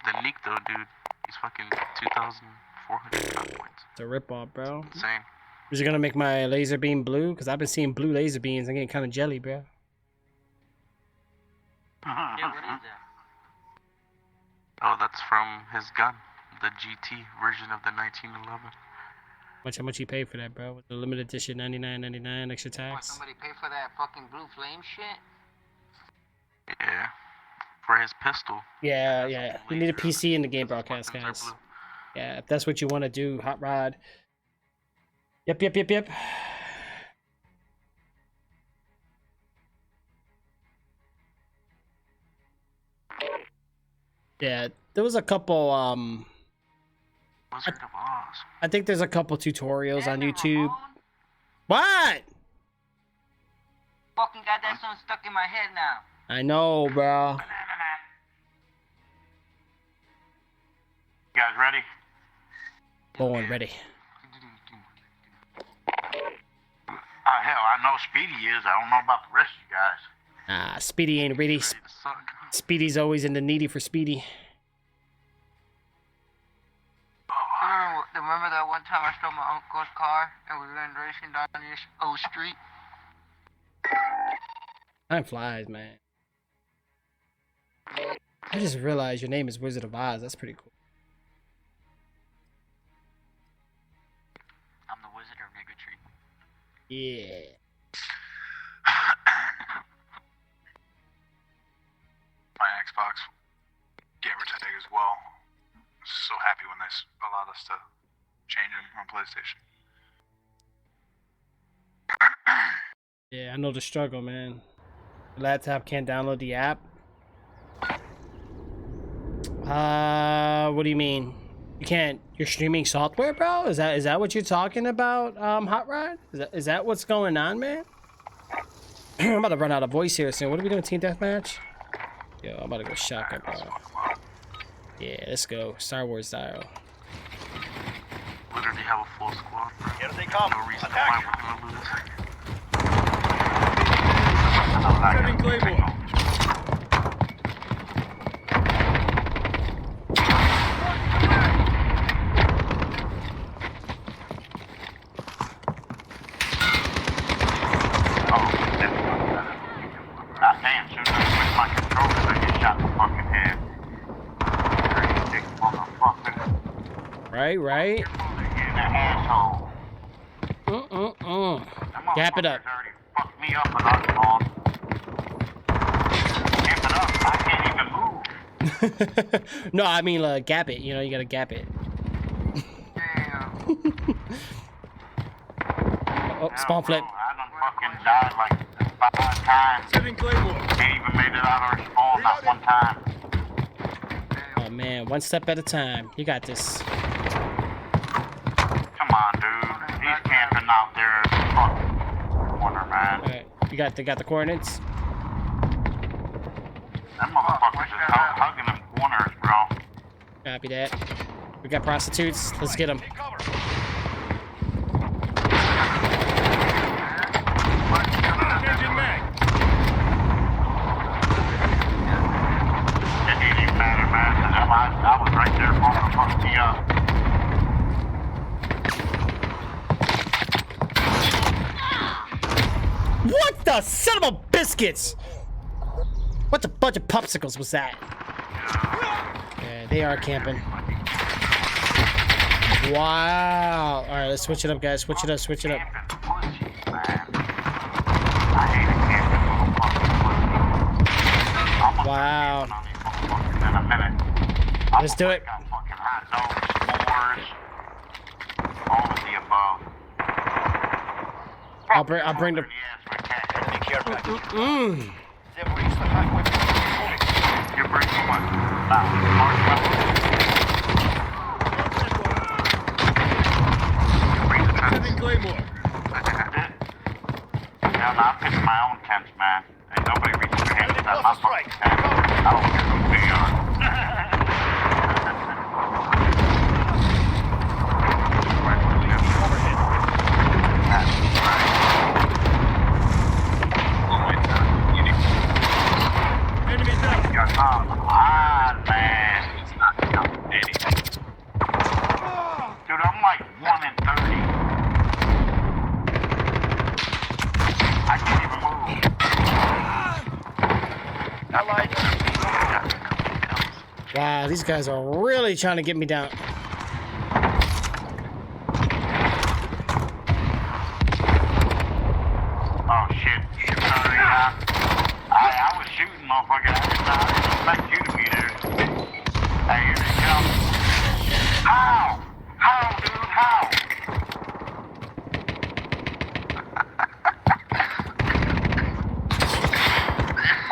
the Neek though, dude. He's fucking 2,400 COD points. It's a ripoff, bro. Insane. Is it gonna make my laser beam blue? Because I've been seeing blue laser beams. I'm getting kind of jelly, bro. Yeah, what is that? Oh, that's from his gun. The GT version of the 1911. How much you pay for that, bro? With the limited edition $99.99 extra What, tax? somebody pay for that fucking blue flame shit? Yeah. For his pistol. Yeah. You need a PC in the game broadcast, guys. Yeah, if that's what you want to do, Hot Rod. Yep. Yeah, there was a couple, Wizard of Oz. I think there's a couple tutorials on YouTube. What? Fucking got that song stuck in my head now. I know, bro. You guys ready? Born ready. Hell, I know Speedy is. I don't know about the rest of you guys. Speedy ain't ready. Speedy's always in the needy for Speedy. Remember that one time I stole my uncle's car and we went racing down this old street? Time flies, man. I just realized your name is Wizard of Oz. That's pretty cool. I'm the Wizard of Bigotry. Yeah. My Xbox gamer tag as well. So happy when they allowed us to change them on PlayStation. Yeah, I know the struggle, man. The laptop can't download the app. What do you mean? You can't? You're streaming software, bro? Is that what you're talking about, Hot Rod? Is that what's going on, man? I'm about to run out of voice here soon. What are we doing, team deathmatch? Yo, I'm about to go shotgun, bro. Yeah, let's go. Star Wars style. Literally have a full squad, bro. Here they come. No reason Attack. why we're gonna lose. Setting Claymore. Damn, soon as I switch my controllers, I get shot in the fucking head. Dick motherfucker. Right. In the asshole. Gap it up. Already fucked me up and I No, I mean gap it. You know, you gotta gap it. Oh, spawn flip. I done fucking died like 5 times. Ain't even made it out of her spawn, not one time. Oh man, one step at a time. You got this. Come on, dude. He's camping out there. Fucking corner, man. All right, you got the coordinates. That motherfucker's just hugging them corners, bro. Copy that. We got prostitutes. Let's get them. It didn't even matter, man. I was right there for him to fuck me up. What the son of a biscuits? What a bunch of popsicles was that? Yeah, they are camping. Wow. All right, let's switch it up, guys. Switch it up. Switch it up. Wow. Let's do it. I'll bring the. You're bringing what? Yeah, I'm pitching my own tents, man. Ain't nobody reaching their hands inside my fucking tent. I don't care who they are. Come on, man. Dude, I'm like 1 in 30. I can't even move. Wow, these guys are really trying to get me down. Oh shit. Sorry, I was shooting, motherfucker. I didn't expect you to be there. Hey, here they come. How? How, dude? How?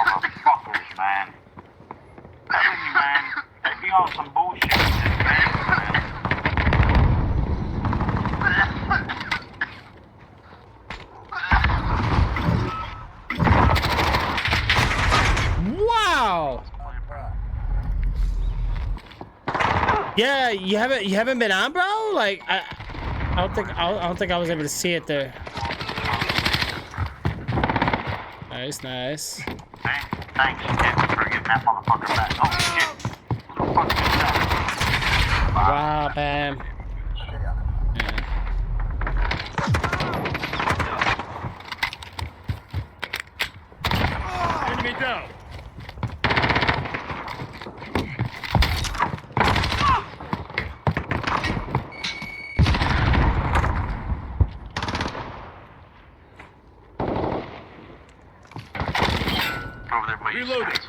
Motherfuckers, man. Tell me, man. They be on some bullshit. Wow. Yeah, you haven't been on, bro. Like I don't think I was able to see it there. Nice, nice. Thanks, kid, for getting that motherfucker back. Oh shit. Who the fuck is that? Wow, man. Enemy down. Reloading.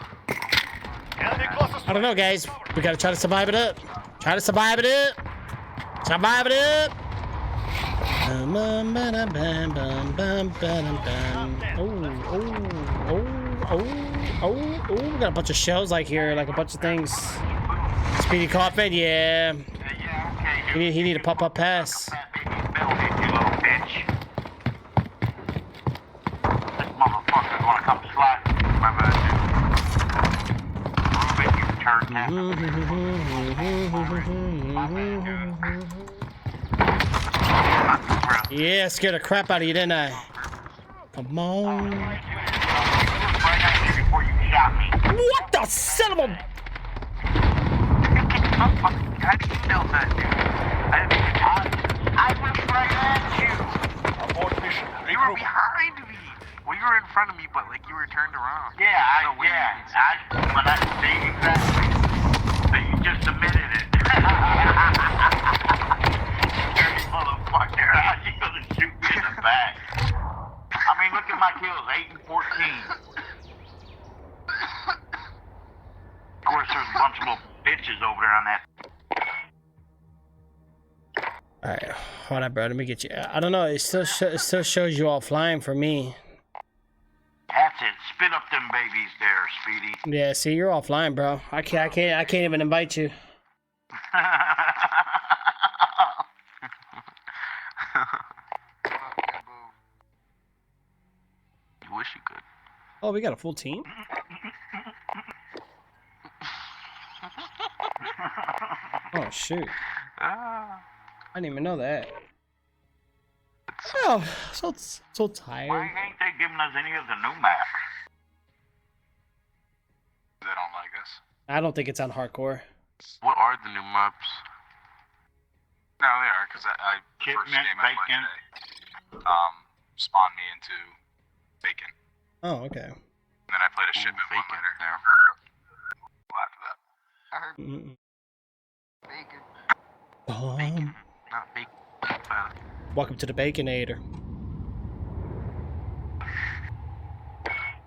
I don't know, guys. We gotta try to survive it up. Try to survive it up. Survive it up. Oh, we got a bunch of shells like here, like a bunch of things. Speedy Coffin, yeah. He need a pop-up pass. Motherfucker's gonna come slide. Yeah, scared the crap out of you, didn't I? Come on. What the son of a... I was right at you. You were behind me. Well, you were in front of me, but like you were turned around. Yeah, but I see exactly. So you just admitted it. Dirty motherfucker, how you gonna shoot me in the back? I mean, look at my kills, 8 and 14. Of course, there's All right, hold on, bro. Let me get you. I don't know. It still shows you all flying for me. That's it. Spit up them babies there, Speedy. Yeah, see, you're all flying, bro. I can't even invite you. You wish you could. Oh, we got a full team? Oh, shoot. I didn't even know that. Oh, so tired. Why ain't they giving us any of the new maps? They don't like us. I don't think it's on hardcore. What are the new maps? No, they are, because the first Shipment, game I played bacon. today, spawned me into bacon. Oh, okay. And then I played a shipment one bacon. later. There. After that. I heard bacon. Bacon, not bacon. Welcome to the Baconator.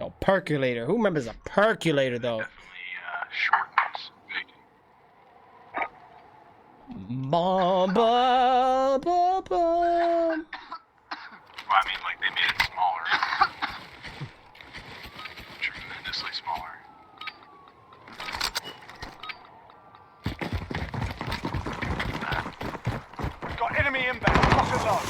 Oh, percolator. Who remembers a percolator, though? Definitely shortens bacon. Bum, bum, bum, bum. Well, I mean, like, they made it smaller. Tremendously smaller. Got enemy inbound. Lock and load.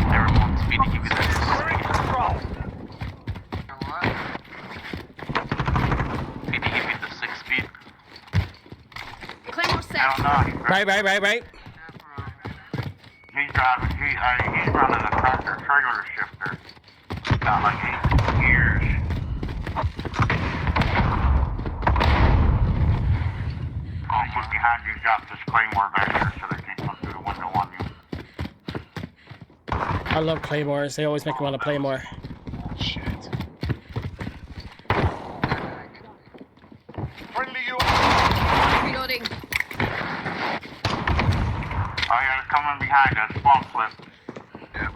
Never want Speedy give you that. We're in control. Speedy give you the 6 speed. Claymore set. Hell no, Right. he's driving. He's running a tractor trailer shifter. Got like 8 years. He's behind you. Got this claymore back here, so they can't come through the window on you. I love claymores. They always make me want to play more. Shit. Friendly UAV. Reloading. Oh yeah, they're coming behind us. Swamp flip. Yep.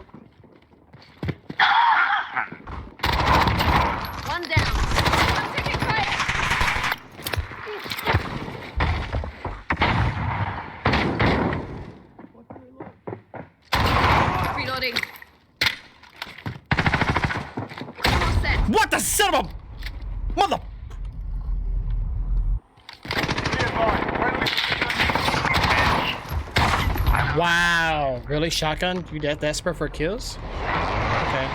One down. I'm taking fire. Reloading. Claymore set. What the son of a mother? Wow, really, shotgun? You that desperate for kills? Okay.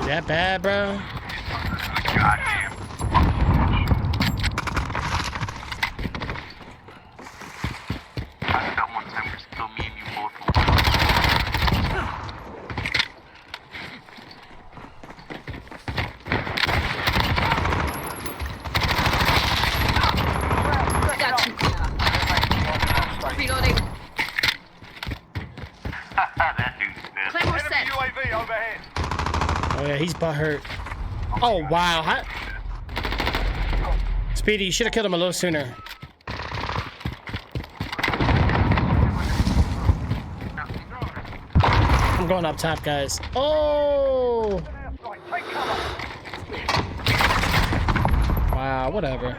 That bad, bro? Goddamn. I got one time where still me and you both. Got you. Reloading. That dude's dead. Claymore Enemy set. UAV overhead. Oh yeah, he's butthurt. Oh wow, Speedy, you should have killed him a little sooner. I'm going up top, guys. Oh! Right, take cover. Wow, whatever.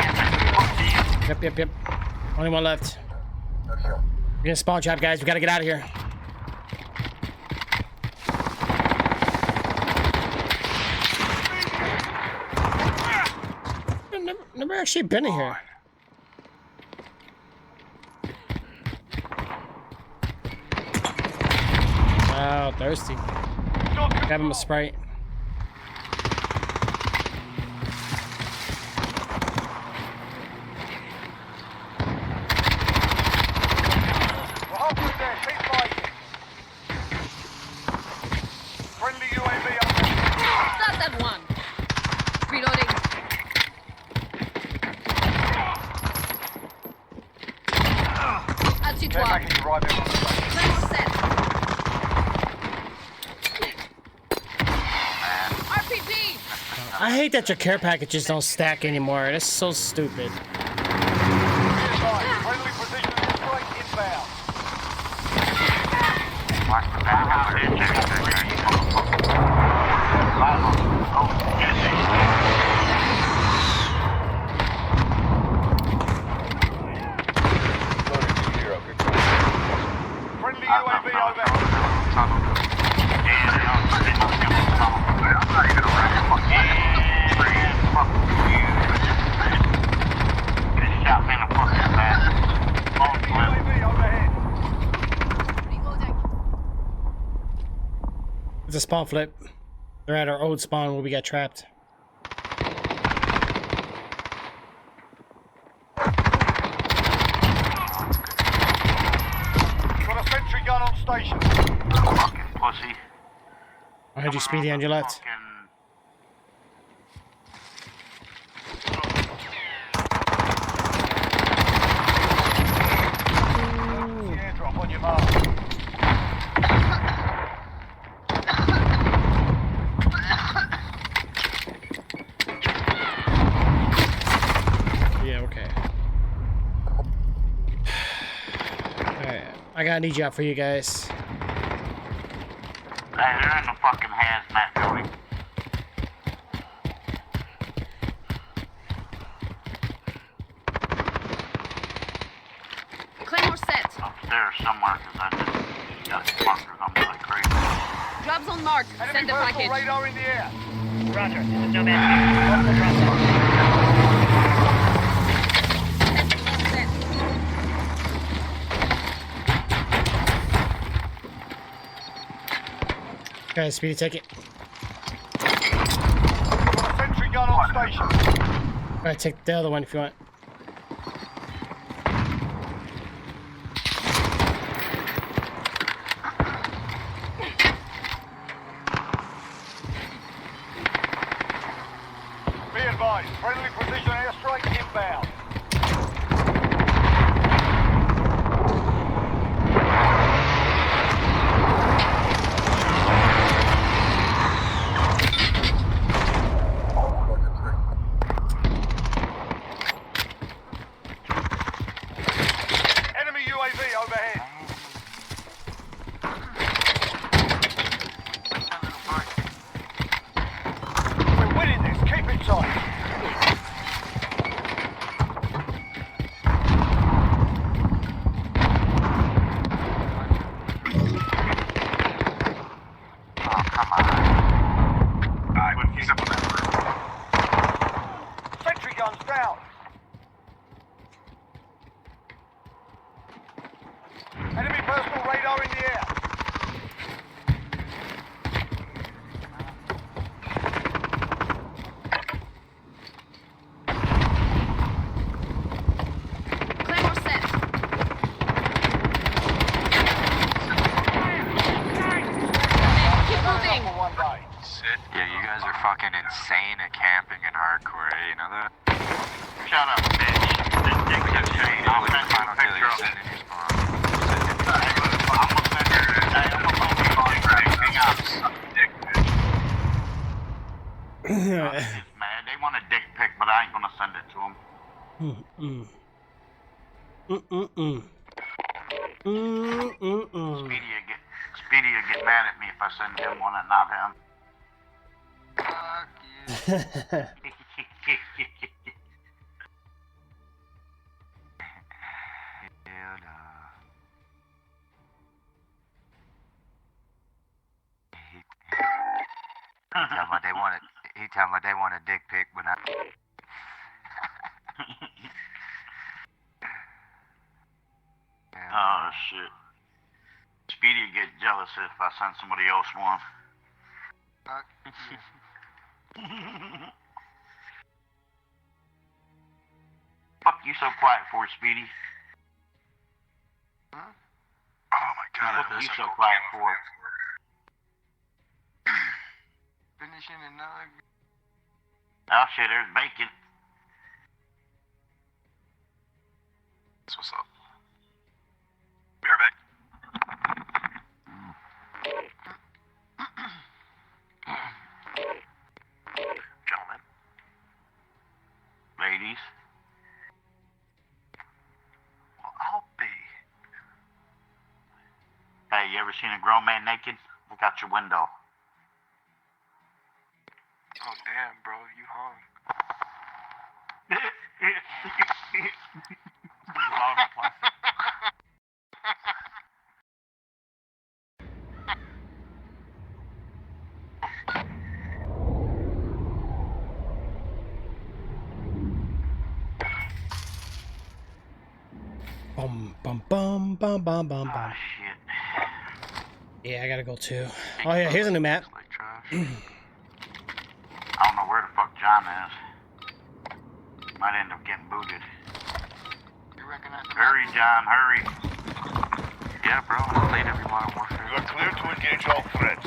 Enemy close to Yep. Only one left. We're gonna spawn trap, guys. We gotta get out of here. I've never actually been in here. Wow, thirsty. Grab him a Sprite. We're halfway there. Keep fighting. Friendly UAV overhead. Got that one. Reloading. Care Assieds-toi. package arriving on the way. Claymore set. I hate that your care packages don't stack anymore. That's so stupid. Be advised, friendly precision airstrike inbound. Watch the back of the Friendly UAV overhead. UAV overhead. Reloading. It's a spawn flip. They're at our old spawn where we got trapped. Got a sentry gun on station. Fucking pussy. I heard you, Speedy, on your left. Fucking... The airdrop on your mark. Yeah, okay. Alright, I gotta need you out for you guys. Hey, they're in the fucking hazmat building. Claymore set. Upstairs somewhere, because I just got fuckers on me like crazy. Drops on mark. Enemy Send the personal package. radar in the air. Roger, this is Nomad 2. Multiple process. Guys, Speedy, take it. Got a sentry gun on station. Alright, take the other one if you want. Be advised, friendly precision airstrike inbound. Enemy UAV overhead. We're winning this. Keep it tight. Oh, come on. Alright, he's up on that roof. Sentry guns down. Enemy personal radar in the air. Claymore set. Keep moving. For one day. Sit. Yeah, you guys are fucking insane at camping and hardcore, eh? You know that? Shut up, bitch. This dick is insane. I'll send you a picture of it. Man, they want a dick pic, but I ain't gonna send it to them. Speedy will get mad at me if I send him one and not him. Hell no. He tell me they want a dick pic, but I. Oh shit. Speedy get jealous if I send somebody else one. Fuck you so quiet for, Speedy? Oh my god, Fuck you so quiet for? Finishing another. Oh shit, there's bacon. That's what's up. Be right back. Gentlemen. ever seen a grown man naked? Look out your window. Oh damn, bro, you hung. Bum bum bum bum bum bum Oh bum. shit. Yeah, I gotta go too. Oh yeah, here's a new map. Like trash. I don't know where the fuck John is. Might end up getting booted. You recognize the Hurry, John, hurry. Yeah, bro, I played every Modern Warfare. You are clear to engage all threats.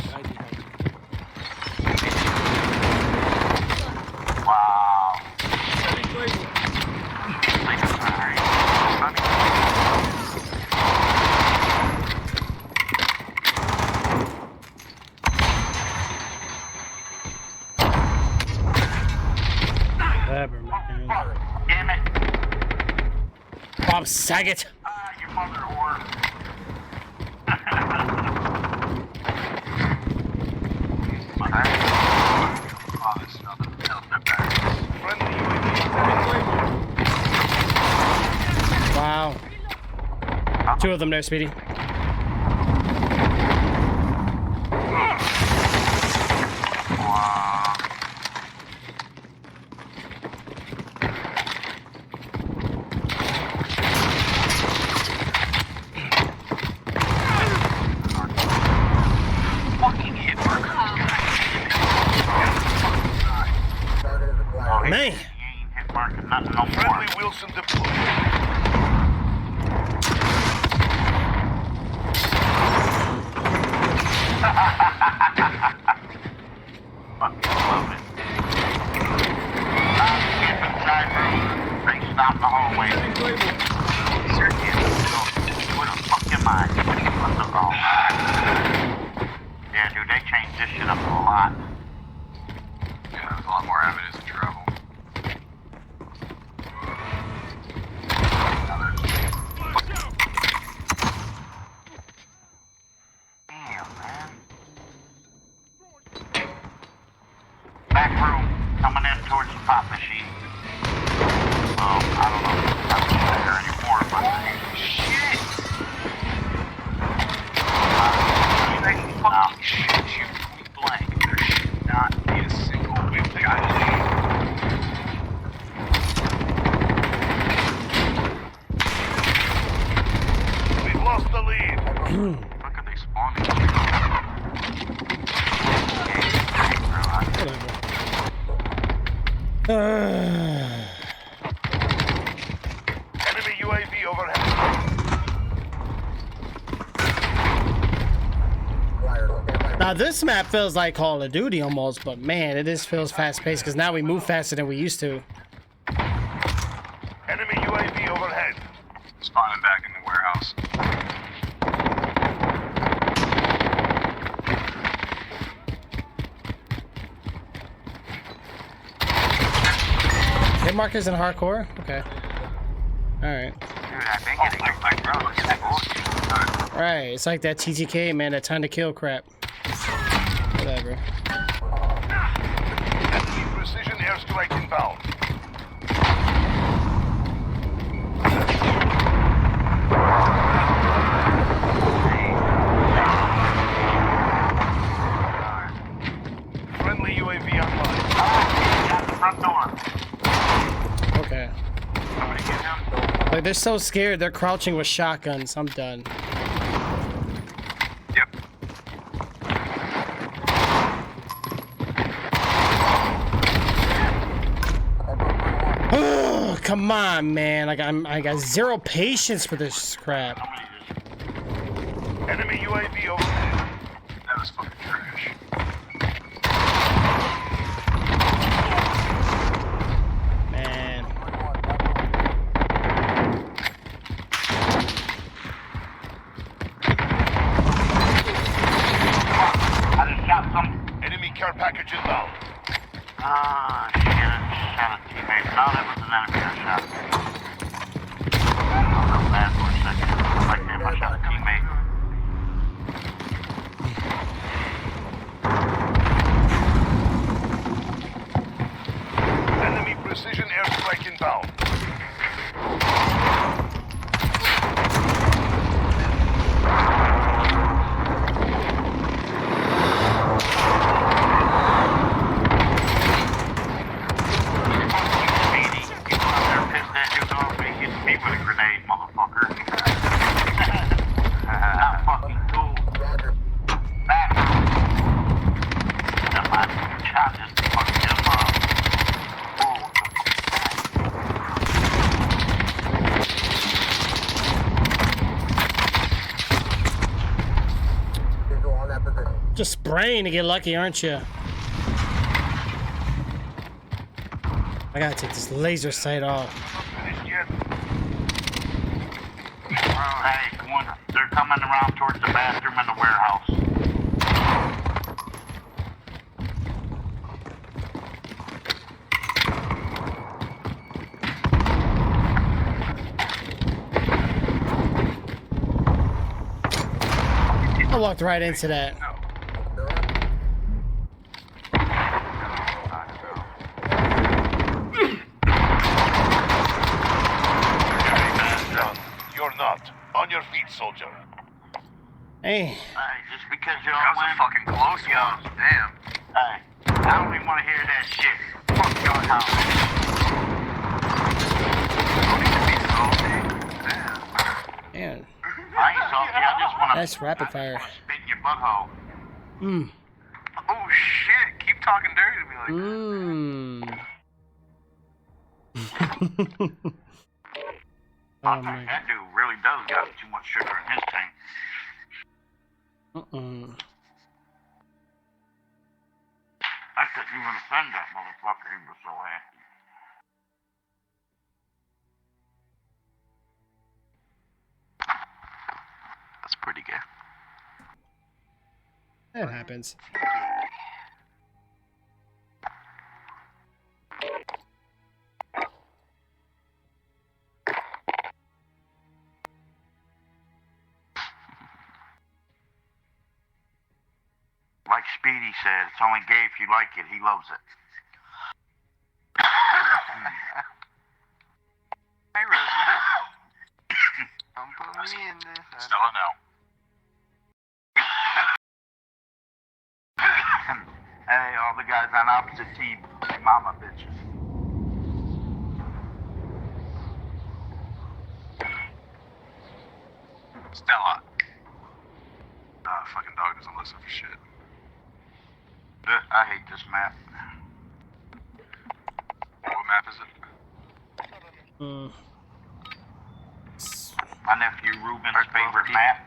Wow. Like, sorry. Whatever, man. Damn it. Bob Saget. Ah, you mother whore. Wow. Two of them there, Speedy. Wow. Fucking hit marker. Oh, Man. He ain't hit marker nothing no more. Friendly Wilson deployed. Fucking love it. Get inside room. They stop the hallway. Sir, what the fuck am I? What the oh. Yeah, dude, they changed this shit up a lot. Yeah, there's a lot more evidence of trouble. Damn, man. Back room, coming in towards the pop machine. Well, I don't know if it's there anymore, but shit! They fucking shoot you point blank. There should not be a single whip guy. We've lost the lead. Fuck are they spawning? Enemy UAV overhead. Now this map feels like Call of Duty almost, but man, it just feels fast-paced because now we move faster than we used to. Enemy UAV overhead. Spawning back in the warehouse. Hit markers in hardcore? Okay. Alright. Dude, I've been getting it like bro. Right, it's like that TTK, man, that time to kill crap. Whatever. Enemy precision airstrike inbound. Friendly UAV online. Got the front door. Okay. Somebody get him. Like, they're so scared, they're crouching with shotguns. I'm done. Yep. Oh, come on, man. Like, I got zero patience for this crap. Enemy UAV overhead. That was fucking trash. Man. I just shot some. Enemy care package inbound. Ah, shit, I just shot a teammate. No, that was an enemy I shot. I felt bad for a second. Like, damn, I shot a teammate. Just spraying to get lucky, aren't you? I gotta take this laser sight off. Hey, one, they're coming around towards the bathroom in the warehouse. I walked right into that. You're not. On your feet, soldier. Hey. Hey, just because y'all went fucking close, y'all. Damn. Hey, I don't even want to hear that shit. Fuck your house. Don't need to be salty. Damn. Man. I ain't salty. I just want to. Nice rapid fire. Spit in your butthole. Mmm. Oh shit! Keep talking dirty to me like Mmm. I think that dude really does got too much sugar in his tank. I couldn't even offend that motherfucker. He was so happy. That's pretty gay. That happens. Like Speedy said, it's only gay if you like it. He loves it. Hey, Rosie. Don't put me in this. Stella, no. Hey, all the guys on opposite team, mama bitches. Stella. Fucking dog doesn't listen for shit. I hate this map. What map is it? My nephew Ruben's favorite map.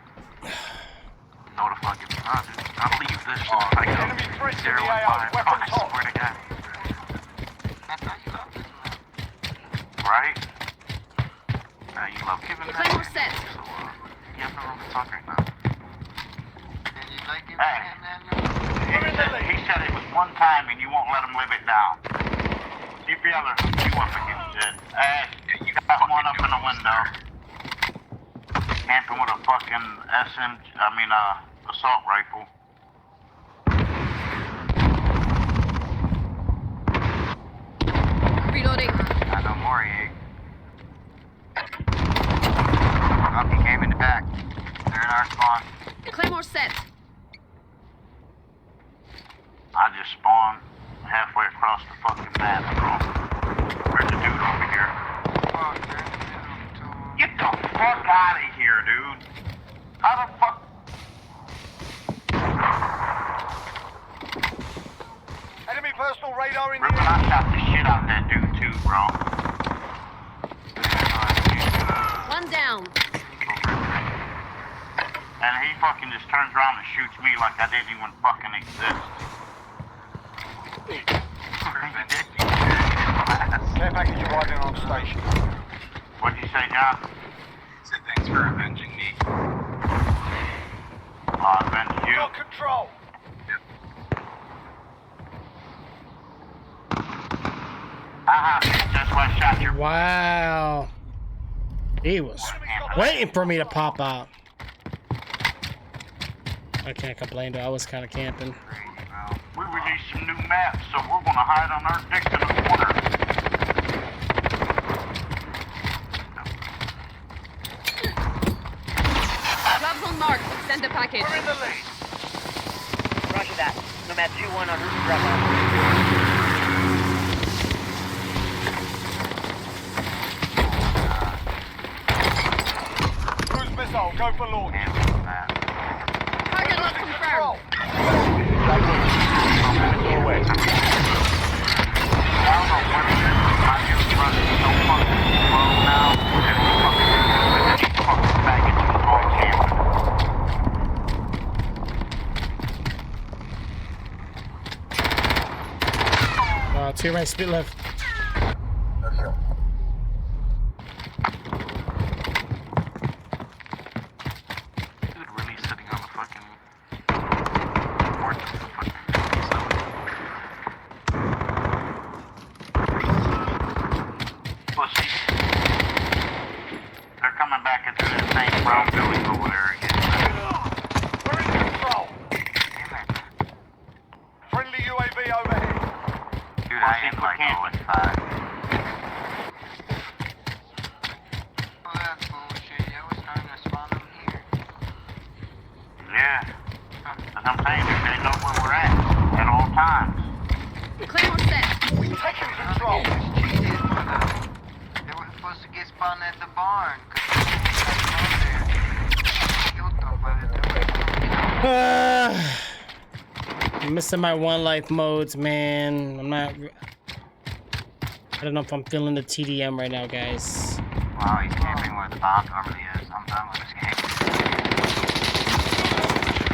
No, the fuck it's not. I'll leave this shit. I go 0 and 5. Oh, I swear to God. Right? You love giving that. Claymore set. So, you have no room to talk right now. Hey, he said it was one time and you won't let him live it down. Keep the other hook you up against it. Hey, you got one up in the window. Camping with a fucking assault rifle. Reloading. I know more, he Oh, he came in the back. They're in our spawn. Claymore set. I just spawned halfway across the fucking map, bro. Where's the dude over here? Get the fuck out of here, dude. How the fuck? Enemy personal radar in the Ripper, I shot the shit out of that dude too, bro. One down. And he fucking just turns around and shoots me like I didn't even fucking exist. care package arriving on station. What'd you say, John? Say thanks for avenging me. I'll avenge you. Got control. That's why I shot your. Wow. He was waiting for me to pop out. I can't complain though, I was kind of camping. We released some new maps, so we're gonna hide on our dick in the corner. Gloves on mark. Send the package. We're in the lead. Roger that. Nomad 2-1 on route to drop off. Cruise missile, go for launch. Target lock confirmed. To your right, split left. Dude, really sitting on the fucking porch of the fucking Pussy. They're coming back into the same brown building over there again. We're in control. Friendly UAV overhead. Dude, I am like 0-5. Oh, that's bullshit. I was trying to spawn them here. Yeah. As I'm saying, dude, they know where we're at all times. Claymore set. We've taken control. They were supposed to get spawned at the barn. I'm missing my one life modes, man. I'm not. I don't know if I'm feeling the TDM right now, guys. Wow, he's camping where the bomb normally is. I'm done with this game.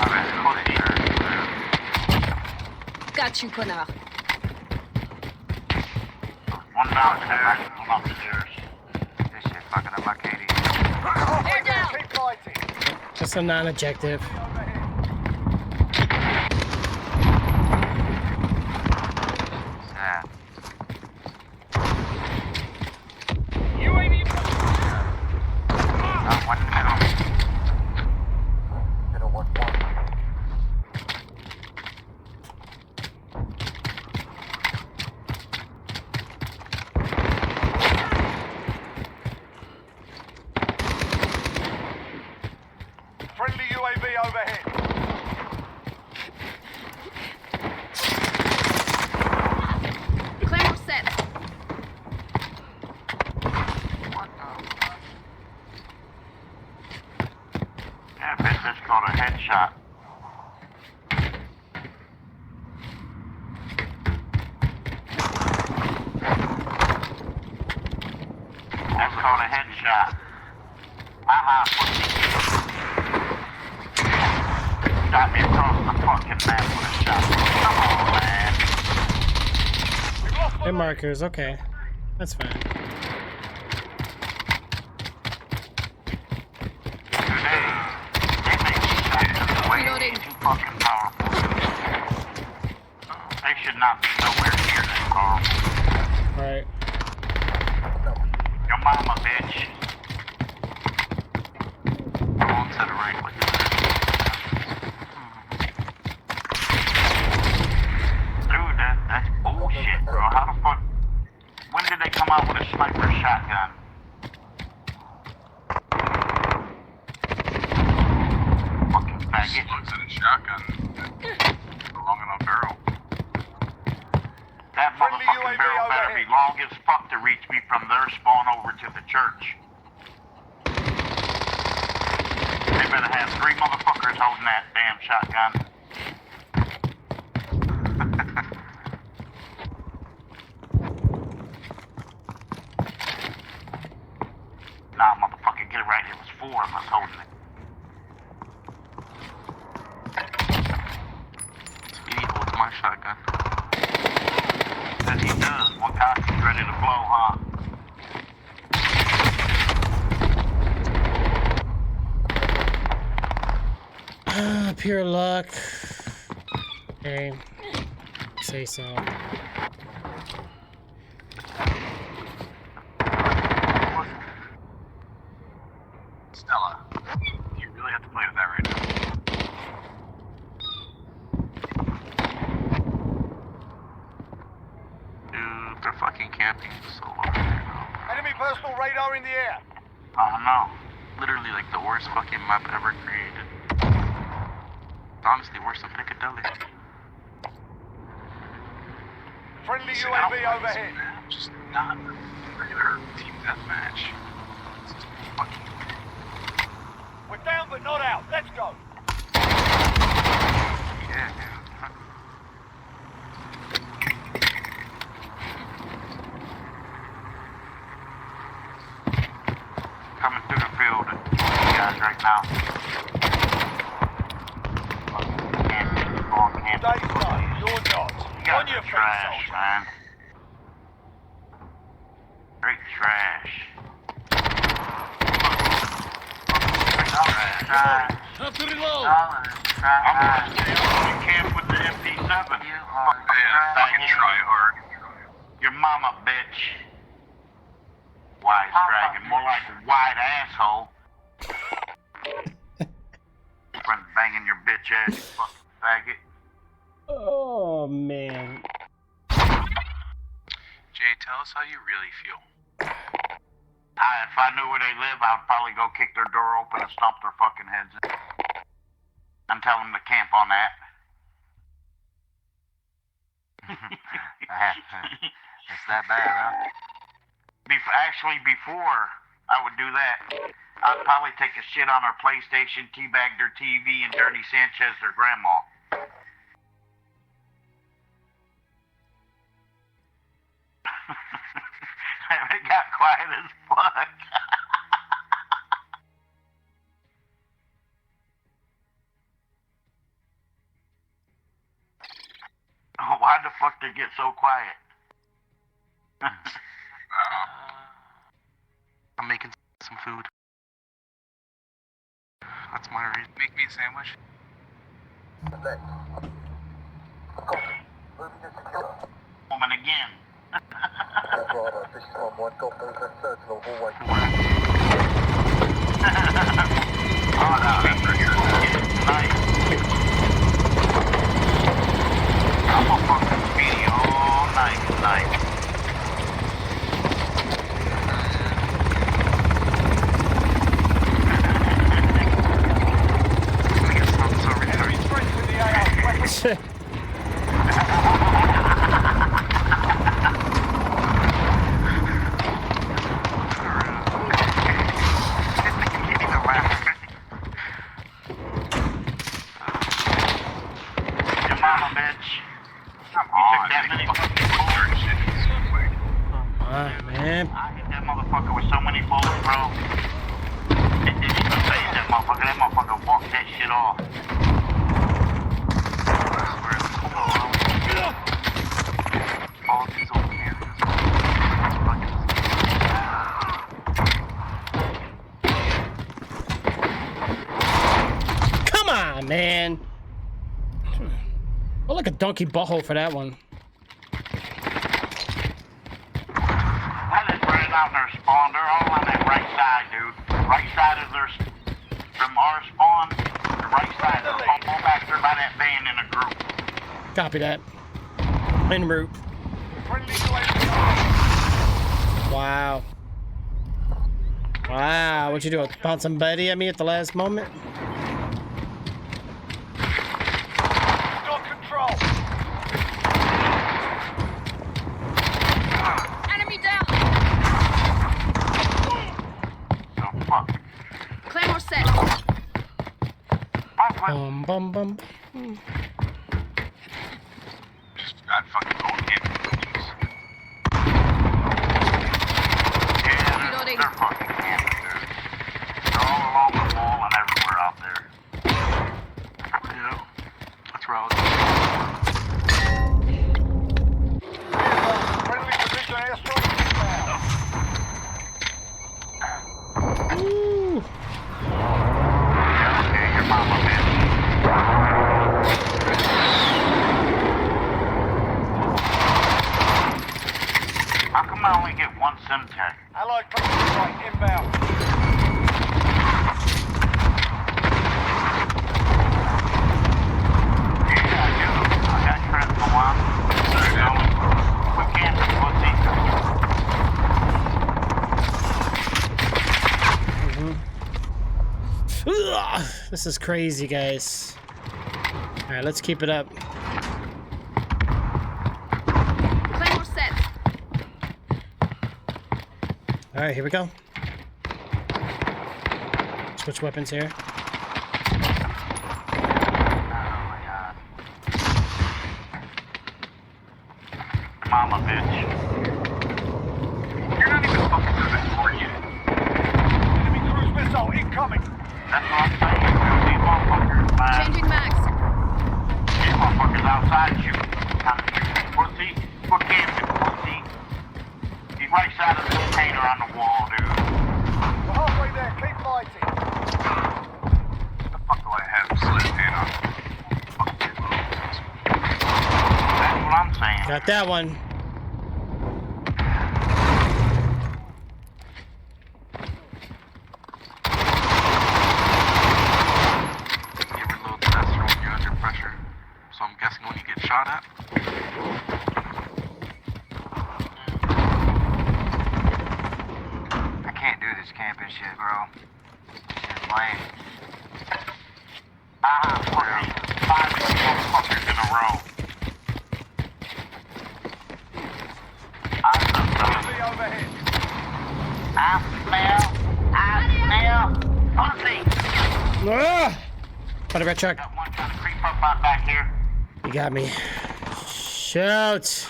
Alright, hold it here. Got you, connard. One downstairs, one upstairs. This shit fucking up my KD. Air down. Keep fighting. Just a non-objective. Sad. One middle. Middle 1-1. Friendly UAV overhead. Claymore set. Yeah, bitch, that's called a headshot. That's called a headshot. Haha, pussy. Got me across the fucking map with a shot. Come on, man. Hey, markers. Okay, that's fine. Reloading. Too fucking powerful. They should not be nowhere near this powerful. All right. Your mama, bitch. Going to the right with it. Dude, that's bullshit, bro. How the fuck? When did they come out with a sniper shotgun? Fucking faggot. Slugs in a shotgun. A long enough barrel. That Friendly motherfucking UAV barrel better be overhead. long as fuck to reach me from their spawn over to the church. They better have 3 motherfuckers holding that damn shotgun. Nah, motherfucker, get it right. It was 4 of us holding it. Speedy holds my shotgun. As he does, one cock is ready to blow, huh? Pure luck. Okay. Say so. Stella, you really have to play with that right now. Dude, they're fucking camping so long there now. Enemy personal radar in the air. Oh no. Literally like the worst fucking map ever created. Honestly, worse than Piccadilly. Friendly See, I UAV don't like this overhead. map, just not regular team deathmatch. It's just fucking. We're down but not out. Let's go. Yeah. Coming through the field, you guys right now. Dave, no, you're not. You guys On your are feet, trash, soldier. man. Straight trash. Have to reload. I'm gonna stay up in camp with the MP7. Yeah, fucking try hard. Your mama, bitch. Wise dragon, more like a wide asshole. Friend banging your bitch ass, you fucking faggot. Oh man. Jay, tell us how you really feel. If I knew where they live, I'd probably go kick their door open and stomp their fucking heads in. And tell them to camp on that. It's that bad, huh? Before I would do that, I'd probably take a shit on our PlayStation, teabag their TV, and Dirty Sanchez their grandma. It got quiet as fuck. Oh, why the fuck did it get so quiet? I'm making some food. That's my reason. Make me a sandwich. Woman again. This is 1-1, got movement, Sentinel, hallway. Oh, no, it's nice. I'm a fucking speedy all night tonight. Man. I hit that motherfucker with so many bullets, bro. It didn't even phase that motherfucker. That motherfucker walked that shit off. All these old cameras. Come on, man. Oh, like a donkey butthole for that one. Out in their spawn, they're all on that right side, dude. Right side of their, from our spawn, the right side, they're all back there by that van in a group. Copy that. En route. Wow. Wow, what'd you do? Bounce some Betty at me at the last moment? Got control. Enemy down. Claymore set. Bum. Just got fucking going in. Yeah, they're fucking camping, dude. They're all along the wall and everywhere out there. Yeah, that's where I was. Friendly precision airstrike inbound. Ooh. Okay, your mama, bitch. How come I only get one Simtech? Allied precision strike inbound. Yeah, I do. I got Trent for one. We can't be pussy. Ugh, this is crazy, guys. Alright, let's keep it up. Claymore set. Alright, here we go. Switch weapons here. Mama, bitch. You're not even fucking through that door yet. Enemy cruise missile incoming. That's what I'm saying. These motherfuckers, man. Changing mags. These motherfuckers outside shooting. Pussy. We're camping, pussy. He's right side of this tank. They're on the wall, dude. We're halfway there. Keep fighting. What the fuck do I have slit hand on? That's what I'm saying. Got that one. You reload faster when you're under pressure. So I'm guessing when you get shot at. I can't do this camping shit, bro. This is lame. Fucking 5 of you motherfuckers in a row. UAV overhead. I smell pussy. Ah! Put a red truck. Got one trying to creep up out back here. You got me. Shoot.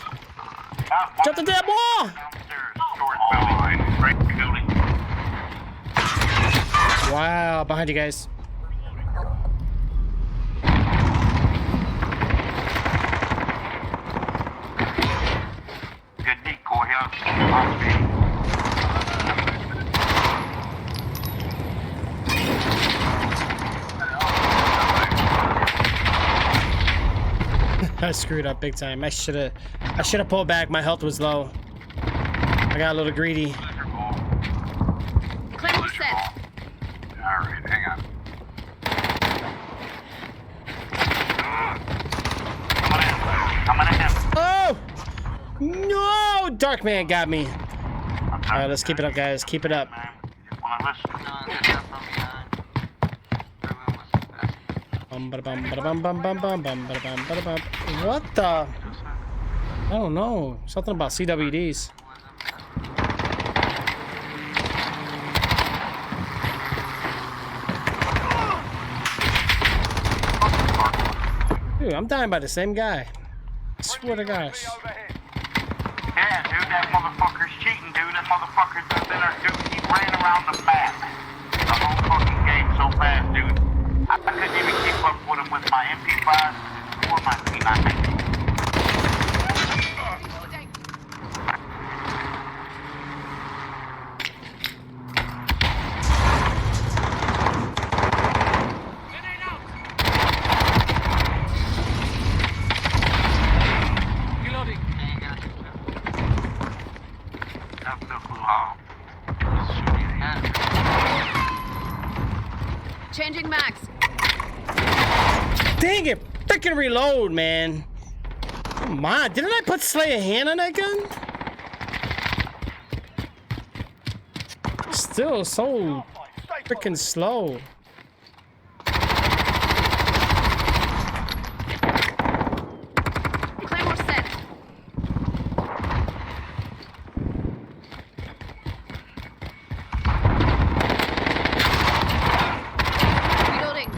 Jump the damn wall! Downstairs, storage building. Right building. Wow, behind you guys. Good decoy here. On speed. I screwed up big time. I should have pulled back. My health was low. I got a little greedy. Claymore set. Alright, hang on. Coming in. Oh! No! Darkman got me. Alright, let's keep it up, guys. Keep it up. Wanna listen? What the? I don't know. Something about CWDs. Dude, I'm dying by the same guy. I swear to gosh. Yeah, dude, that motherfucker's cheating, dude. That motherfucker's just in there, dude. He ran around the map. The whole fucking game so fast, dude. I couldn't even keep up with him with my MP5 or my P90. Changing mags. Dang it! Freaking reload, man. Come on, didn't I put Slay a hand on that gun? Still so freaking slow. Claymore set. Reloading.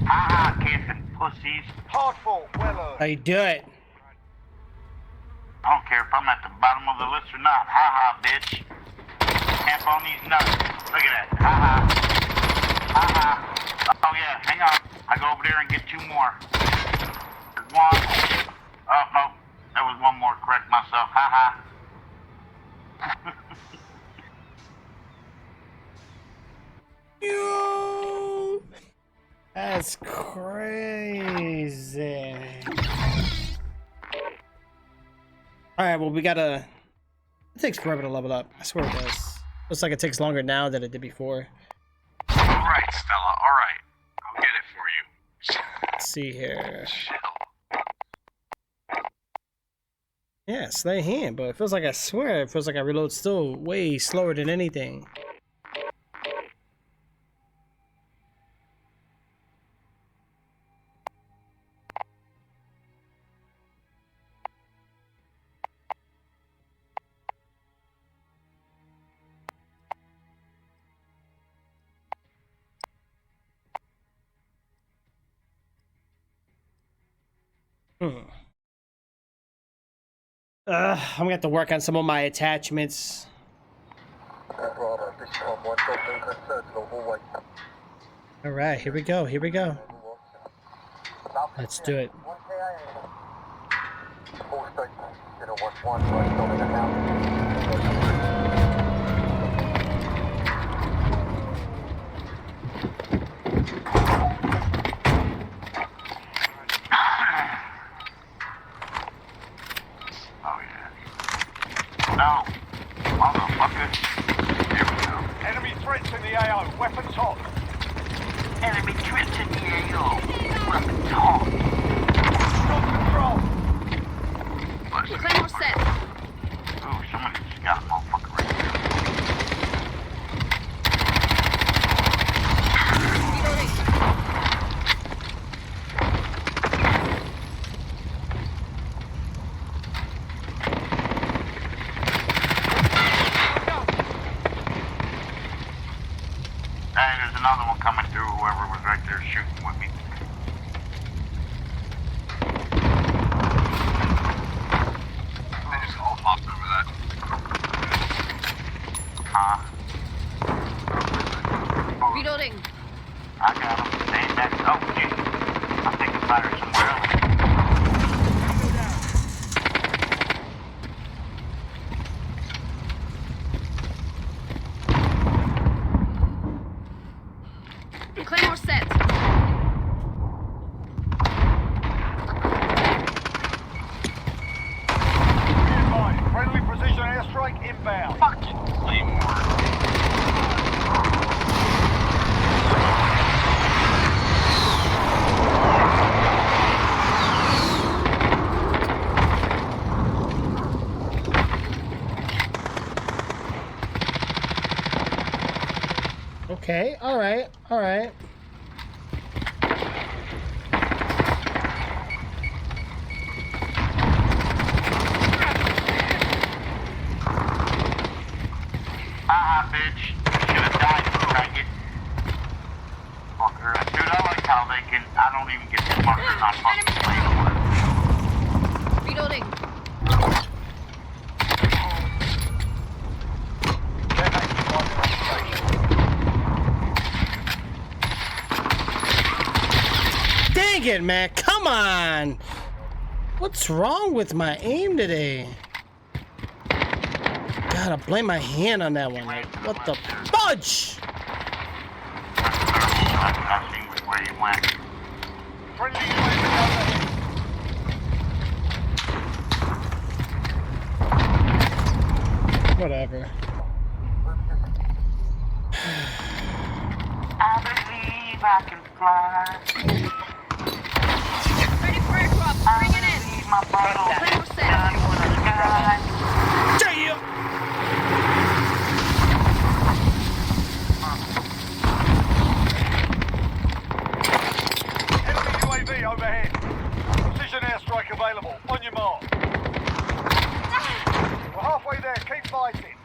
Haha, camping pussies. Hard fought. Well earned. How you do it? I don't care if I'm at the bottom of the list or not. Haha, bitch. Camp on these nuts. Look at that. Haha. Haha. Oh yeah, hang on. I go over there and get 2 more. There's one. Oh, no. There was one more. Correct myself. Haha. Yo, that's crazy. All right, well, we gotta. It takes forever to level up. I swear it does. Looks like it takes longer now than it did before. Alright, Stella, alright. I'll get it for you. Let's see here. Chill. Yeah, Slay hand, but it feels like I swear it feels like I reload still way slower than anything. I'm gonna have to work on some of my attachments. Alright, here we go, here we go. Let's do it. No. Motherfucker. Here we go. Enemy threats in the AO. Weapons hot. Enemy threats in the AO. Weapons hot. Got control. Claymore set. Ooh, somebody just got a motherfucker right there. Reloading. Hey, there's another one coming through, whoever was right there shooting with me. They just all popped over that. Huh? Reloading. I got him. They ain't that. Oh, shit. I'm taking fire somewhere else. Claymore set. Be advised. Friendly precision airstrike inbound. Fucking Claymore. Okay, alright, alright. Haha, bitch. Should've died, faggot. Fucker. Dude, I like how they can. I don't even get the markers on fucking Claymore. Reloading. They're active on the station. Dang it, man. Come on. What's wrong with my aim today? Gotta blame my hand on that one. Like, what the fudge? I see where you went. Friendly UAV overhead. Whatever. I believe I can fly. Ready for airdrop. Bring it in. Leave my bottle. Claymore set. Down in the sky. Damn! Enemy UAV overhead. Precision airstrike available. On your mark. We're halfway there. Keep fighting.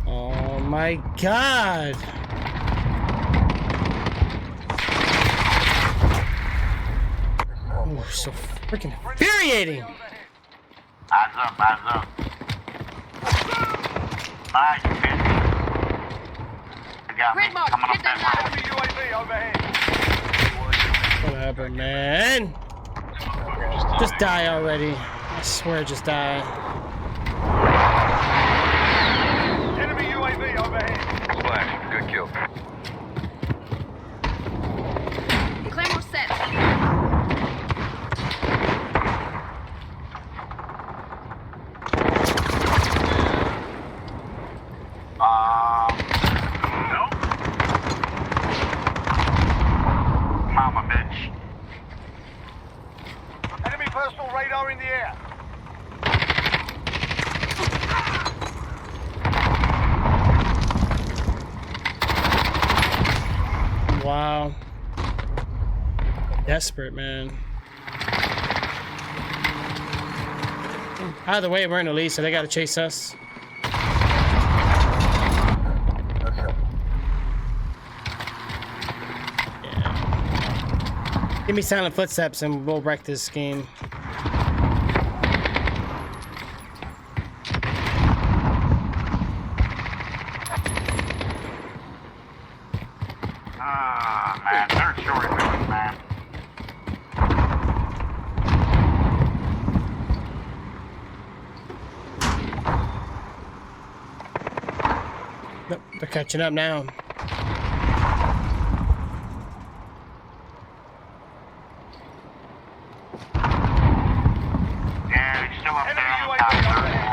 Oh my god! Oh, so freaking infuriating! Eyes up, eyes up. Alright, you bitch. They got me Grid mark, coming hit up that that road. Enemy UAV overhead. Whatever, man. Just die already. I swear, just die. Enemy UAV overhead. Splash. Good kill. Claymore set. Nope. Mama bitch. Enemy personal radar in the air. Wow. Desperate, man. Either way, we're in the lead, so they gotta chase us. Yeah. Give me silent footsteps and we'll wreck this game. Ah, man, they're short doing, man. Nope, they're catching up now. Yeah, he's still up Enemy there on UAV top of overhead.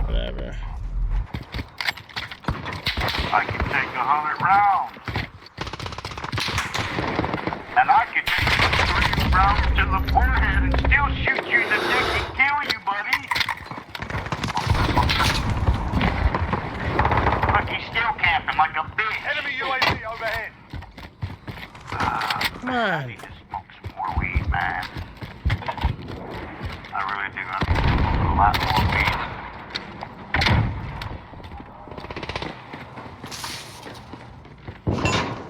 Whatever. I can take 100 rounds. And I can take 3 rounds to the forehead and still shoot you in the dick and kill you, buddy. Look, he's still camping like a bitch. Enemy UAV overhead. Come I on. need to smoke some more weed, man. I really do. I need to smoke a lot more weed.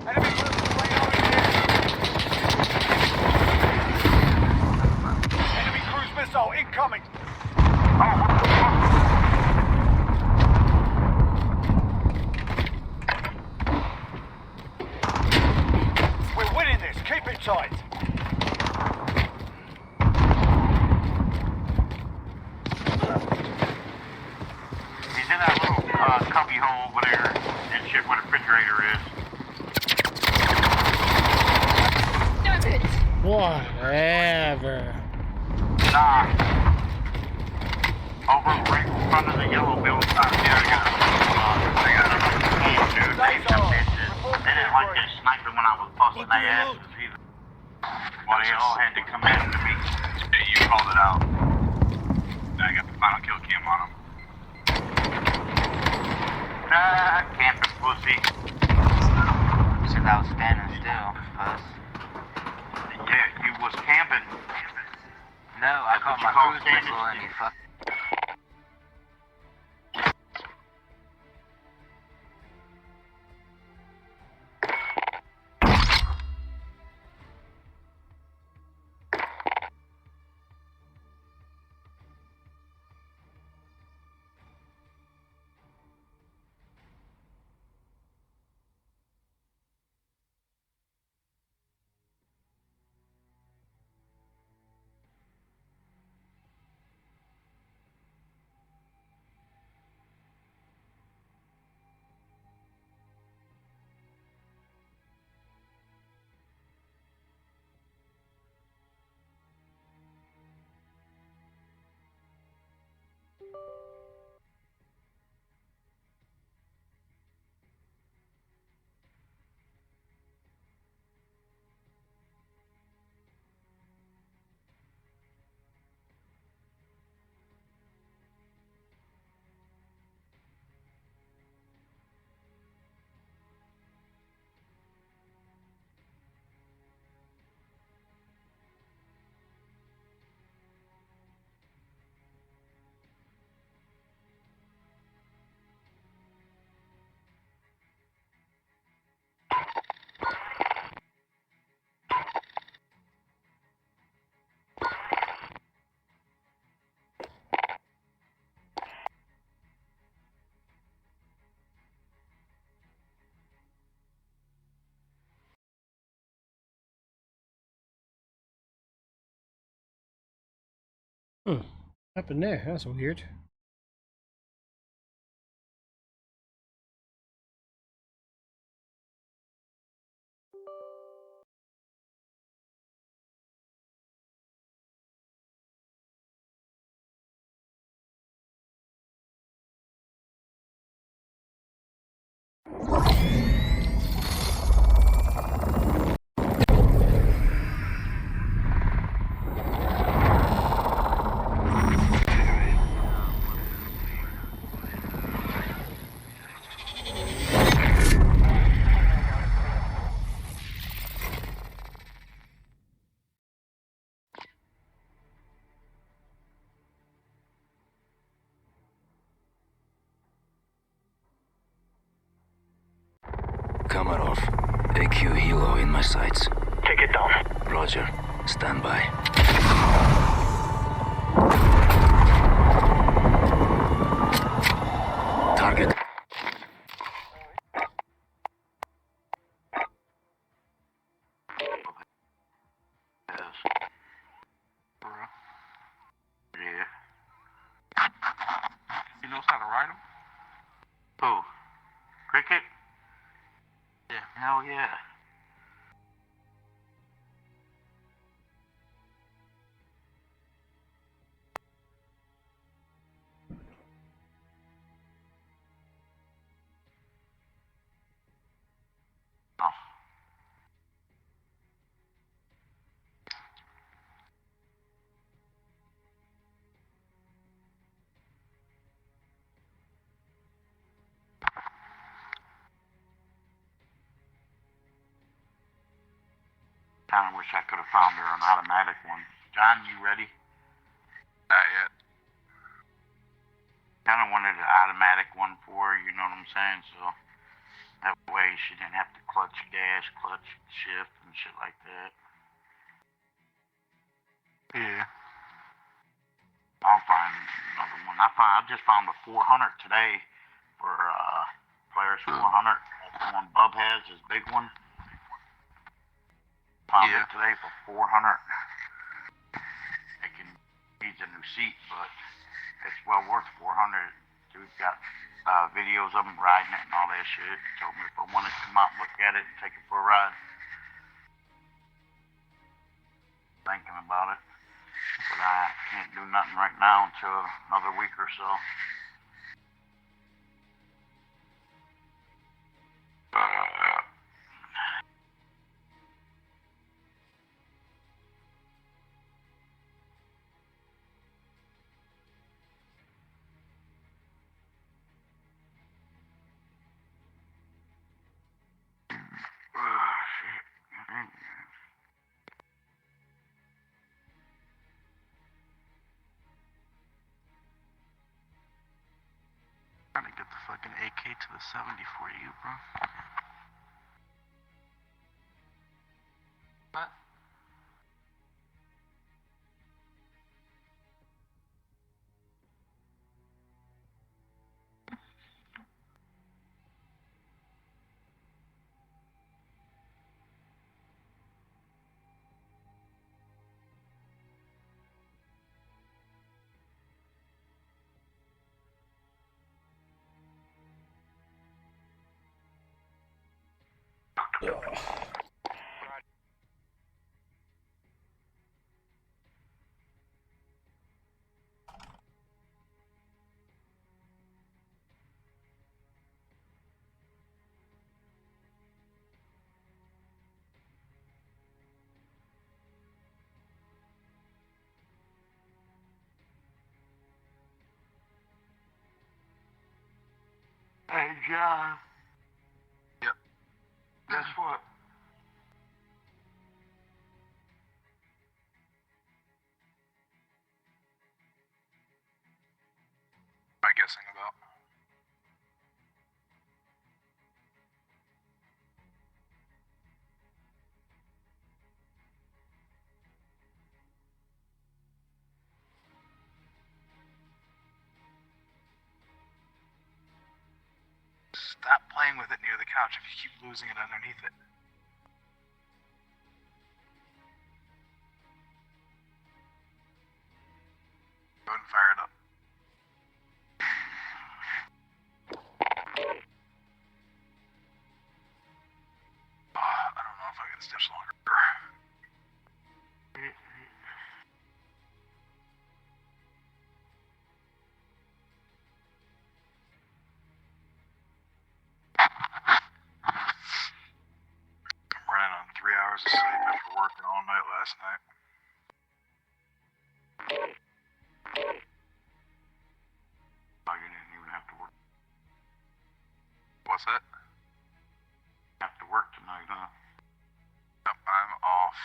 Enemy cruise radar in the air. Enemy cruise missile incoming. We're winning this. Keep it tight. He's in that little cubby hole over there and shit where the refrigerator is. Stop it! Whatever. Nah. Over right in front of the yellow building. Yeah, I got it. Damn, dude, they some bitches. They didn't like that sniping when I was busting their asses either. Well, they all had to come after me. Yeah, you called it out. I got the final kill cam on him. Nah, camping pussy. Since I was standing still, us. Yeah, you was camping. No, I That's caught what my you call cruise standing missile and still. he fucked. What happened there? That's weird. Kamarov, AQ Hilo in my sights. Take it down. Roger. Stand by. Target. Oh, cricket? Yeah. Hell yeah. Oh. Kinda wish I could have found her an automatic one. John, you ready? Not yet. Kinda wanted an automatic one for her, you know what I'm saying? So that way she didn't have to clutch gas, clutch shift, and shit like that. Yeah. I'll find another one. I just found a 400 today for Polaris 400. That's the one Bub has, his big one. Found it today for 400. Needs a new seat, but it's well worth 400. Dude's got videos of him riding it and all that shit. Told me if I wanted to come out and look at it and take it for a ride. Thinking about it, but I can't do nothing right now until another week or so. Trying to get the fucking AK to the 70 for you, bro. What? Hey, John. Yep. Guess what? Am I guessing about? Stop playing with it near the couch if you keep losing it underneath it. Go ahead and fire it up. I don't know if I can stitch longer. I'm running on 3 hours of sleep after working all night last night. Oh, you didn't even have to work. What's that? Have to work tonight, huh? Yep, I'm off.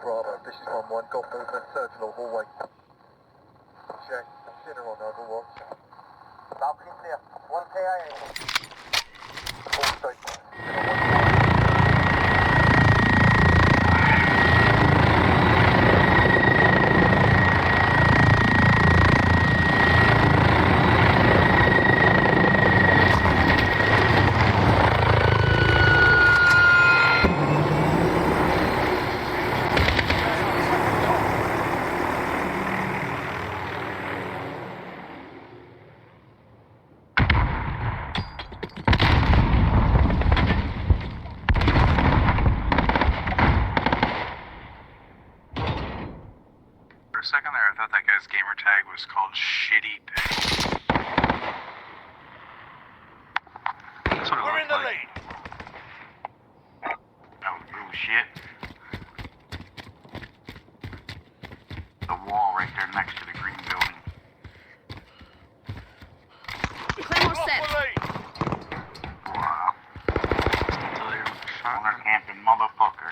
Bravo, this is 1-1, got movement, Sentinel hallway. Check, consider on overwatch. Balcony clear, 1 KIA. All stations, was called Shitty Day. That's what it We're in looked the like. lead. Oh, shit. The wall right there next to the green building. Claymore Lost set. the lead. Wow. Corner camping motherfucker.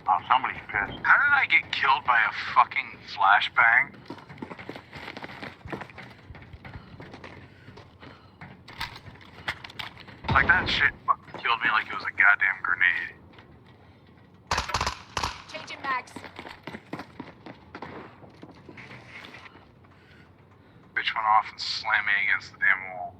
Oh, somebody's pissed. How did I get killed by a fucking flashbang? Like that shit fucking killed me like it was a goddamn grenade. Changing mags. Bitch went off and slammed me against the damn wall.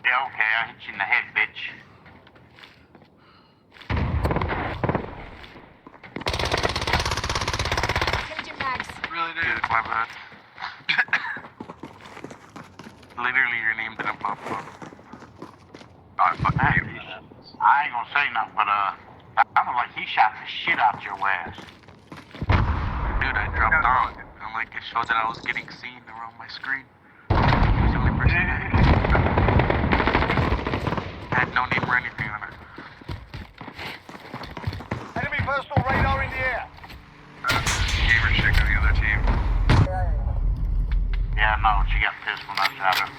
Yeah, okay, I hit you in the head, bitch. Changing mags. Really, dude? My bad. Literally, your name didn't pop up. Oh, I fucking hate you. I ain't gonna say nothing, but sounded like he shot the shit out your ass. Dude, I dropped down and like it showed that I was getting seen around my screen. I was the only person that had no name or anything on it. Enemy personal radar in the air. Gamer chick on the other team. Yeah, no, she got pissed when I shot her.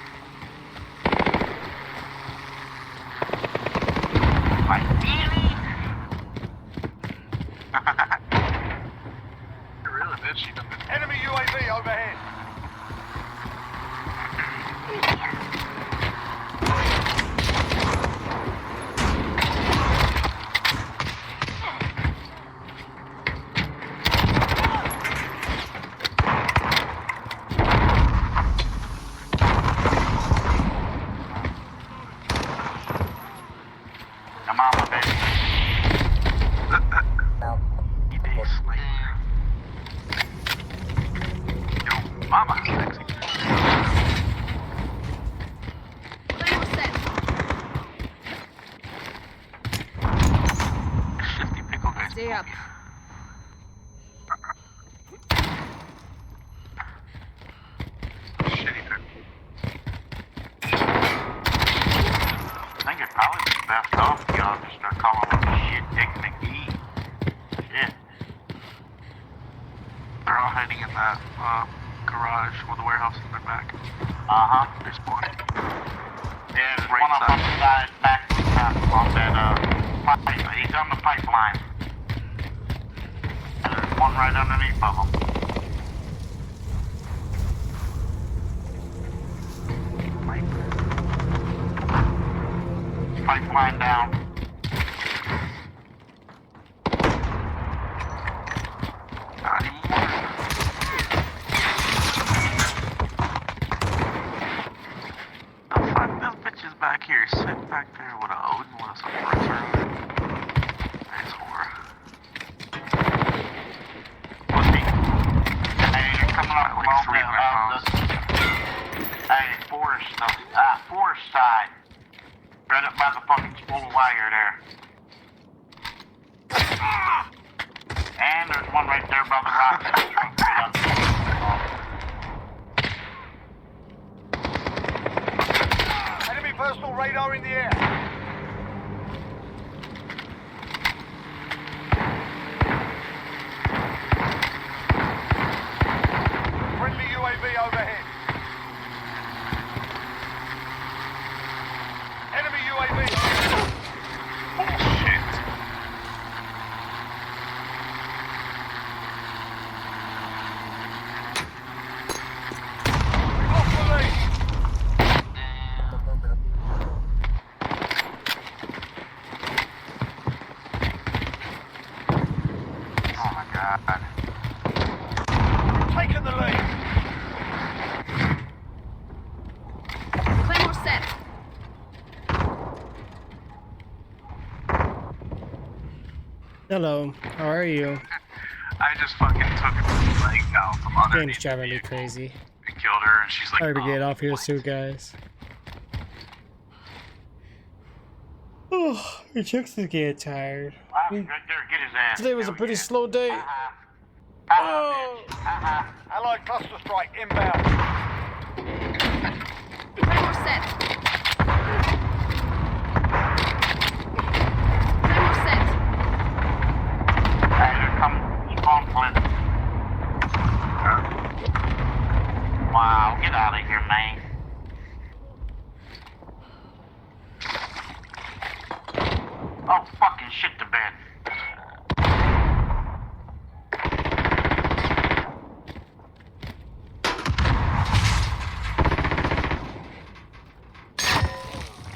Like, really? Really, bitch? She done this. Enemy UAV overhead. Come on, my baby. You big slayer. Yo, mama, sexy. Claymore set. Shifty pickle guys. Stay up. Shitty pick. I think it probably be best off y'all just start calling him Shit Dick McGee. Shit. They're all hiding in that garage or the warehouse in the back. Uh-huh. They're spawning. Yeah, there's Right one up on the side. side, back on that, pipe. He's on the pipeline. And there's one right underneath of him. Pipeline down. Not anymore. The fuck, this bitch is back here, sitting back there with a Odin with some bricks around it. Nice whore. Pussy. Hey, you're coming up Like along 300 pounds. Hey, forest side. Right up by the fucking spool of wire there. And there's one right there by the rock. Enemy personal radar in the air. Friendly UAV overhead. Enemy UAV. Shit. Lost the lead. Oh my god. Taking the lead. Claymore set. Hello, how are you? I just fucking took her leg out from Game's underneath driving me crazy. and killed her, and she's like, Sorry to oh, get off here soon, guys. Oh, your chicks is getting tired. Right there, get his ass. Today was a pretty slow day. Oh. Allied cluster strike inbound. Claymore set. Claymore set. Hey, here comes spawn flint. Wow, get out of here, man. Oh, fucking shit the bed.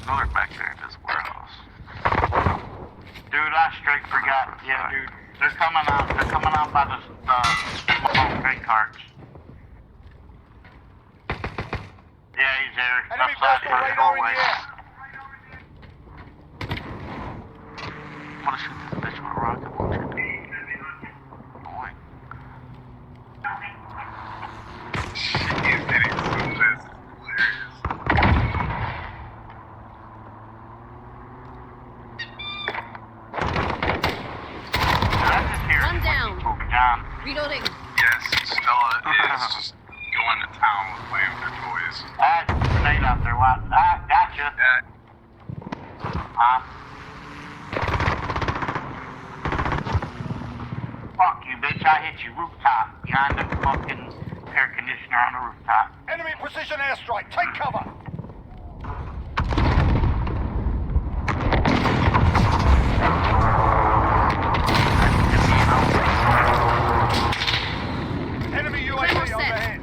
No, they're back there in this warehouse. Dude, I straight forgot. Yeah, dude. They're coming out. They're coming out by the small crate carts. Yeah, he's there. Enemy Upside personal down radar in hallway. the air. I'm gonna shoot this bitch with a rocket launcher. Boing. shit, he's hitting roof. I just hear One down. John. Reloading. Yes, Stella is just going to town with playing with her toys. Grenade out there. What? Gotcha. Fuck you, bitch. I hit you rooftop. Behind the fucking air conditioner on the rooftop. Enemy precision airstrike. Take cover. Enemy UAV Claymore set. overhead.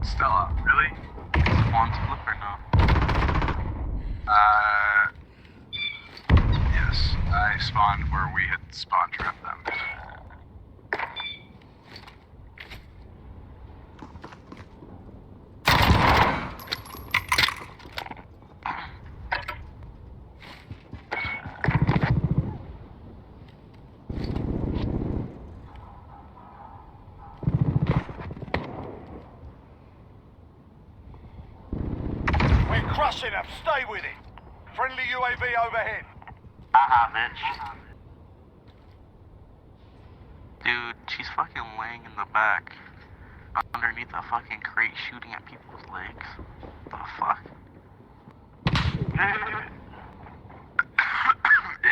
Stella, really? Spawn's flip or no? Yes. I spawned where we had spawn trapped them. We're crushing them. Stay with it. Friendly UAV overhead. Bitch. Dude, she's fucking laying in the back. Underneath a fucking crate shooting at people's legs. The fuck? Yeah,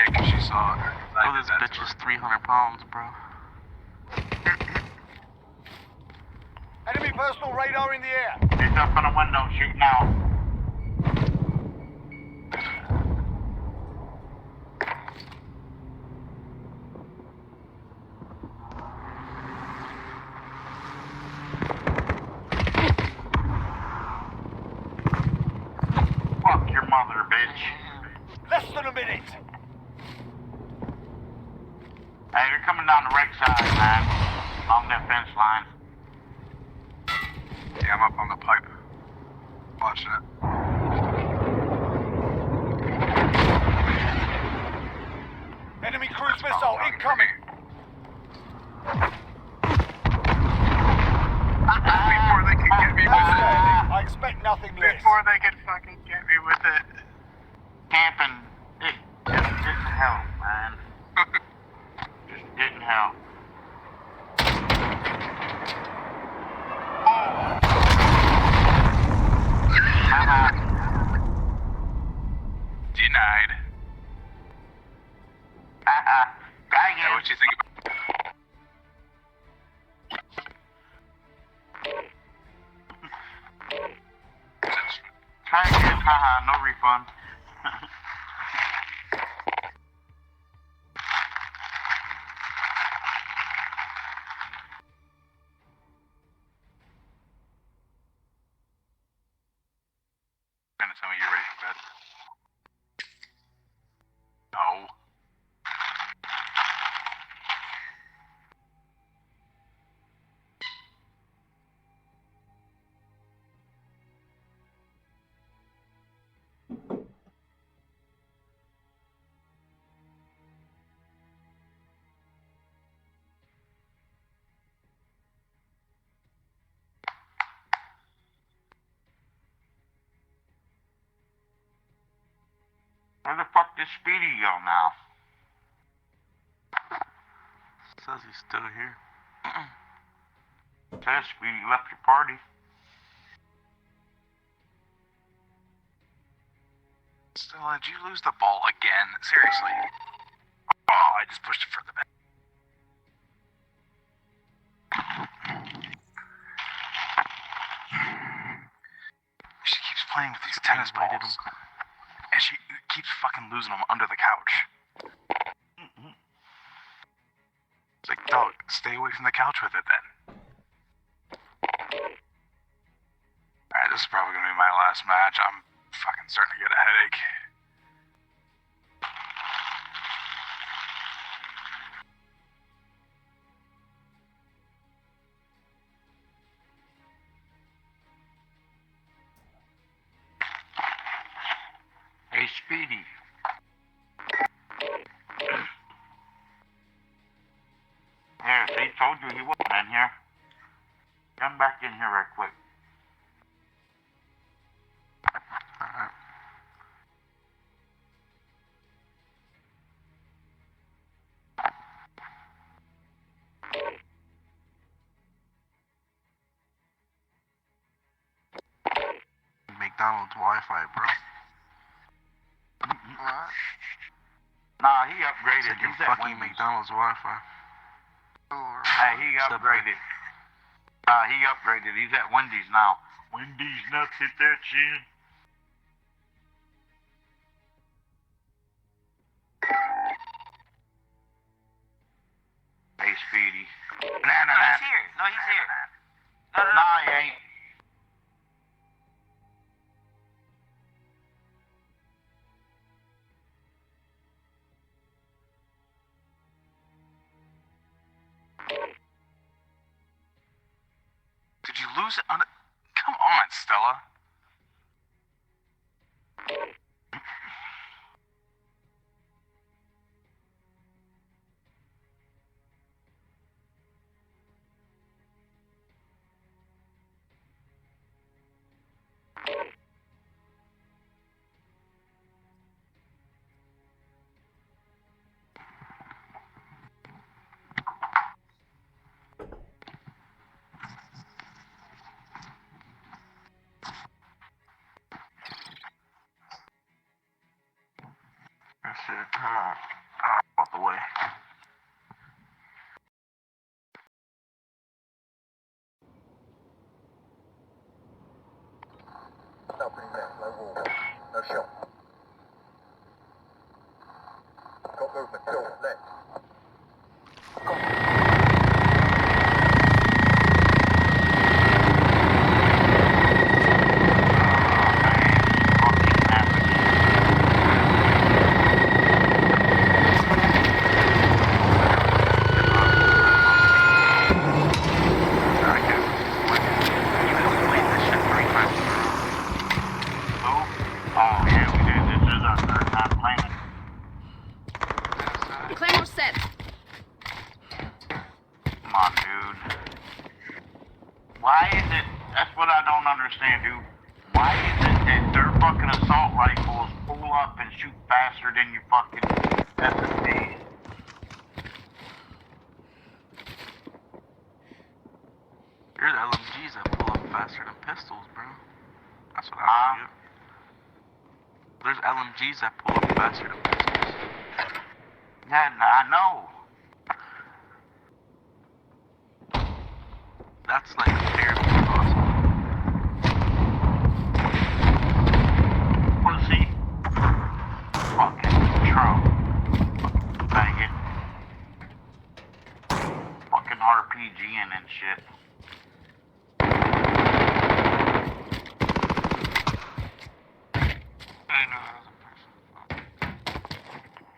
because she saw her. Oh, this bitch is 300 pounds, bro. Enemy personal radar in the air. He's up in the window shooting out. Fuck your mother, bitch. Less than a minute. Hey, they're coming down the right side, man. Along that fence line. Yeah, I'm up on the pipe. Watching it. Enemy cruise missile incoming. Before they can get me with it. I expect nothing less. Before they can fucking get me with it. Camping, it just didn't help, man. Just didn't help. Denied. Guy Yeah, what you think about? Try again, no refund. Trying to tell me you're ready for bed. No. Where the fuck did Speedy go now? Says he's still here. Says Speedy left your party. Stella, did you lose the ball again? Seriously. Oh, I just pushed it further back. She keeps playing with these tennis balls. And she keeps fucking losing them under the couch. It's like, dog, stay away from the couch with it then. Alright, this is probably gonna be my last match. I'm fucking starting to get a headache. Hey, Speedy. Here, see, told you he wasn't in here. Come back in here right quick. McDonald's Wi-Fi, bro. What? Nah, he upgraded. It's like He's your at fucking Wendy's. McDonald's Wi-Fi. Hey, he upgraded. He upgraded. He's at Wendy's now. Wendy's nuts hit their chin. Hey, Speedy. Banana. He's here. No, he's here. No. Nah, he ain't. Did you lose it on a... Come on, Stella. That's it. Come on. Out the way. No, pretty next, low wall. No shot. Got movement, go, left. Claymore set. Come on, dude. Why is it... That's what I don't understand, dude. Why is it that their fucking assault rifles pull up and shoot faster than your fucking SMGs? There's LMGs that pull up faster than pistols, bro. That's what I don't get. There's LMGs that pull up faster than pistols. Yeah, I know. That's like barely possible. Pussy. Fucking Trump. Faggot. Fucking RPGing and shit.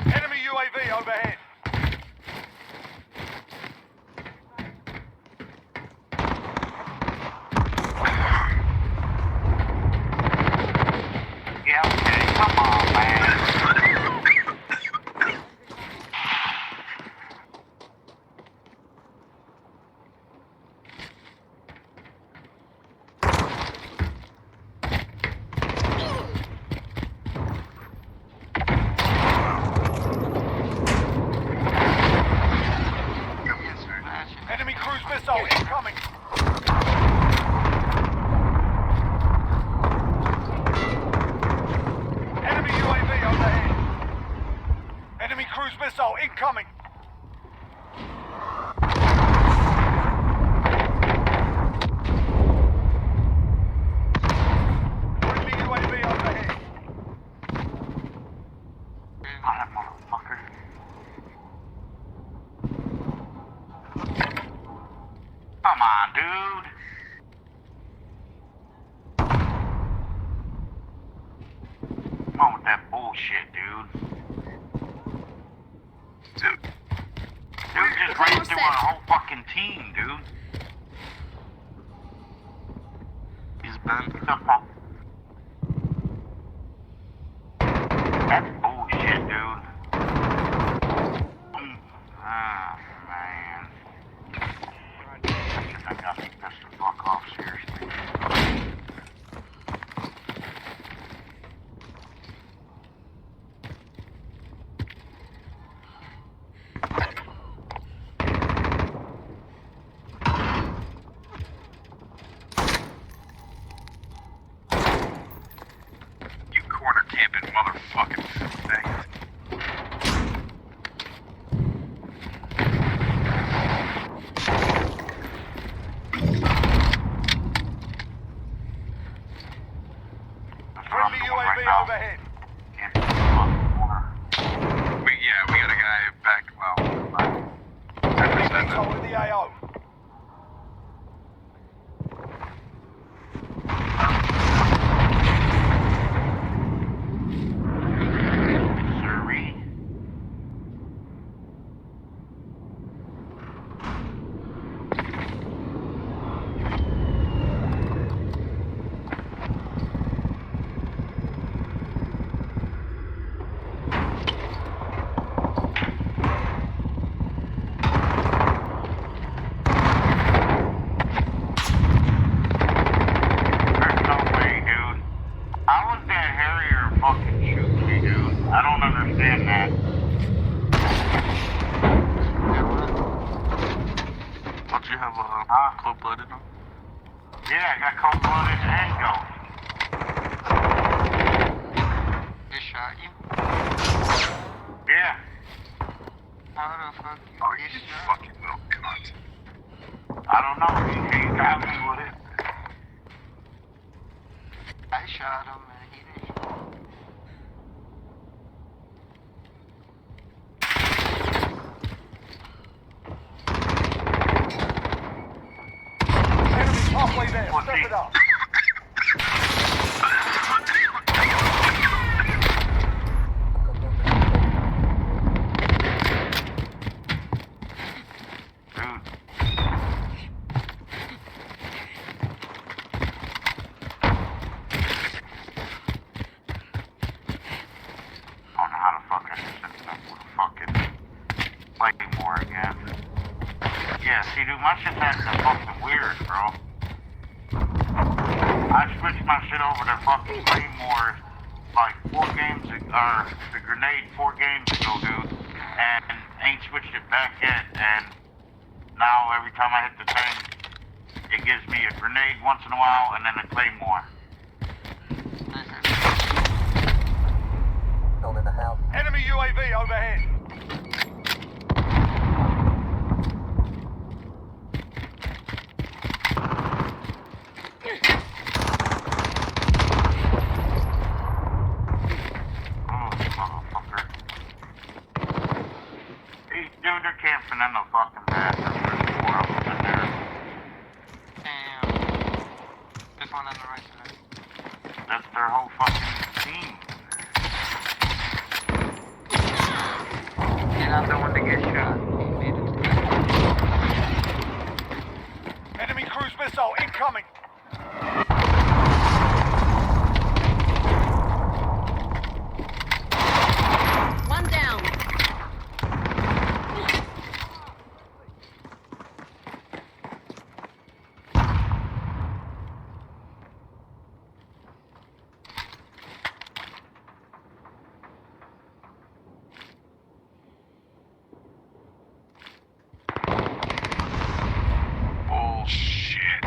Enemy UAV overhead. bullshit, dude. Dude just ran through our whole fucking team, dude. He's banned. What the fuck? That's bullshit, dude. Ah, man. I got me pissed the fuck off, seriously. You corner camping motherfucking things. Friendly UAV overhead. We got a guy back. Well, Enemy VTOL in the AO. Sirree. There's no way, dude. How was that Harrier fucking shoot me, dude? I don't understand that. Don't you have a cold-blooded on? Yeah, I got cold-blooded and ghost. They shot you? Yeah. How the fuck oh, you fucking little cunt. I don't know. He got me with it. I shot him and he didn't shoot. Enemy's halfway there. Step it up. Dude. I don't know how the fuck I just ended up with a fucking Claymore again. Yeah, see, dude, my shit's acting fucking weird, bro. I switched my shit over to fucking Claymore like 4 games ago, or the grenade 4 games ago, dude, and ain't switched it back yet, and now every time I hit the thing, it gives me a grenade once in a while and then a Claymore. Still in the house. Enemy UAV overhead. Oh, motherfucker. Dude, they're camping in the fucking bathroom. There's 4 of them in there. Damn. There's one on the right side. That's their whole fucking team. You're not the one to get shot. You made it. Enemy cruise missile incoming. One down. Bullshit.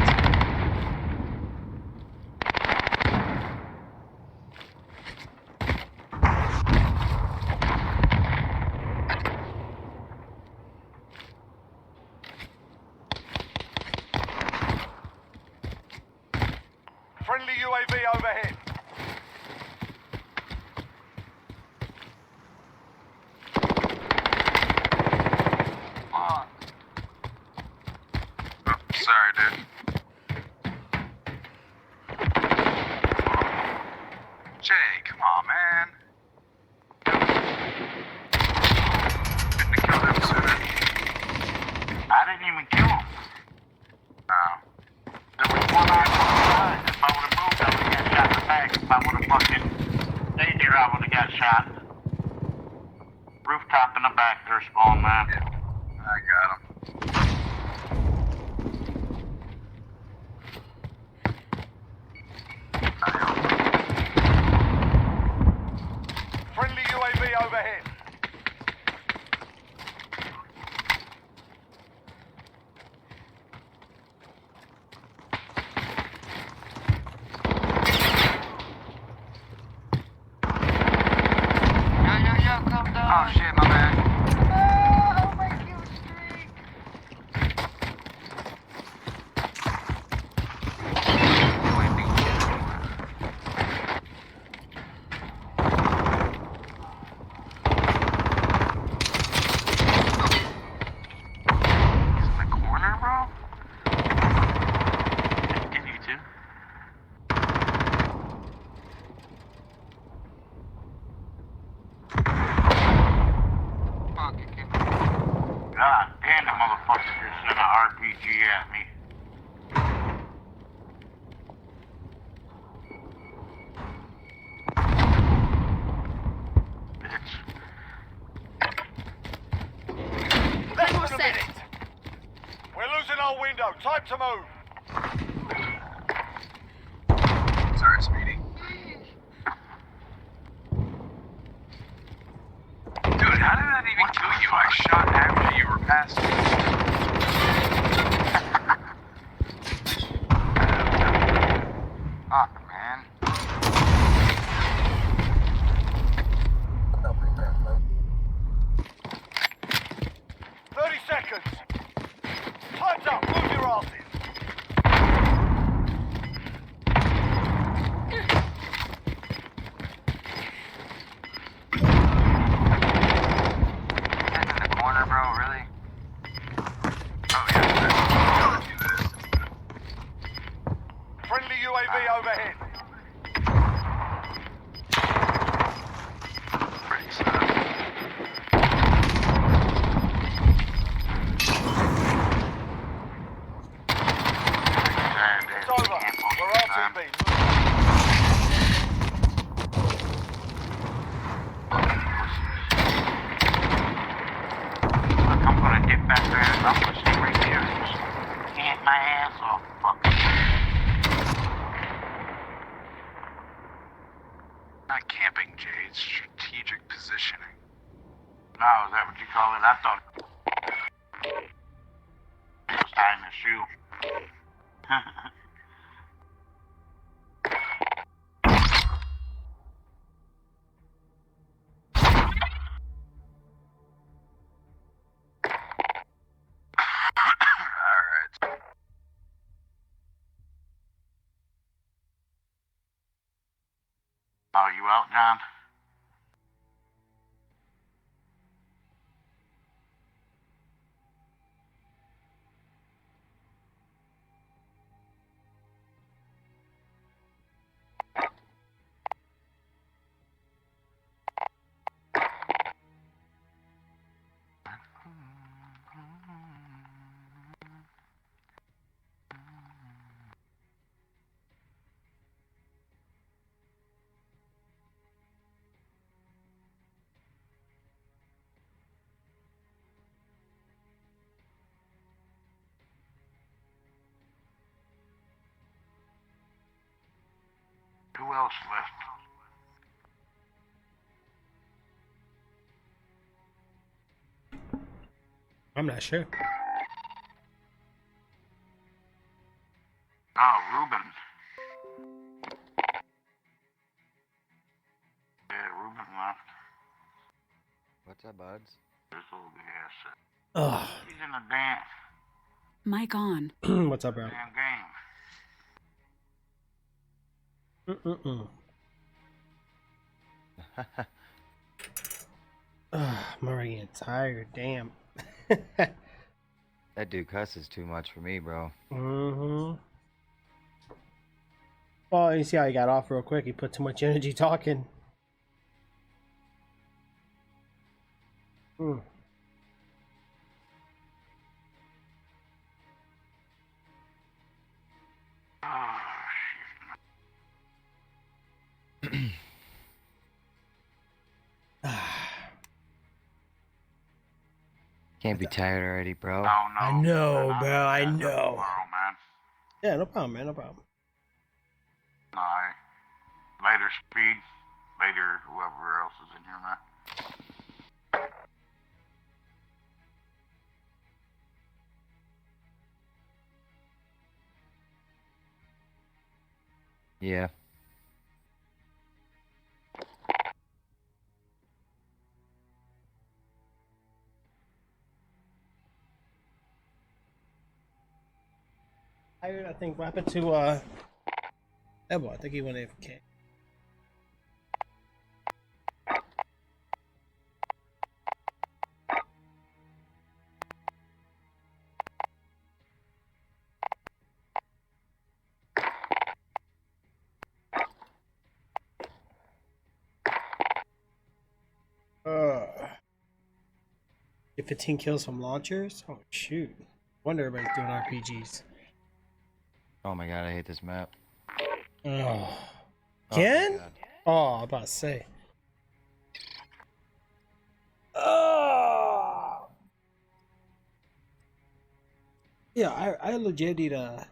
Friendly UAV overhead. Oh, Oh, sorry, dude. Jay, come on, man. shot. Rooftop in the back there, spawn man. I got him. Friendly UAV overhead. Yo, come down. Oh shit, my bad. Oh, my kill streak. He's in the corner, bro. Give you two. God damn, the motherfucker just sent an RPG at me. Bitch. Less more than a set. minute. We're losing our window. Time to move. Sorry, speeding. Dude, how did that even kill you? I shot after you were past me. Fuck, man. Not pretty fast, mate. 30 seconds. Time's up. Move your asses. That's in the corner, bro, really? Oh, yeah. Do this. Friendly UAV overhead. Pretty sad. It's over. We're RTB. Look, I'm gonna dip back there and I'm gonna stay right here and just camp my ass off. Fuck. Not camping, Jay. It's strategic positioning. Now, is that what you call it? I thought it was time to shoot. Alright. Oh, you out, John? Who else left? I'm not sure. Oh, Ruben. Yeah, Ruben left. What's up, buds? This old ass shit. Ugh. He's in the damn Mic on. What's up, bro? damn game. I'm already getting tired. Damn. That dude cusses too much for me, bro. Mm-hmm. Well, you see how he got off real quick. He put too much energy talking. Hmm. Oh, shit. Can't be tired already, bro. Oh no. I know, man, bro. I know. Tomorrow, man. Yeah, no problem, man. No problem. Alright. Later, Speed. Later, whoever else is in here, man. Yeah. I think what happened to that boy? I think he went AFK. Get 15 kills from launchers? Oh shoot. Wonder everybody's doing RPGs. Oh my god, I hate this map. Oh. Oh Ken? my God. Oh, I'm about to say. Oh. Yeah, I legit need a.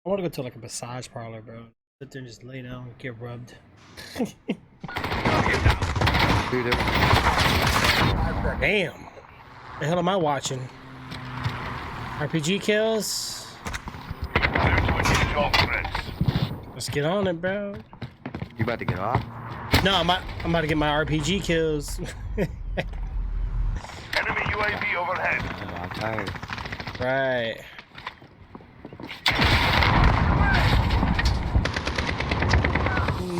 I want to go to like a massage parlor, bro. Sit there and just lay down and get rubbed. Dude, Damn. The hell am I watching? RPG kills? Let's get on it, bro. You about to get off? No, I'm about to get my RPG kills. Enemy UAV overhead. I'm tired. Right.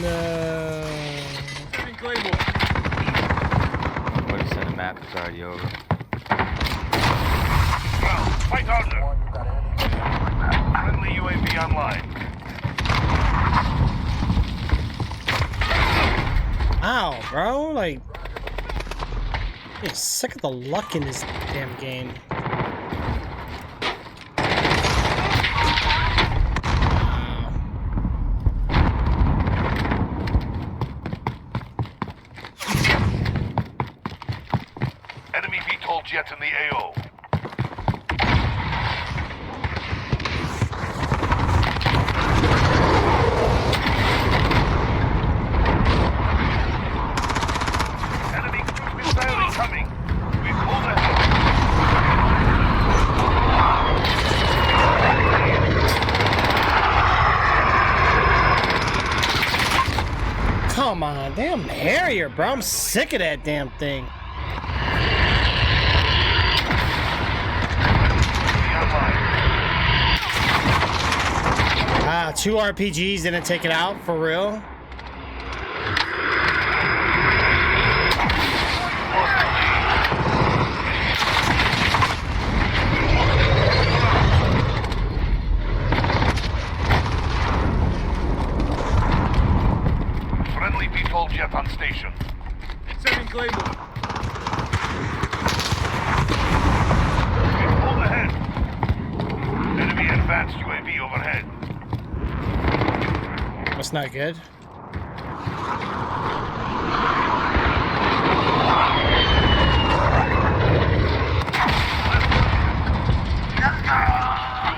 No. What is the map? It's already over. Fight harder. Friendly UAV online. Ow, bro. Like, I'm sick of the luck in this damn game. Enemy VTOL jet in the AO. Enemy cruise missile incoming. We pulled ahead. Come on, damn Harrier, bro. I'm sick of that damn thing. Ah, 2 RPGs didn't take it out, for real? Friendly VTOL jet on station. Setting Claymore. We pulled ahead. Enemy advanced UAV overhead. That's not good. You've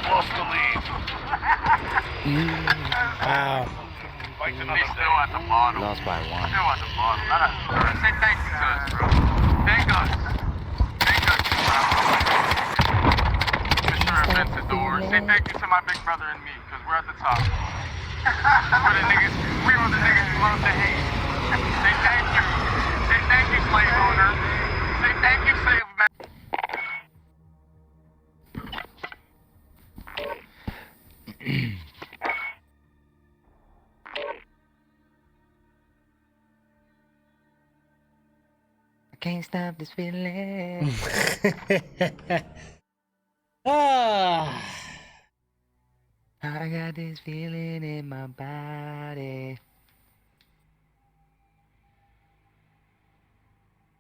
lost the lead. Wow. Fight another He's still at the bottom. Lost by 1. Still at the bottom. Say thank you to us, bro. Thank us. Thank us, bro. Mr. Aventador. Say thank you to my big brother and me, because we're at the top. We're the niggas you love to hate. Say thank you. Say thank you, slave owner. Say thank you, slave man. I can't stop this feeling. Ah. I got this feeling in my body.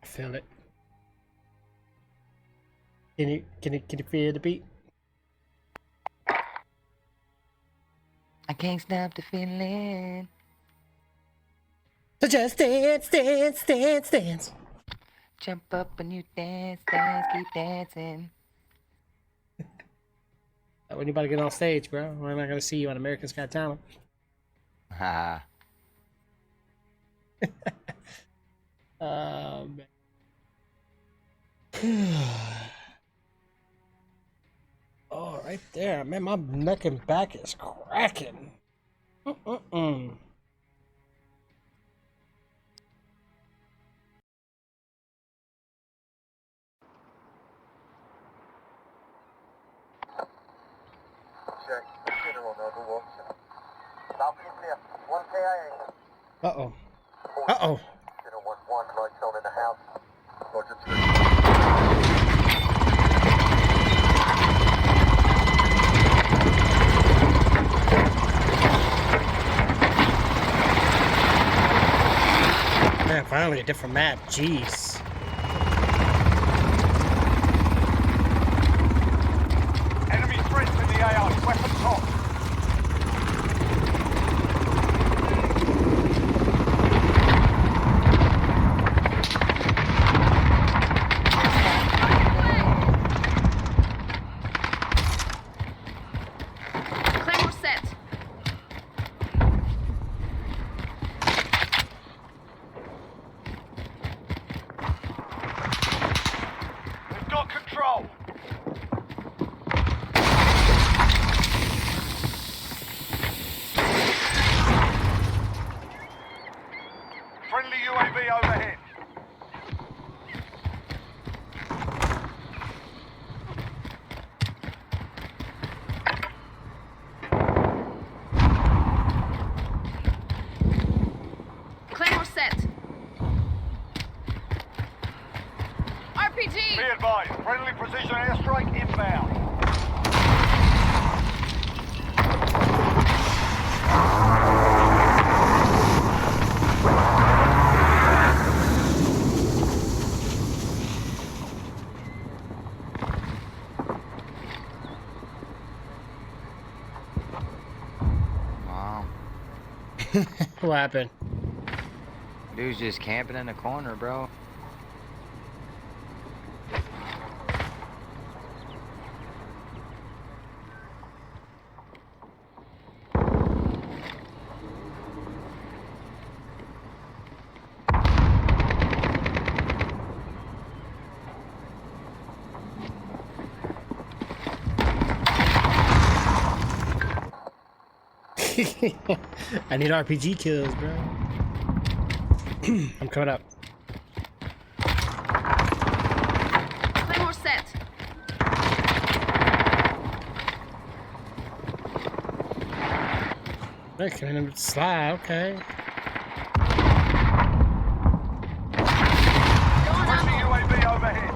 I feel it. Can you feel the beat? I can't stop the feeling. So just dance, dance, dance, dance. Jump up and you dance, dance, keep dancing. When you about to get on stage, bro? We're not gonna see you on America's Got Talent. Haha. Man. Oh, right there. Man, my neck and back is cracking. Check. General Overwatch. Falcon clear. 1 KIA. Uh-oh. Uh-oh. General 1-1, lights on in the house. Roger 3. Man, finally a different map. Jeez. Enemy threats in the AO. Weapons hot. Claymore set. We've got control. Friendly UAV overhead. Claymore set. RPG. Be advised, friendly precision airstrike inbound. Wow. What happened? Dude's just camping in the corner, bro. I need RPG kills, bro. I'm coming up. Claymore set. Okay, slide, okay. Friendly UAV overhead.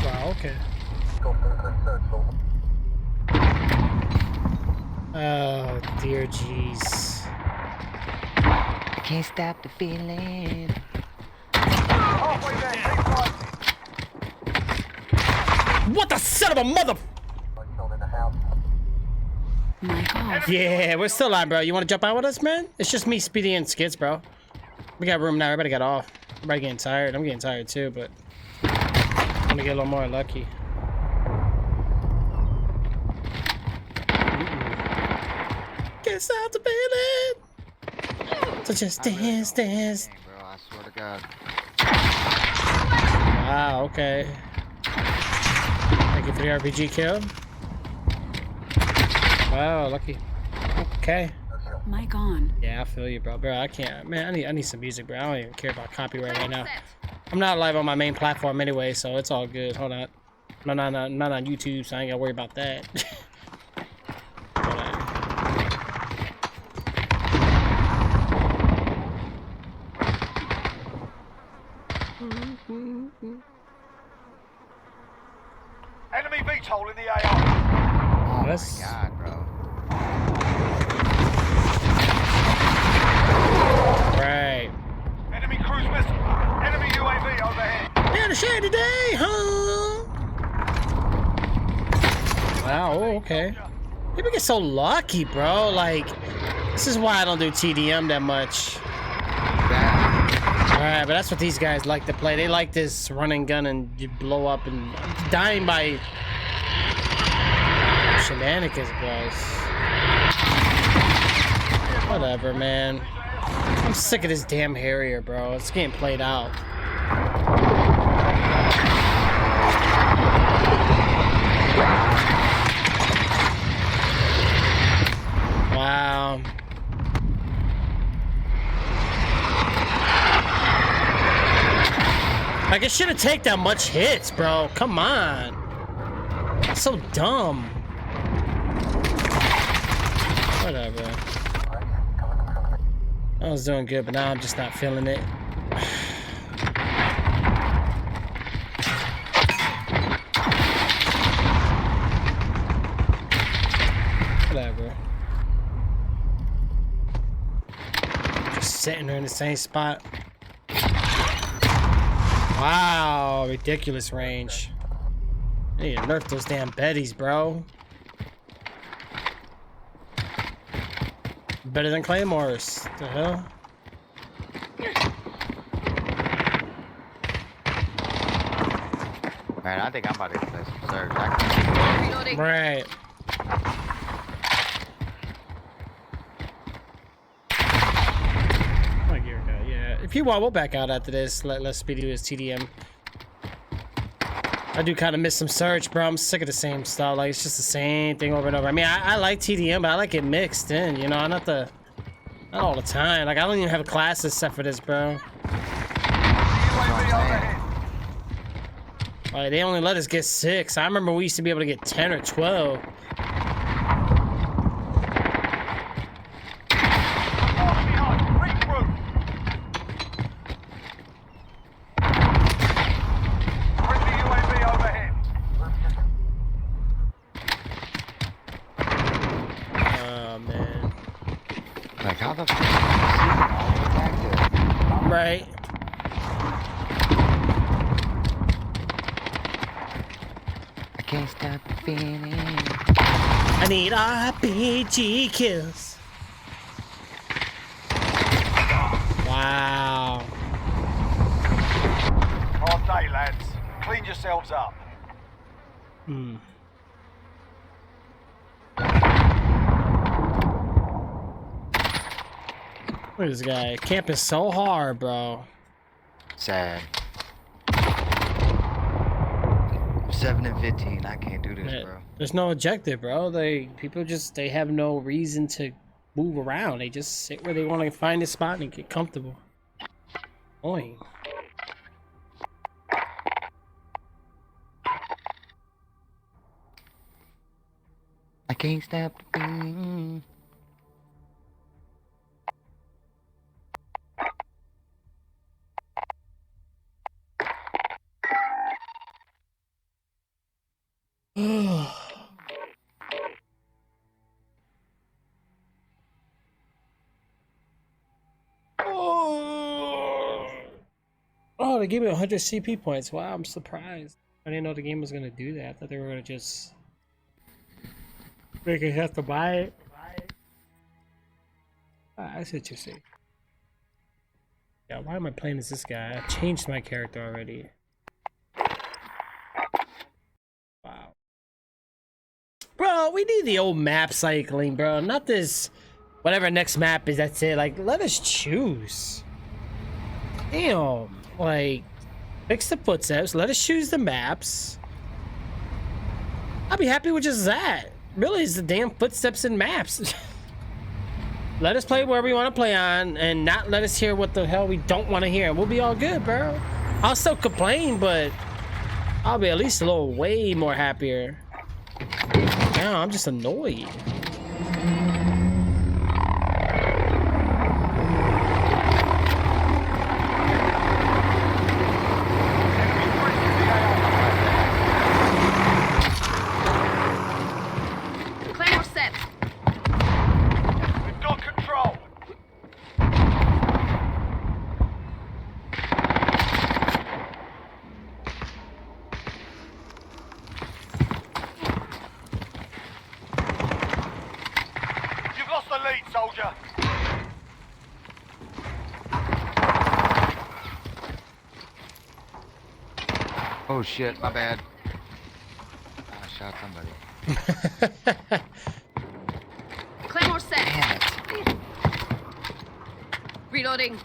Wow, okay. Oh, dear jeez. Can't stop the feeling. Halfway there, keep fighting. What the son of a mother... My God. Yeah, we're still on, bro. You want to jump out with us, man? It's just me, Speedy, and Skids, bro. We got room now. Everybody got off. Everybody getting tired. I'm getting tired too, but I'm gonna get a little more lucky. Guess I'm the feeling. So just dance, dance. Dang, bro, I swear to God. Wow, okay. Thank you for the RPG kill. Wow, lucky. Okay. Mic on. Yeah, I feel you, bro. Bro, I can't. Man, I need some music, bro. I don't even care about copyright right now. I'm not live on my main platform anyway, so it's all good. Hold on. Not on YouTube, so I ain't gotta worry about that. Enemy VTOL in the AR. Oh Yes. my god, bro. Right. Enemy cruise missile. Enemy UAV overhead. Man, a share today, huh? Wow, okay. People get so lucky, bro. Like, this is why I don't do TDM that much. Alright, but that's what these guys like to play. They like this run and gun and you blow up and dying by shenanigans, bros. Whatever, man. I'm sick of this damn Harrier, bro. It's getting played out. Wow. Like, it shouldn't take that much hits, bro. Come on. That's so dumb. Whatever. I was doing good, but now I'm just not feeling it. Whatever. Just sitting there in the same spot. Wow, ridiculous range. I need to nerf those damn Bettys, bro. Better than Claymores. The hell? Man, I think I'm about to play some Surge. Right. My gear guy, yeah. If you want, we'll back out after this. Let Speedy do his TDM. I do kind of miss some Surge, bro. I'm sick of the same stuff. Like, it's just the same thing over and over. I mean, I like TDM, but I like it mixed in, you know? Not all the time. Like, I don't even have classes set for this, bro. Like, they only let us get 6. I remember we used to be able to get 10 or 12. Like, how the fuck is active? Right. I can't stop the feeling. I need RPG kills. Wow. Hard day, lads. Clean yourselves up. Look at this guy. Camping so hard, bro. Sad. 7 and 15. I can't do this, bro. There's no objective, bro. People they have no reason to move around. They just sit where they want to find a spot and get comfortable. Boing. I can't stop the feeling. Oh, they gave me 100 CP points. Wow, I'm surprised. I didn't know the game was gonna do that. I thought they were gonna just make it have to buy it. I see what you see. Yeah, why am I playing as this guy? I changed my character already. Wow. Bro, we need the old map cycling, bro. Not this whatever next map is, that's it. Like, let us choose. Damn. Like, fix the footsteps. Let us choose the maps. I'll be happy with just that. Really, it's the damn footsteps and maps. Let us play where we want to play on and not let us hear what the hell we don't want to hear. We'll be all good, bro. I'll still complain, but I'll be at least a little way more happier. Now I'm just annoyed. Claymore set. We've got control. You've lost the lead, soldier. Oh shit, my bad. I shot somebody. Claymore set. Damn it. Reloading.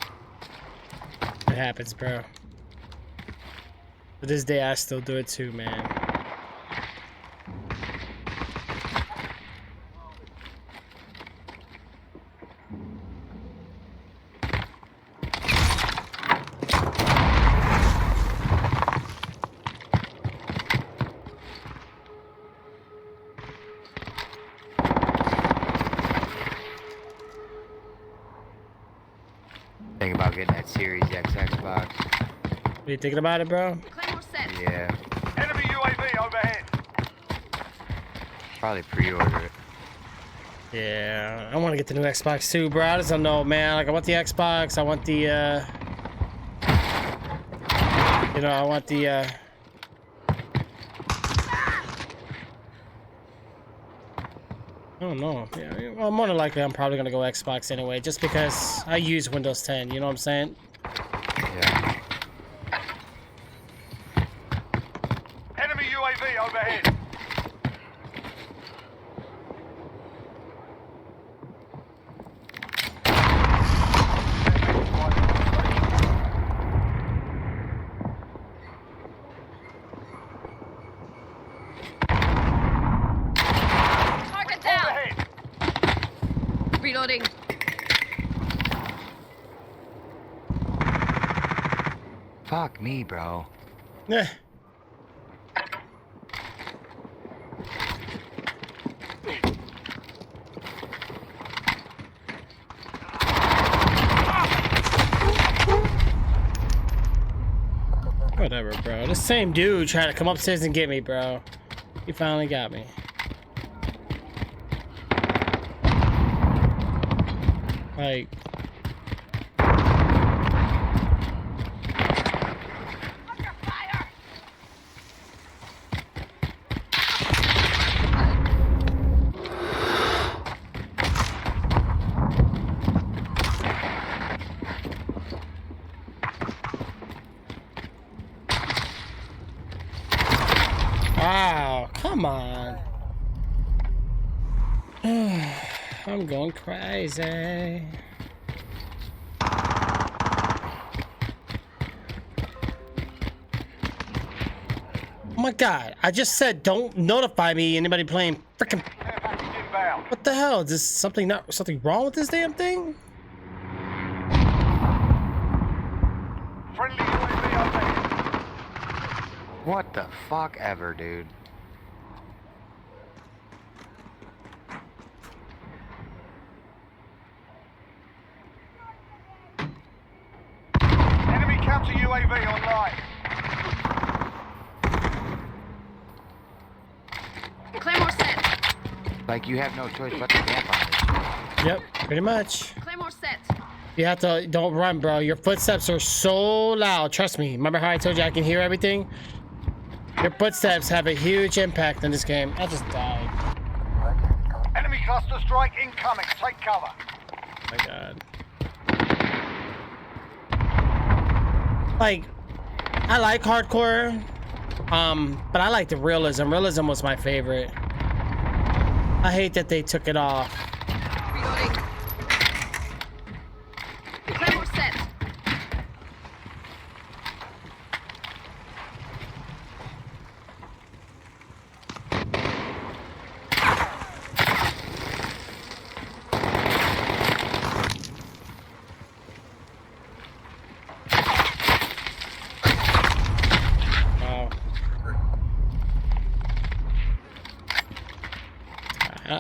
It happens, bro. To this day, I still do it too, man. Think about getting that Series X Xbox. Are you thinking about it, bro? Claymore set. Yeah, Enemy UAV overhead. probably pre-order it. Yeah, I want to get the new Xbox too, bro. I just don't know, man. Like, I want the Xbox. I want the, you know, I want the, I don't know. Yeah, well, more than likely, I'm probably gonna go Xbox anyway, just because I use Windows 10. You know what I'm saying? Yeah. Enemy UAV overhead. Target down. Overhead. Reloading. Fuck me, bro. Yeah. Whatever, bro. The same dude tried to come upstairs and get me, bro. He finally got me. Like... Wow, come on. I'm going crazy. Oh my god, I just said don't notify me anybody playing frickin' Care package inbound. what the hell? Is this something wrong with this damn thing? Friendly UAV overhead. What the fuck ever, dude? Enemy counter UAV online. Claymore set. Like, you have no choice but to camp on this. Yep, pretty much. Claymore set. You have to, don't run, bro. Your footsteps are so loud. Trust me. Remember how I told you I can hear everything? Your footsteps have a huge impact in this game. I just died. Enemy cluster strike incoming. Take cover. Oh my god. Like, I like hardcore, but I like the realism. Realism was my favorite. I hate that they took it off. Reloading. Claymore set. Wow.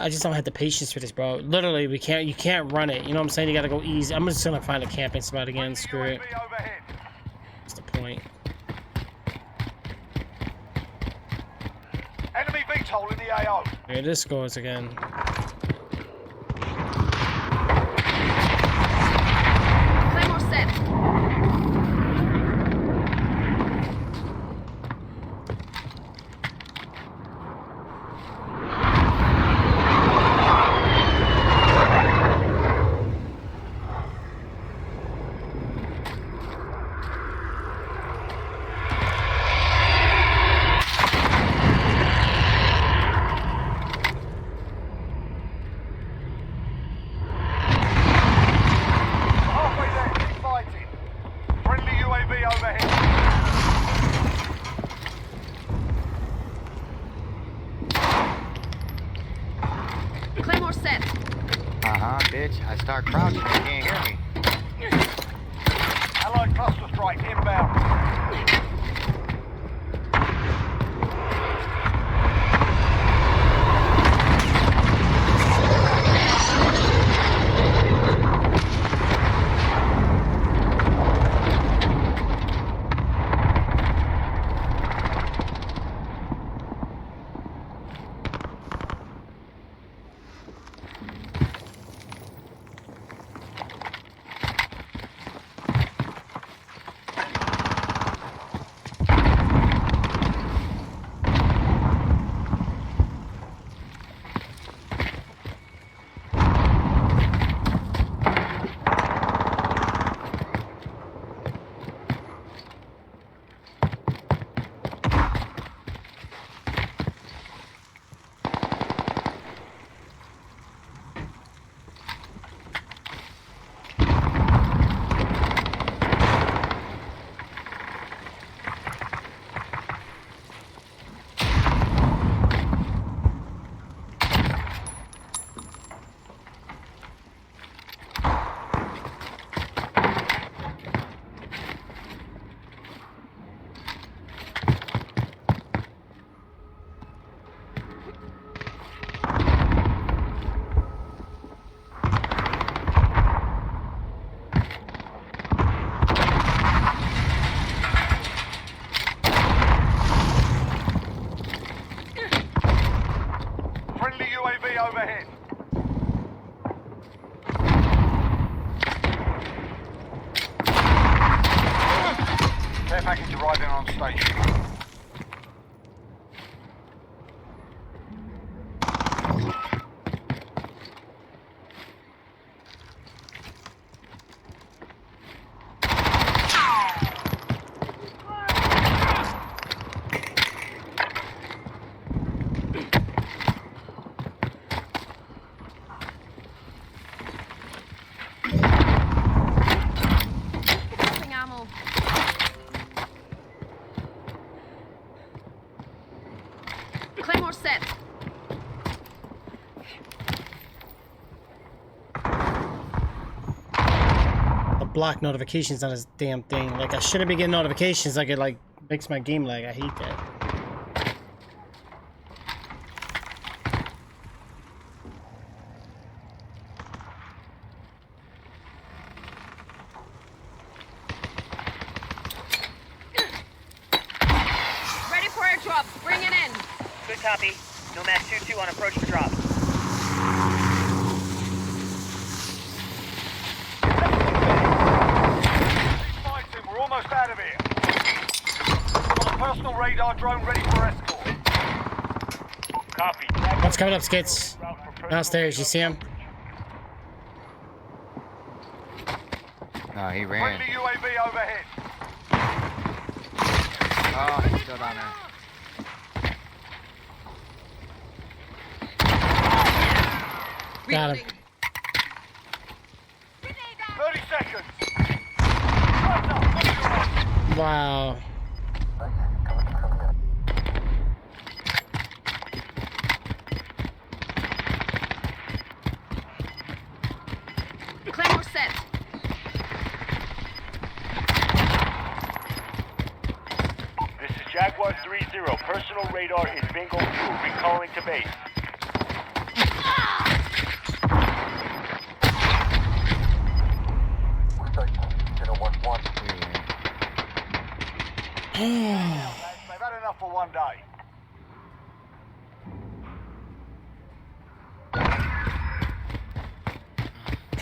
I just don't have the patience for this, bro. Literally, you can't run it. You know what I'm saying? You gotta go easy. I'm just gonna find a camping spot again. Screw it. What's the point? Enemy VTOL in the AO. Here this goes again. Claymore set. Halfway there, keep fighting. Friendly UAV overhead. Claymore set. Bitch. I start crouching, you can't hear me. Allied cluster strike inbound. Friendly UAV overhead. Care package arriving on station. Passing ammo. Claymore set. The block notifications on this damn thing. Like I shouldn't be getting notifications. Like it like makes my game lag. I hate that. Ready for airdrop. Bring it in. Good copy. Nomad 2-2 on approach for drop. Keep fighting, we're almost out of here. Got a personal radar drone ready for escort. Copy. What's coming up, Skits? Downstairs, you see him? No, he ran. Friendly UAV overhead. Oh, he's still down there. Got him. 30 seconds. Wow. Claymore set. This is Jaguar 3-0. Personal radar is bingo fuel. Recalling to base. They've had enough for one day.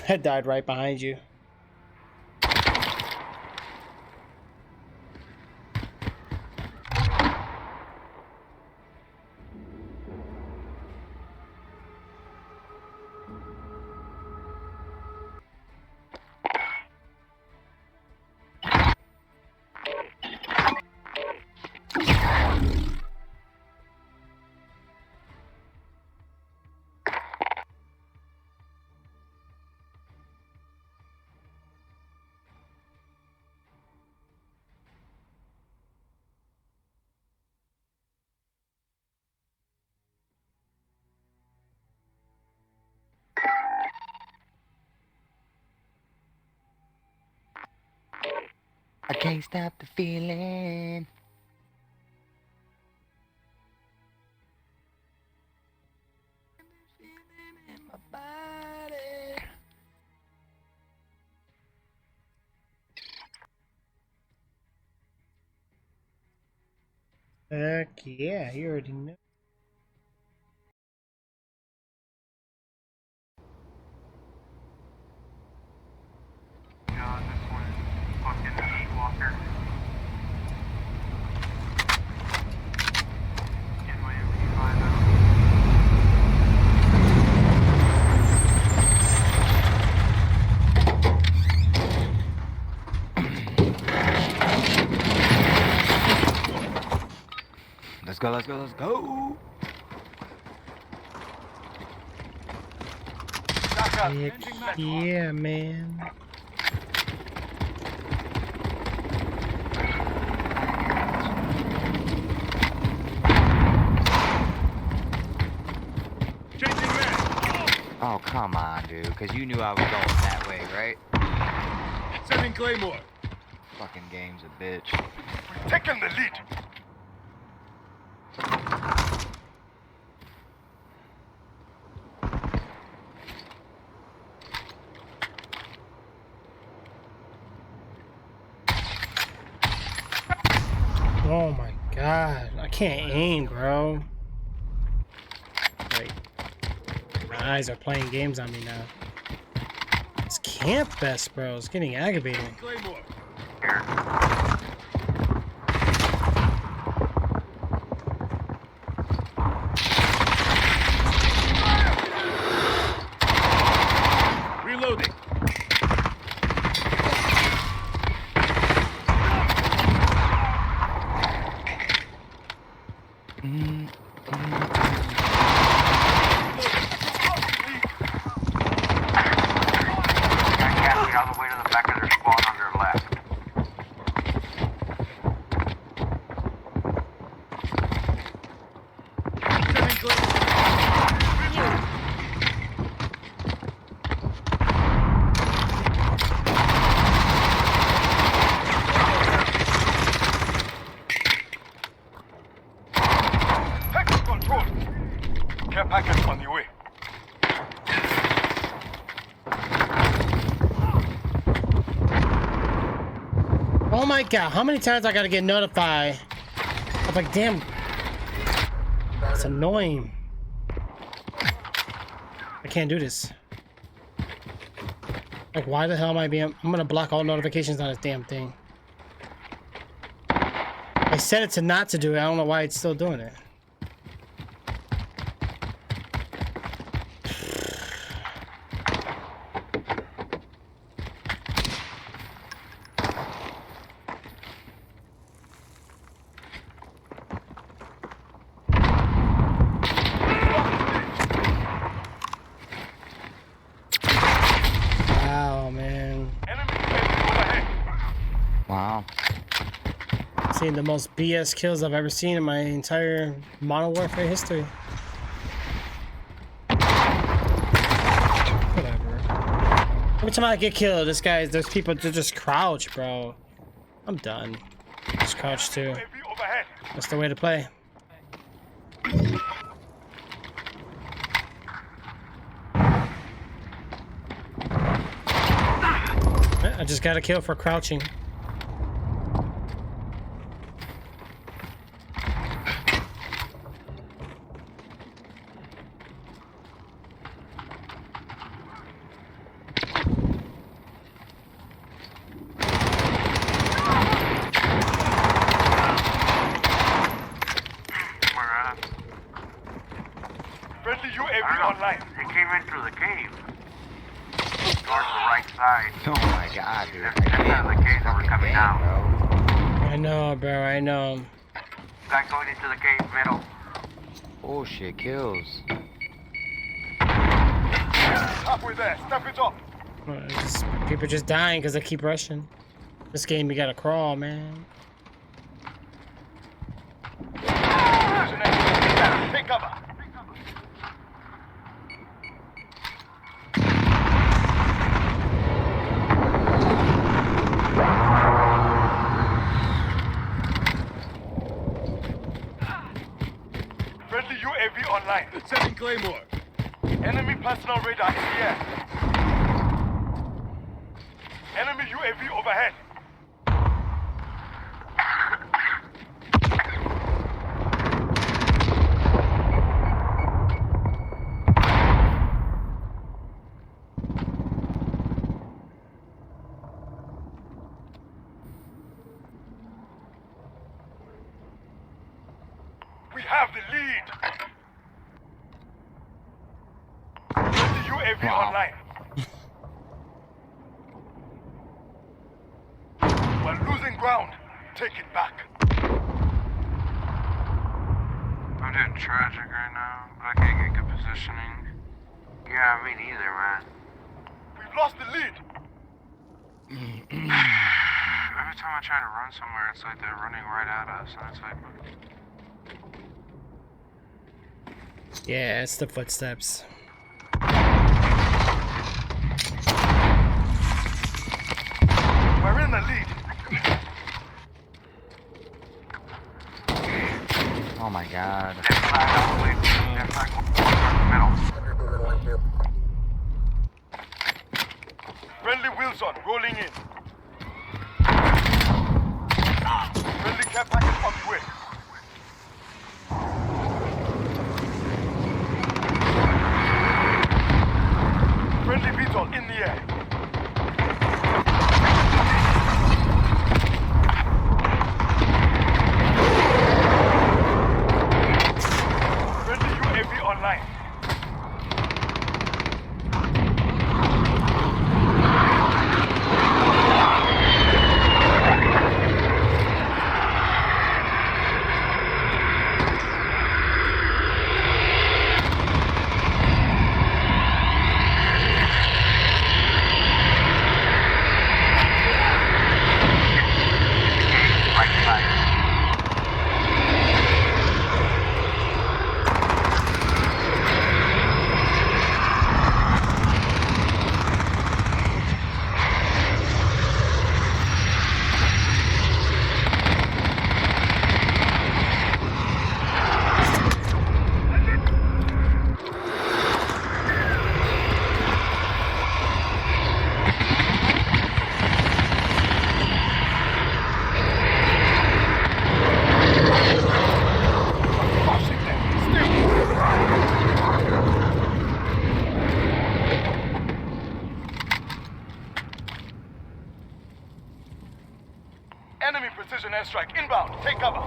I died right behind you. I can't stop the feeling. Heck yeah, you already know. Yeah, this one is fucking heat walker. Getting my MP5 out. Let's go, let's go, let's go. Heck yeah, man. Oh, come on, dude. Because you knew I was going that way, right? Sending Claymore. Fucking game's a bitch. Taking the lead. Oh my god, I can't aim, bro. Wait. My eyes are playing games on me now. It's camp best, bro. It's getting aggravating. Reloading. All the way to the back of their spawn on their left. Take control. Care package on the way. Oh my god, how many times I gotta get notified? I'm like, damn. It's annoying. I can't do this. Like, why the hell am I being... I'm gonna block all notifications on this damn thing. I set it to not to do it. I don't know why it's still doing it. Wow, man. Wow. Seeing the most BS kills I've ever seen in my entire Modern Warfare history. Whatever. Every time I get killed, there's people that just crouch, bro. I'm done. Just crouch too. That's the way to play. I just got a kill for crouching. UAV online. They came in through the cave. Towards the right side. Oh my god, dude. That's the cave that we're coming down. I know, bro. I know. Guy going into the cave middle. Oh shit, kills. Halfway there. Step it up. People just dying because I keep rushing. This game, you gotta crawl, man. Take cover. Friendly UAV online. Setting Claymore. Enemy personal radar in the air. Enemy UAV overhead. We have the lead. The UAV online. We're losing ground. Take it back. I'm doing tragic right now, but I can't get good positioning. Yeah, me neither, man. We've lost the lead. Every time I try to run somewhere, it's like they're running right at us, and it's like... Yeah, it's the footsteps. We're in the lead. Oh my god. Friendly Wilson rolling in. Friendly care package on the way. Friendly Beetle in the air. Friendly UAV online. Enemy precision airstrike inbound. Take cover.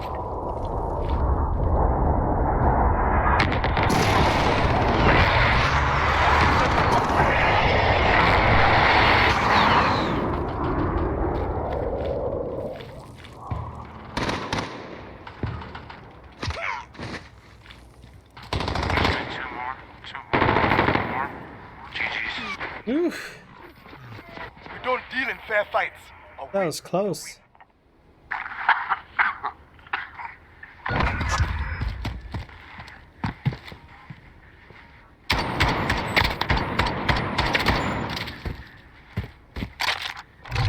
Oof. We don't deal in fair fights. That was close.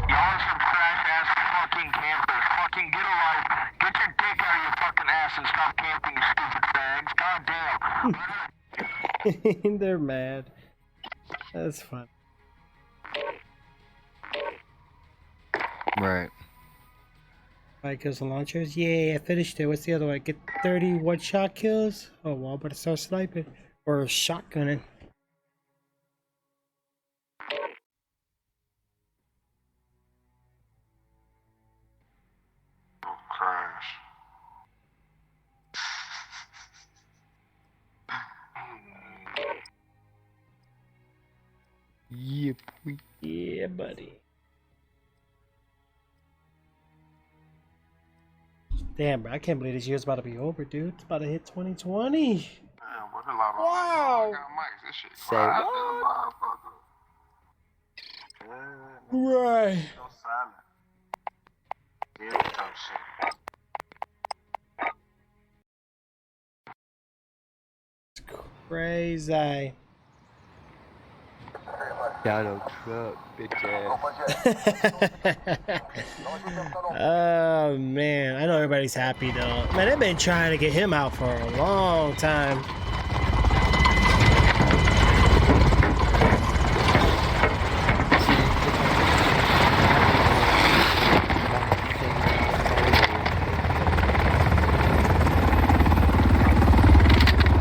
Y'all some trash ass fucking campers. Fucking get a life. Get your dick out of your fucking ass and stop camping, you stupid fags. Goddamn. They're mad. That's fun. Right. 5 kills and launchers. Yeah, I finished it. What's the other one? Get 30 one-shot kills? Oh, well, I better start sniping. Or shotgunning. Crash. Yeah, Yeah, buddy. Damn, bro, I can't believe this year's about to be over, dude. It's about to hit 2020. Damn, what a lot of Wow. I got mics. This shit Say quiet. what? Right. So silent. Yeah, tough shit. Crazy. Donald Trump, bitch ass. Oh man, I know everybody's happy though. Man, they've been trying to get him out for a long time.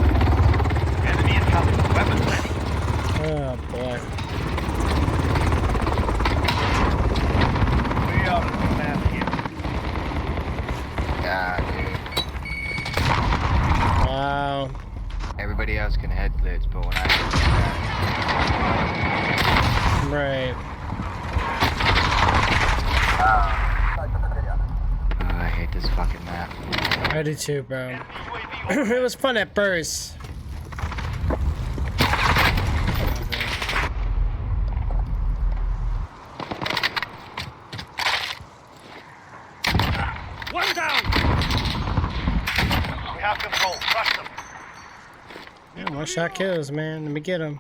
Enemy incoming. Weapons ready. Oh boy. We are the command here. Yeah, dude. Wow. Everybody else can head glitch, but when I Right. oh, I hate this fucking map. I do too, bro. It was fun at first. One down. We have control. Crush them. Yeah, one shot kills, man. Let me get him.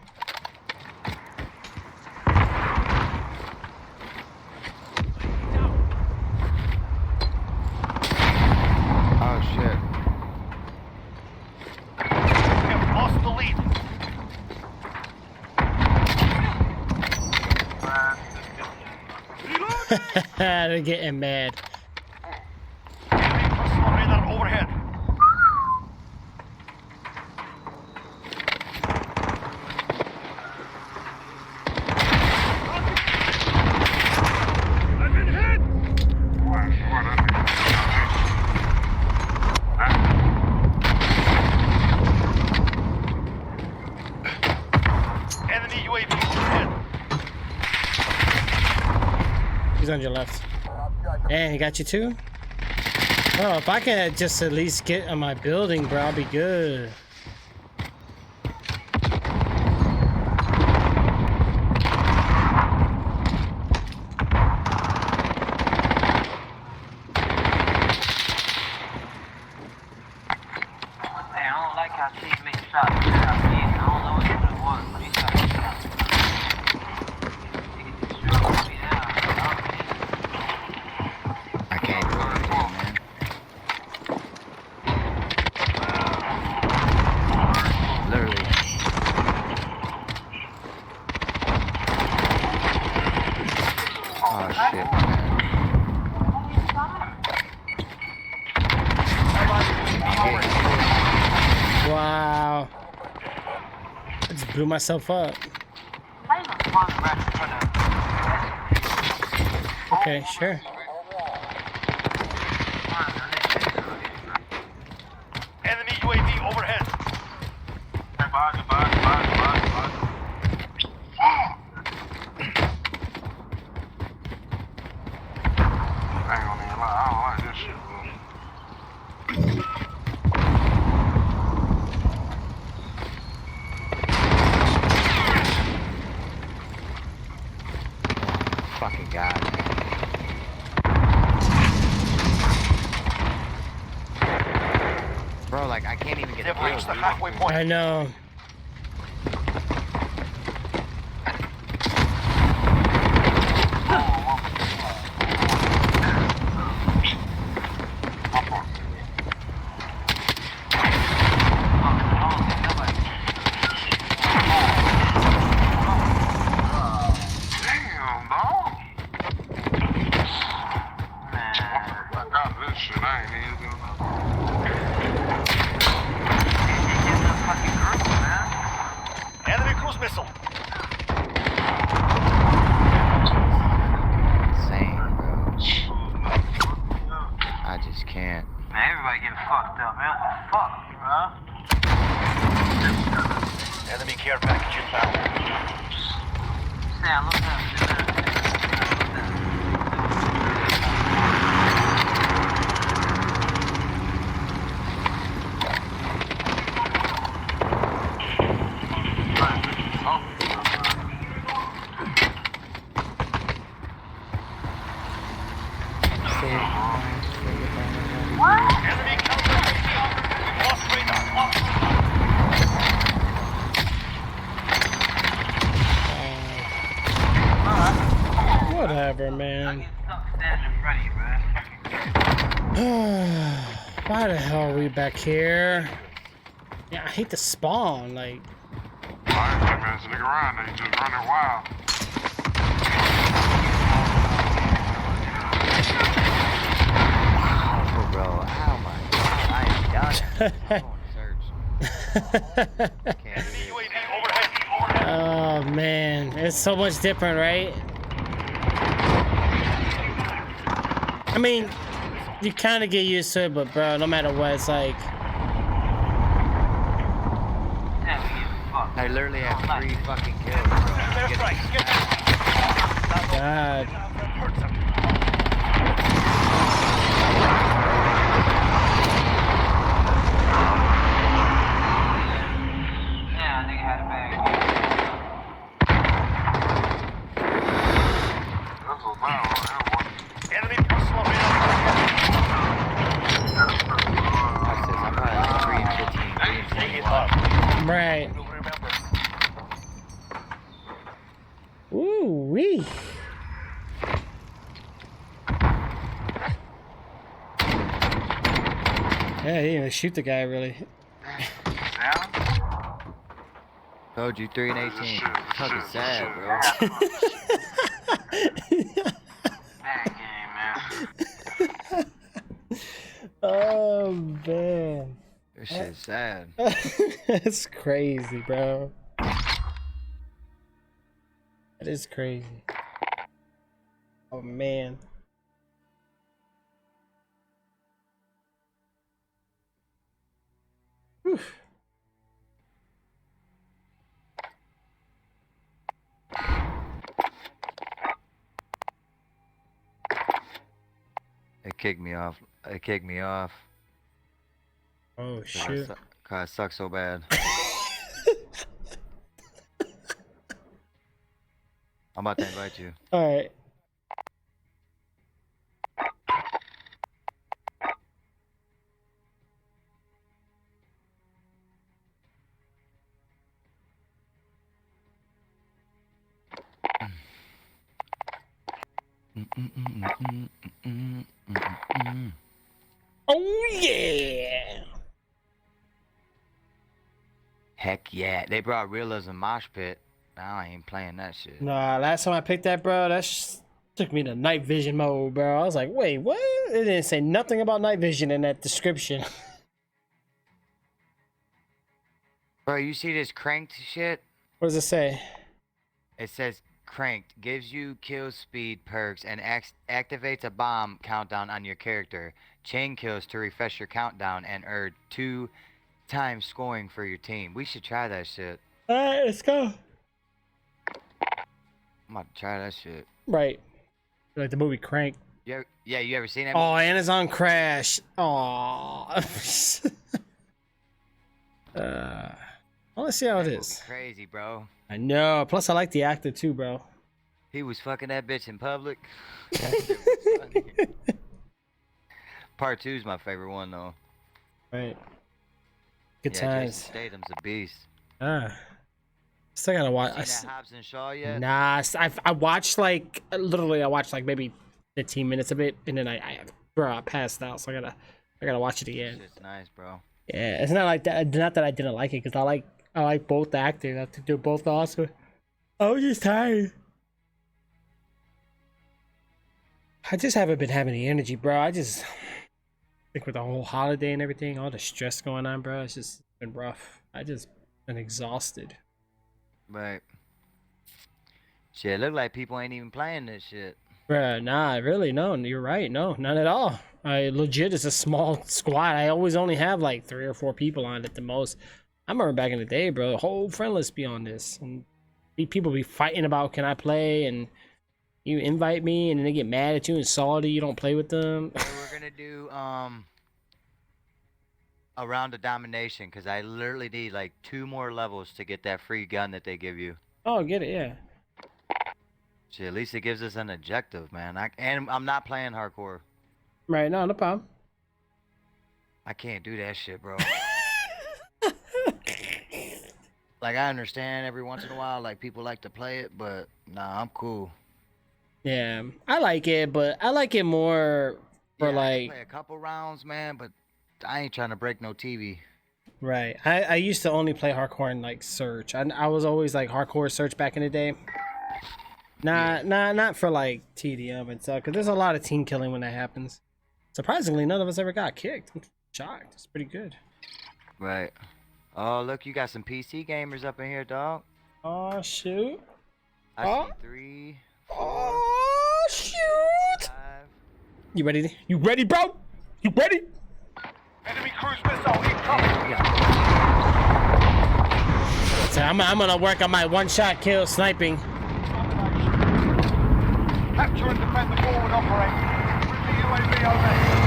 Oh shit. We have lost the lead. They're getting mad. Enemy personal radar overhead. I've been hit. Enemy UAV overhead. He's on your left. And he got you too? Oh, if I can just at least get on my building, bro, I'll be good. Hey, I don't like how Steve makes shots. I don't know what it was, but he shot me down. He can destroy me now. I can't do anything, man. Literally. Oh shit, man. Wow. I just blew myself up. Okay, sure. Enemy UAV overhead. I ain't gonna even lie, I don't like this shit, bro. Fucking god. Bro, like I can't even get a They've reached the halfway point. I know. Damn, dog. I got this shit, I ain't even Enemy cruise missile. insane, bro. I just can't. Man, everybody getting fucked up, man. What the fuck, bro? Enemy care package inbound. Enemy counter. We've lost radar. Whatever, man. Why the hell are we back here? Yeah, I hate the spawn. Like, Alright, man, it's a nigga around there. You just running wild. Oh, bro. Oh my god. I am done. I'm going to search. Can't do this. oh man, it's so much different, right? I mean, you kind of get used to it, but bro, no matter what, it's like. I literally have 3 fucking kills, bro. God. Enemy personal vehicle. Watch this. I'm probably like 3 and 15, 3 and 21. Right. Ooh wee. Yeah, he didn't even shoot the guy really. Told you 3 and 18. Fucking sad, bro. Bad game, man. Oh man. This shit's sad. That's crazy, bro. That is crazy. Oh man. Whew. It kicked me off. It kicked me off. Oh God, shit. God, it sucks so bad. I'm about to invite you. Alright. Oh yeah. Heck yeah. They brought realism mosh pit. I ain't playing that shit. Nah, last time I picked that, bro, that took me to night vision mode, bro. I was like, wait, what? It didn't say nothing about night vision in that description. Bro, you see this cranked shit? What does it say? It says cranked gives you kill speed perks and activates a bomb countdown on your character. Chain kills to refresh your countdown and earn 2 times scoring for your team. We should try that shit. Alright, let's go. I'm about to try that shit. Right. Like the movie Crank. You ever seen that? Oh, Amazon Crash. Oh. Let's see how it is. Crazy, bro. I know. Plus, I like the actor too, bro. He was fucking that bitch in public. Part 2 is my favorite one, though. Right. Good yeah, times. Jason Statham's a beast. Still gotta watch. Seen that Hobbs and Shaw yet? Nah, I watched like literally. I watched like maybe 15 minutes of it, and then I passed out. So I gotta watch it again. It's nice, bro. Yeah, it's not like that. Not that I didn't like it, because I like both the actors. I think they're both awesome. I was just tired. I just haven't been having the energy, bro. I think with the whole holiday and everything, all the stress going on, bro, it's just been rough. I just been exhausted. Right. Shit, look like people ain't even playing this shit. Bruh, nah, really, no, you're right. No, not at all. I legit, it's a small squad. I always only have like 3 or 4 people on it at the most. I remember back in the day, bro, the whole friend list be on this. And People be fighting about can I play, and you invite me and then they get mad at you and salty. You don't play with them. So we're gonna do a round of domination because I literally need like 2 more levels to get that free gun that they give you. Oh, get it, yeah. Shit, at least it gives us an objective, man. And I'm not playing hardcore. Right, no problem. I can't do that shit, bro. Like, I understand every once in a while, like, people like to play it, but nah, I'm cool. Yeah, I like it, but I like it more for I like. can play a couple rounds, man, but I ain't trying to break no TV. Right. I used to only play hardcore in like search. I was always like hardcore search back in the day. Not for like TDM and stuff, because there's a lot of team killing when that happens. Surprisingly, none of us ever got kicked. I'm shocked. It's pretty good. Right. Oh, look, you got some PC gamers up in here, dog. Oh, shoot. I see 3, 4, oh, shoot. 5. You ready? You ready, bro? You ready? Enemy cruise missile incoming. So I'm gonna work on my one-shot kill sniping. Capture and defend the forward operator. Bring the UAV overhead.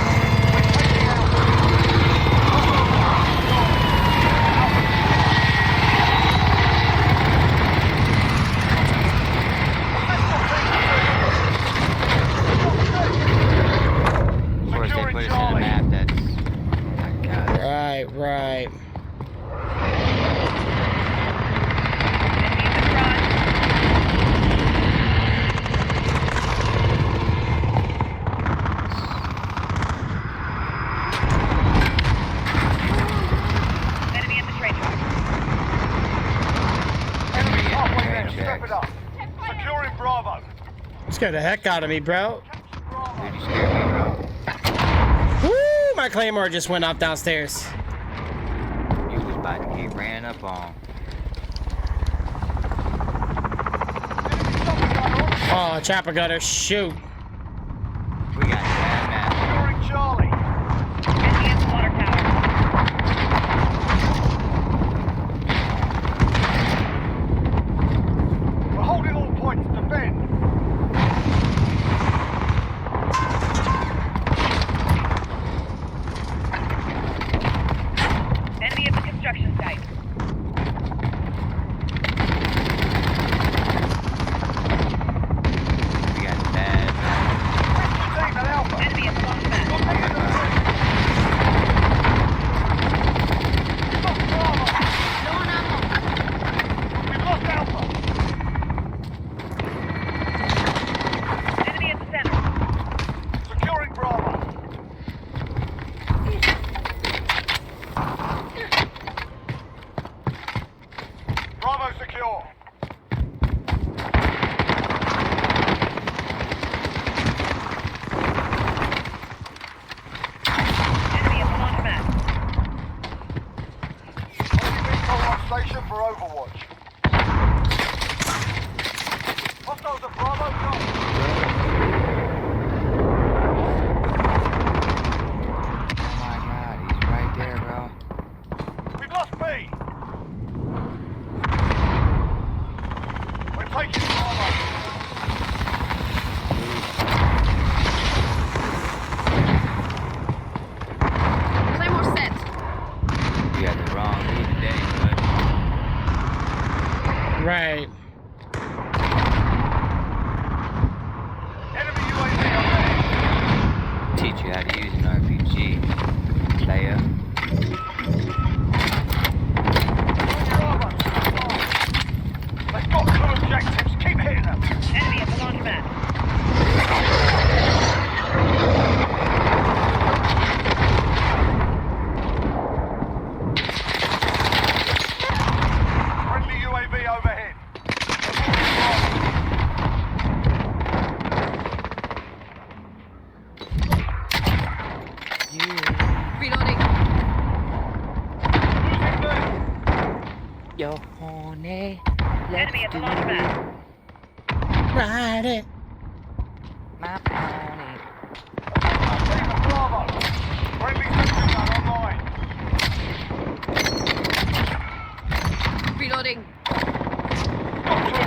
Of course, they put us in a map that's... my God. Right. Enemy in the train track. Enemy halfway there. Step it up. Securing Bravo. Scared the heck out of me, bro. Dude, you scared me, bro. Woo! My claymore just went off downstairs. You was about to get ran up on. Oh, chopper gutter, shoot. We got bad map. Securing Charlie. Enemy at the water tower. We're holding all points. Defend. Enemy at the construction site. We got bad map. Team at Alpha. Enemy at the launch pad. We've lost Bravo. Low on ammo. We've lost Alpha. Enemy at the center. Securing Bravo. Bravo secure. Enemy at the launch pad. Enemy on station for Overwatch. Hostiles at Bravo. Go. Oh my God, he's right there, bro. We've lost B. We're taking Bravo. Claymore set. You got the wrong lead today, bud. Right. Enemy UAV overhead. Teach you how to use an RPG, player. Bravo. They've got two objectives. Keep hitting them. Enemy at the launch pad. Friendly UAV overhead. Reloading. Losing B. Yo, honey. Enemy at the launch pad. Ride it. My pony. Team at Bravo. Friendly sentry gun online. Reloading. Got two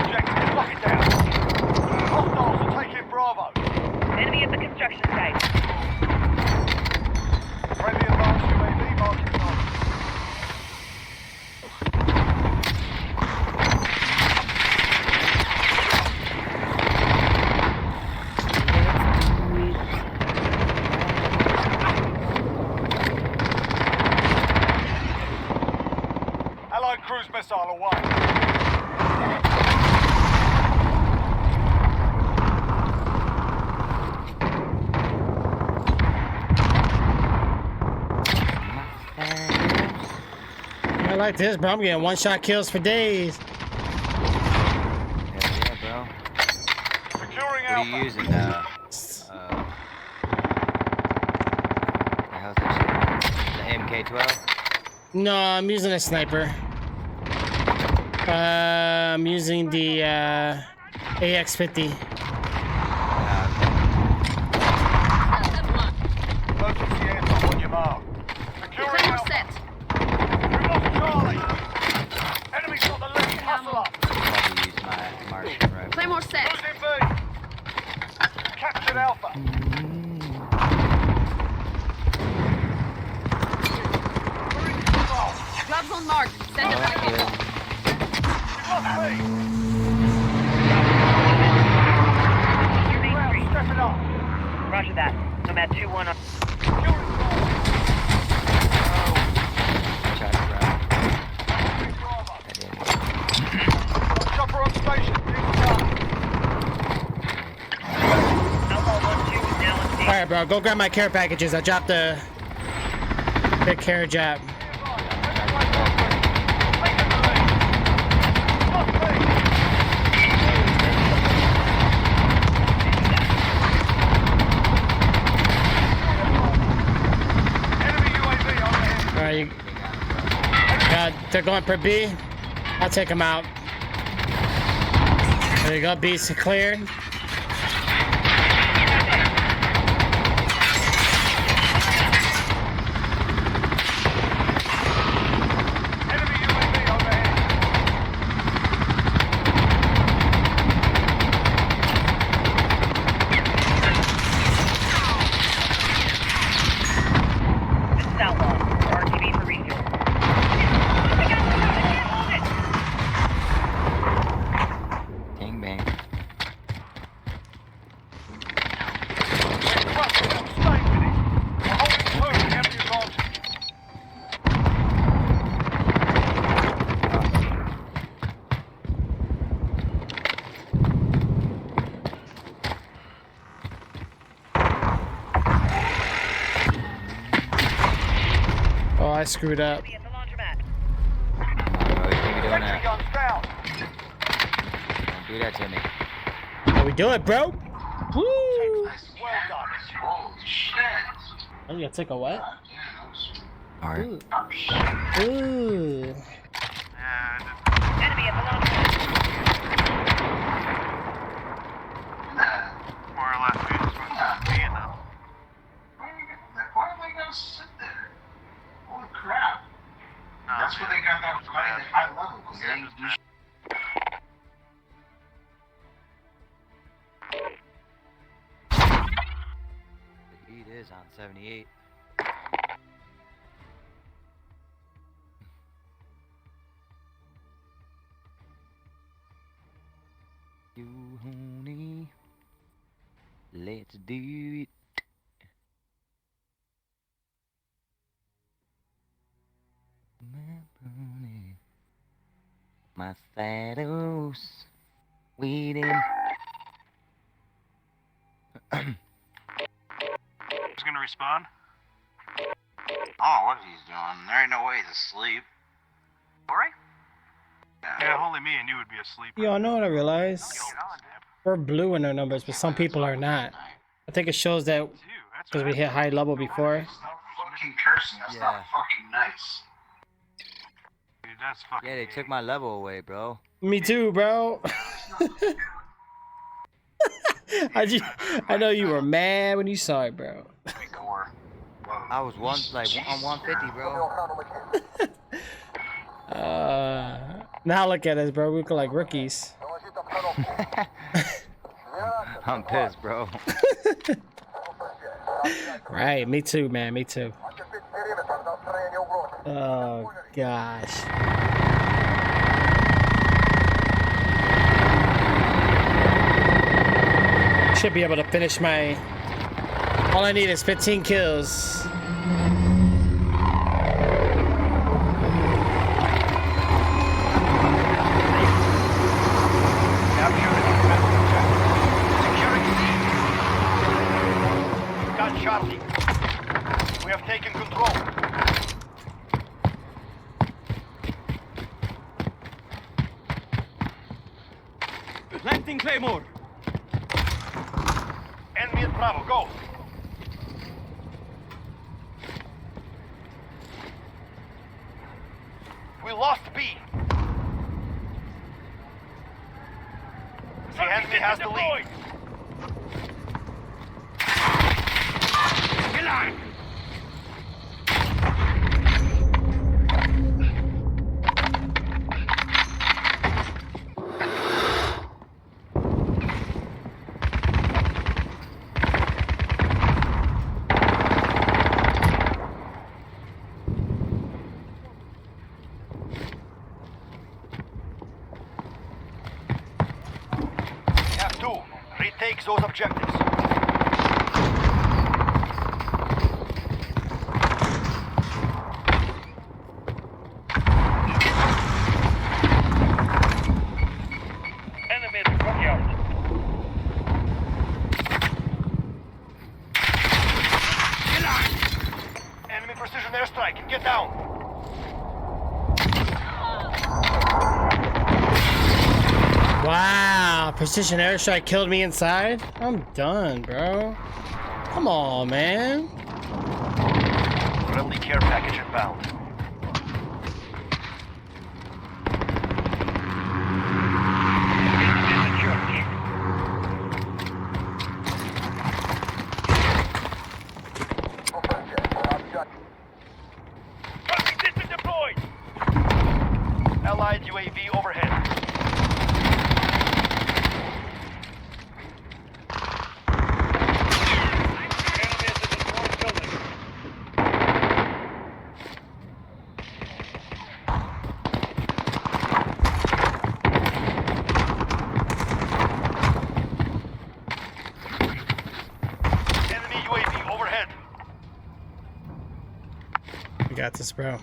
cruise missile away. I like this, bro. I'm getting one-shot kills for days. Yeah, bro. Securing What are you Alpha. using? The hell's that shit? The MK12? No, I'm using a sniper. I'm using the AX-50. Emergency aircraft on your mark. Securing Claymore Alpha. set. We've lost Charlie. Enemy's got the left. Hustle up. Probably use my Martian rifle. Claymore set. Losing B. Captured Alpha. We're in control. Drop zone marked. Send it back We've lost B. Step it up. Roger that. Nomad 2-1 on. Chopper on station. Alpha 1-2 is now on station. Alright, bro. Go grab my care packages. I dropped the care jab. Alright, they're going for B. I'll take them out. There you go. B's cleared. This is Outlaw. RTV for refuel. Ding bang. Oh, I screwed up. Be at the laundromat. Bro, you think you're doing that? Guns down. Don't do that to me. How we do it, bro? Woo! Well done. Holy shit. Oh, you gotta take a what? Alright. Ooh. Enemy at the laundromat. More or less, we just went to B now. Why am I gonna sit there? Holy crap. That's where they got that fight at high level. 'Cause they- The heat is on 78. You honey, let's do it. My pony, my shadows waiting. Who's gonna respawn? Oh, what he's doing? There ain't no way he's asleep. Alright. Yeah, only me and you would be asleep. Yo, I know what I realized. We're blue in our numbers, but some people are not. I think it shows that because we hit high level before. Stop fucking cursing. That's not fucking nice. Dude, that's fucking. Yeah, they took my level away, bro. Me too, bro. I know you were mad when you saw it, bro. I was on 150, bro. Now look at us, bro. We look like rookies. I'm pissed, bro. Right, me too, man. Me too. Oh gosh. Should be able to finish my. All I need is 15 kills. Planting Claymore. Enemy at Bravo, go. We lost B. The enemy has the lead. Get on! Retake those objectives. Enemy at the courtyard. Get on! Enemy precision airstrike. Get down. Wow, precision airstrike killed me inside? I'm done, bro. Come on, man. Friendly care package inbound. Deployed. Allied UAV overhead. We got this, bro.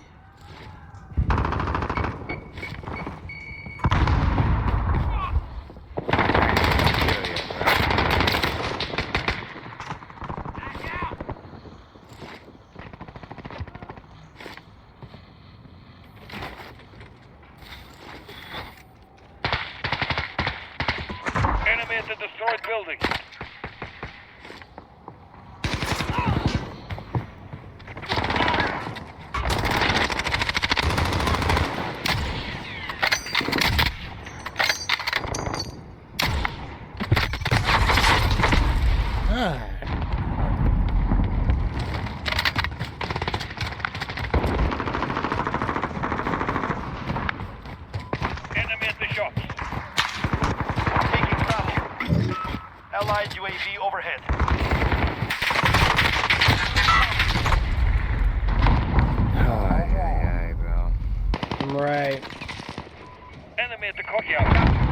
Enemy at the destroyed building. Enemy at the shops. Taking Bravo. Allied UAV overhead. Aye, bro. I'm right. Enemy at the courtyard.